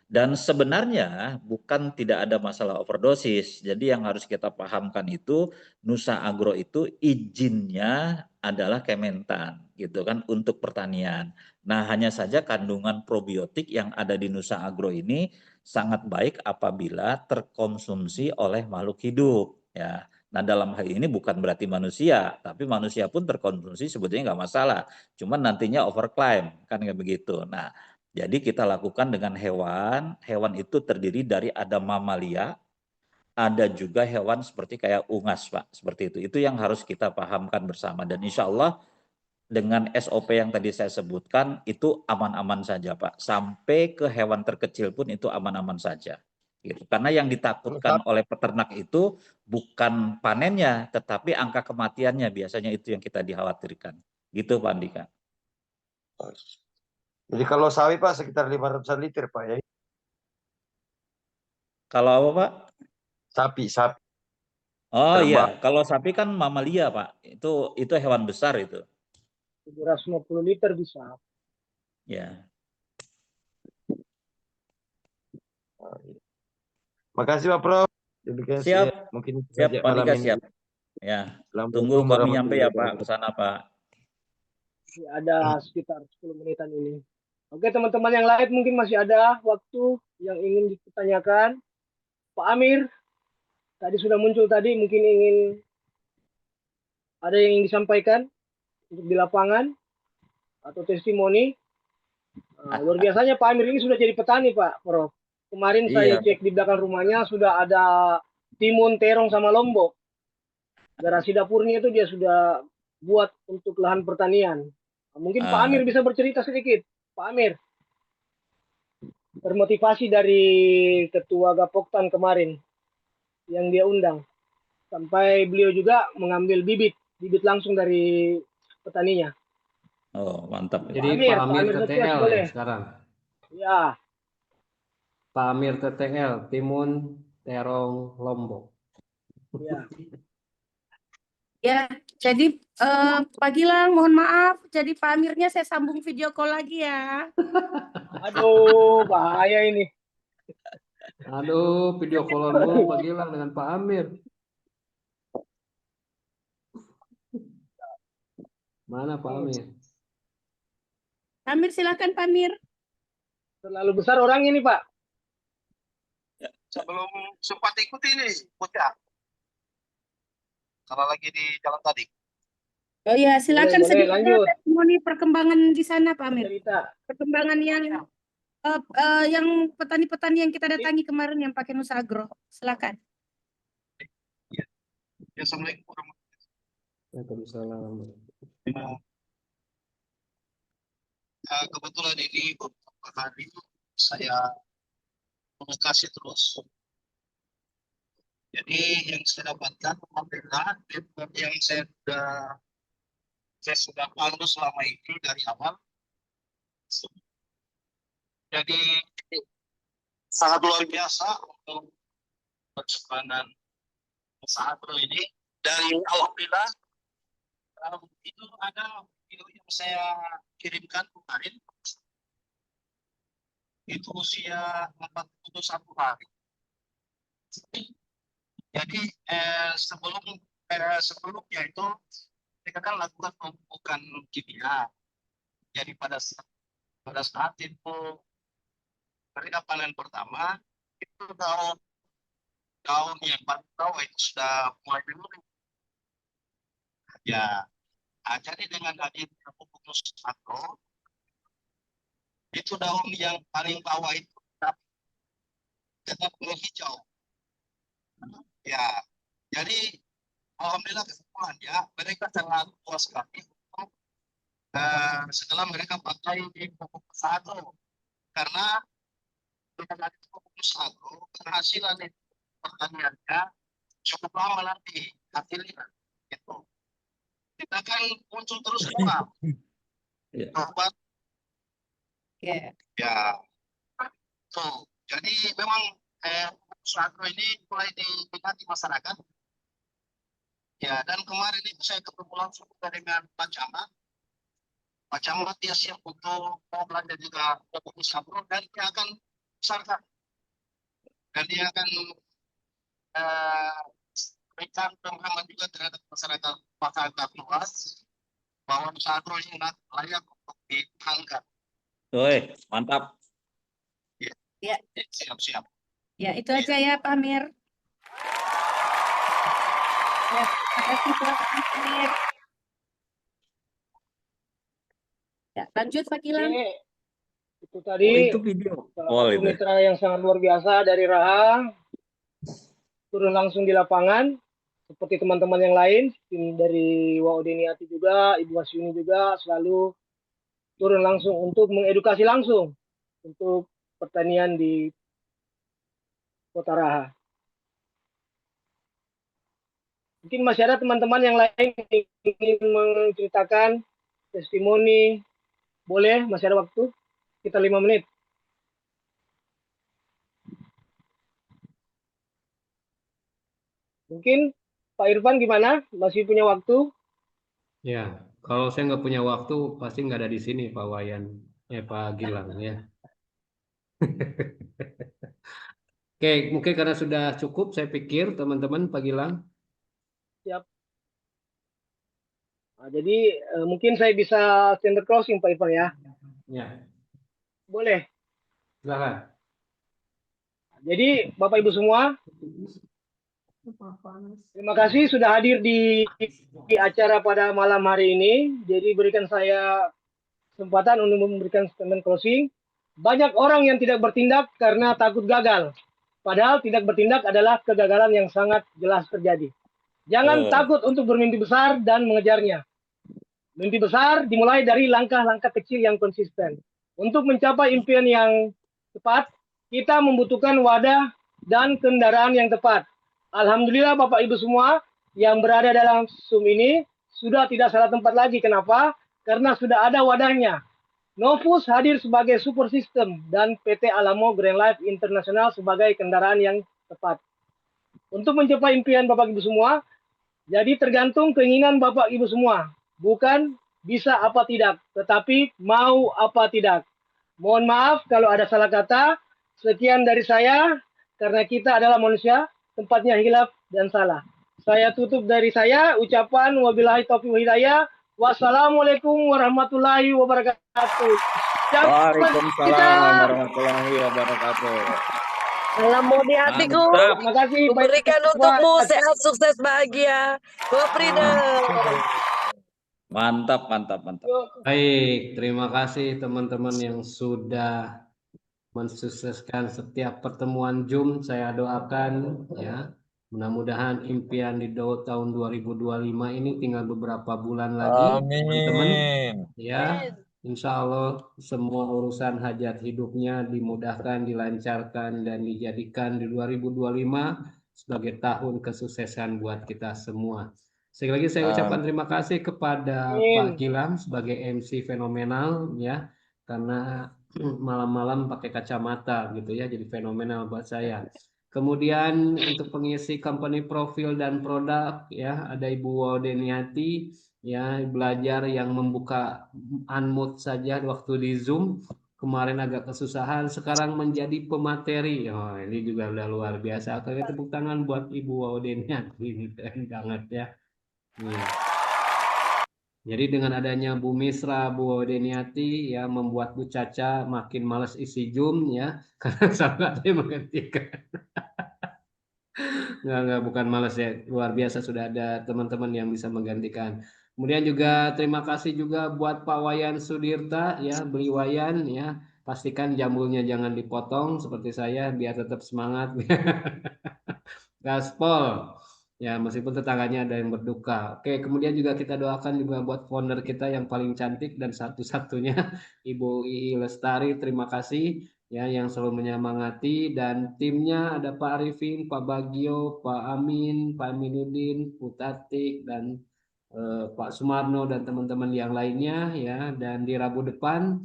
S5: dan sebenarnya bukan tidak ada masalah overdosis. Jadi yang harus kita pahamkan itu Nusa Agro itu izinnya adalah Kementan gitu kan untuk pertanian. Nah, hanya saja kandungan probiotik yang ada di Nusa Agro ini sangat baik apabila terkonsumsi oleh makhluk hidup ya. Nah, dalam hal ini bukan berarti manusia, tapi manusia pun terkonsumsi sebetulnya nggak masalah. Cuman nantinya overclaim kan kayak begitu. Nah, jadi kita lakukan dengan hewan, hewan itu terdiri dari ada mamalia, ada juga hewan seperti kayak unggas Pak, seperti itu. Itu yang harus kita pahamkan bersama dan insya Allah dengan SOP yang tadi saya sebutkan itu aman-aman saja Pak. Sampai ke hewan terkecil pun itu aman-aman saja. Gitu. Karena yang ditakutkan oleh peternak itu bukan panennya, tetapi angka kematiannya biasanya itu yang kita dikhawatirkan. Gitu Pak Andika.
S9: Jadi kalau sawi Pak sekitar 500 liter Pak ya.
S5: Kalau apa Pak?
S9: Sapi.
S5: Oh
S9: Kerbau.
S5: iya, kalau sapi kan mamalia Pak. Itu hewan besar itu.
S1: 750 liter bisa.
S5: Ya.
S9: Makasih Pak Prof. Demikian
S5: Siap.
S9: mungkin
S5: Siap
S9: saja
S5: Pak
S9: malam
S5: Dika,
S9: ini.
S5: siap. Ya.
S9: Assalamualaikum
S5: Tunggu kami nyampe ya
S9: warahmatullahi
S5: Pak ke sana Pak.
S1: Ada sekitar 10 menitan ini. Oke, teman-teman yang lain mungkin masih ada waktu yang ingin ditanyakan. Pak Amir, tadi sudah muncul tadi, mungkin ingin ada yang ingin disampaikan untuk di lapangan atau testimoni. Luar biasanya Pak Amir ini sudah jadi petani Pak Prof. Kemarin saya
S5: Iya.
S1: cek di belakang rumahnya sudah ada timun, terong, sama lombok. Garasi dapurnya itu dia sudah buat untuk lahan pertanian. Mungkin Pak Amir bisa bercerita sedikit. Pak Amir, termotivasi dari Ketua Gapoktan kemarin yang dia undang. Sampai beliau juga mengambil bibit langsung dari petaninya.
S5: Oh, mantap.
S4: Jadi
S1: Pak
S4: Pak Amir
S1: Amir
S4: TTL
S1: Setias,
S4: ya
S1: boleh.
S4: sekarang.
S1: Ya,
S4: Pak Amir TTL, timun, terong, lombok.
S1: ya.
S10: Ya, jadi Pak Gilang mohon maaf, jadi Pak Amirnya saya sambung video call lagi ya.
S1: Aduh, bahaya ini.
S4: Aduh, video callan dulu Pak Gilang dengan Pak Amir. Mana Pak Amir?
S10: Pak Amir silakan Pak Amir.
S1: Terlalu besar orang ini Pak.
S8: Sebelum sempat ikut ini, bocah. Karena lagi di jalan tadi.
S10: Oh ya, silakan
S1: Boleh,
S10: sedikit
S1: lanjut.
S10: testimoni perkembangan di sana Pak Amir.
S1: Cerita.
S10: Perkembangan yang petani-petani yang kita datangi kemarin yang pakai Nusa Agro. Silakan.
S8: Ya, Assalamualaikum warahmatullahi
S4: Waalaikumsalam.
S8: wabarakatuh. Kebetulan ini beberapa hari saya komunikasi terus. Jadi yang saya dapatkan alhamdulillah yang saya sudah pantau selama ini dari awal. Jadi sangat luar biasa untuk perjalanan usaha ini. Dari alhamdulillah itu ada video yang saya kirimkan kemarin. Itu usia 41 hari. Jadi sebelumnya itu mereka kan lakukan pemupukan kimia. Jadi pada saat itu mereka panen pertama itu daun yang bawah itu sudah mulai menurun. Ya, jadi dengan hadirnya pupuk Nusa Agro itu daun yang paling bawah itu tetap menghijau. Ya, jadi alhamdulillah kesimpulannya mereka sangat puas sekali setelah mereka pakai pupuk Nusa Agro, karena dengan pupuk Nusa Agro keberhasilan pertaniannya cukup lama nanti hasilnya gitu. Kita kan muncul terus bunga. Ya, tuh. Jadi memang Nusa Agro ini mulai diminati masyarakat. Ya, dan kemarin itu saya ketemu langsung dengan Pak Camat. Pak Camat dia siap untuk mau belanja juga pupuk Nusa Agro dan dia akan besarkan. Dan dia akan berikan pemahaman juga terhadap masyarakat luas bahwa Nusa Agro ini layak untuk diangkat.
S5: Oi, mantap.
S10: Ya.
S8: Siap-siap.
S10: Ya, itu aja ya Pak Amir. Ya, terima kasih Pak Amir. Ya, lanjut Pak Gilang.
S1: Itu tadi
S5: itu video.
S1: salah satu mitra yang sangat luar biasa dari Raha, turun langsung di lapangan seperti teman-teman yang lain, tim dari Waudeniati juga, Ibu Wasyuni juga selalu turun langsung untuk mengedukasi langsung untuk pertanian di Kota Raha. Mungkin masih ada teman-teman yang lain yang ingin menceritakan testimoni, boleh, masih ada waktu. sekitar 5 menit. Mungkin Pak Irfan gimana? Masih punya waktu?
S4: Ya, kalau saya nggak punya waktu, pasti nggak ada di sini Pak Wayan, Pak Gilang ya. Oke, mungkin karena sudah cukup, saya pikir teman-teman Pak Gilang.
S1: Siap. Nah, jadi mungkin saya bisa standard closing Pak Irfan ya.
S4: Ya,
S1: Boleh.
S4: silakan.
S1: Jadi Bapak Ibu semua, terima kasih sudah hadir di acara pada malam hari ini. Jadi berikan saya kesempatan untuk memberikan statement closing. Banyak orang yang tidak bertindak karena takut gagal. Padahal tidak bertindak adalah kegagalan yang sangat jelas terjadi. Jangan takut untuk bermimpi besar dan mengejarnya. Mimpi besar dimulai dari langkah-langkah kecil yang konsisten. Untuk mencapai impian yang tepat, kita membutuhkan wadah dan kendaraan yang tepat. Alhamdulillah Bapak Ibu semua yang berada dalam Zoom ini sudah tidak salah tempat lagi. Kenapa? Karena sudah ada wadahnya. Novus hadir sebagai super system dan PT Alamo Grand Life International sebagai kendaraan yang tepat. Untuk mencapai impian Bapak Ibu semua, jadi tergantung keinginan Bapak Ibu semua. Bukan bisa apa tidak, tetapi mau apa tidak. Mohon maaf kalau ada salah kata. Sekian dari saya, karena kita adalah manusia, tempatnya hilaf dan salah. Saya tutup dari saya, ucapan wabillahi taufiq wal hidayah. Wassalamualaikum warahmatullahi wabarakatuh.
S5: Waalaikumsalam warahmatullahi wabarakatuh.
S2: Alamo di hatiku.
S1: Terima kasih.
S2: Berikan untukmu sehat, sukses, bahagia. Go Freedom.
S5: Mantap, mantap, mantap.
S4: Baik, terima kasih teman-teman yang sudah mensukseskan setiap pertemuan Zoom. Saya doakan ya, mudah-mudahan impian di tahun 2025 ini tinggal beberapa bulan lagi, teman-teman. Ya, insya Allah semua urusan hajat hidupnya dimudahkan, dilancarkan, dan dijadikan di 2025 sebagai tahun kesuksesan buat kita semua. Sekali lagi saya ucapkan terima kasih kepada Pak Gilang sebagai MC fenomenal ya, karena malam-malam pakai kacamata gitu ya, jadi fenomenal buat saya. Kemudian untuk pengisi company profil dan produk ya, ada Ibu Wodeniati ya, belajar yang membuka unmute saja waktu di Zoom. Kemarin agak kesusahan, sekarang menjadi pemateri. Oh, ini juga udah luar biasa. Oke, tepuk tangan buat Ibu Wodeniati, ini keren banget ya. Jadi dengan adanya Bu Misra, Bu Deniati ya, membuat Bu Caca makin males isi Zoom ya, karena sangat menggantikan. Enggak, bukan males ya, luar biasa sudah ada teman-teman yang bisa menggantikan. Kemudian juga terima kasih juga buat Pak Wayan Sudirta ya, beli Wayan ya, pastikan jambulnya jangan dipotong seperti saya biar tetap semangat. Gaspol. Ya, meskipun tetangganya ada yang berduka. Oke, kemudian juga kita doakan juga buat founder kita yang paling cantik dan satu-satunya, Ibu Ii Lestari. Terima kasih ya yang selalu menyemangati, dan timnya ada Pak Arifin, Pak Bagio, Pak Amin, Pak Aminuddin, Bu Tatik, dan Pak Sumarno dan teman-teman yang lainnya ya. Dan di Rabu depan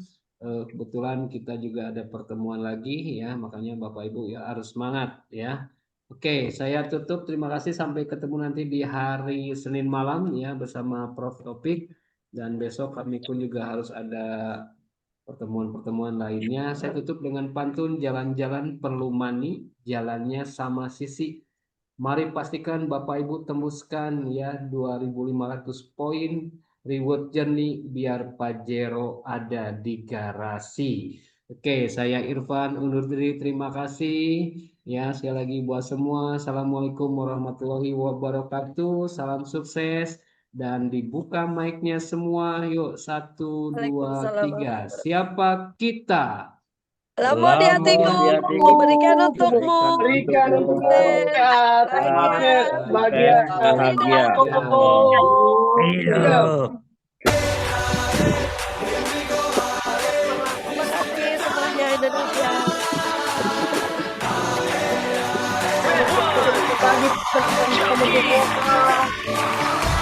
S4: kebetulan kita juga ada pertemuan lagi ya, makanya Bapak Ibu ya harus semangat ya. Oke, saya tutup. Terima kasih. Sampai ketemu nanti di hari Senin malam ya bersama Prof. Topik. Dan besok kami pun juga harus ada pertemuan-pertemuan lainnya. Saya tutup dengan pantun, jalan-jalan perlu money, jalannya sama sisi. Mari pastikan Bapak Ibu tembuskan ya 2.500 poin reward journey biar Pajero ada di garasi. Oke, saya Irfan undur diri. Terima kasih. Ya, sekali lagi buat semua. Assalamualaikum warahmatullahi wabarakatuh. Salam sukses. Dan dibuka mic-nya semua. Yuk, 1, 2, 3. Siapa kita?
S2: Alamo di hatiku. Berikan untukmu.
S1: Berikan untukmu. Bahagia.
S2: Indonesia.
S1: Kita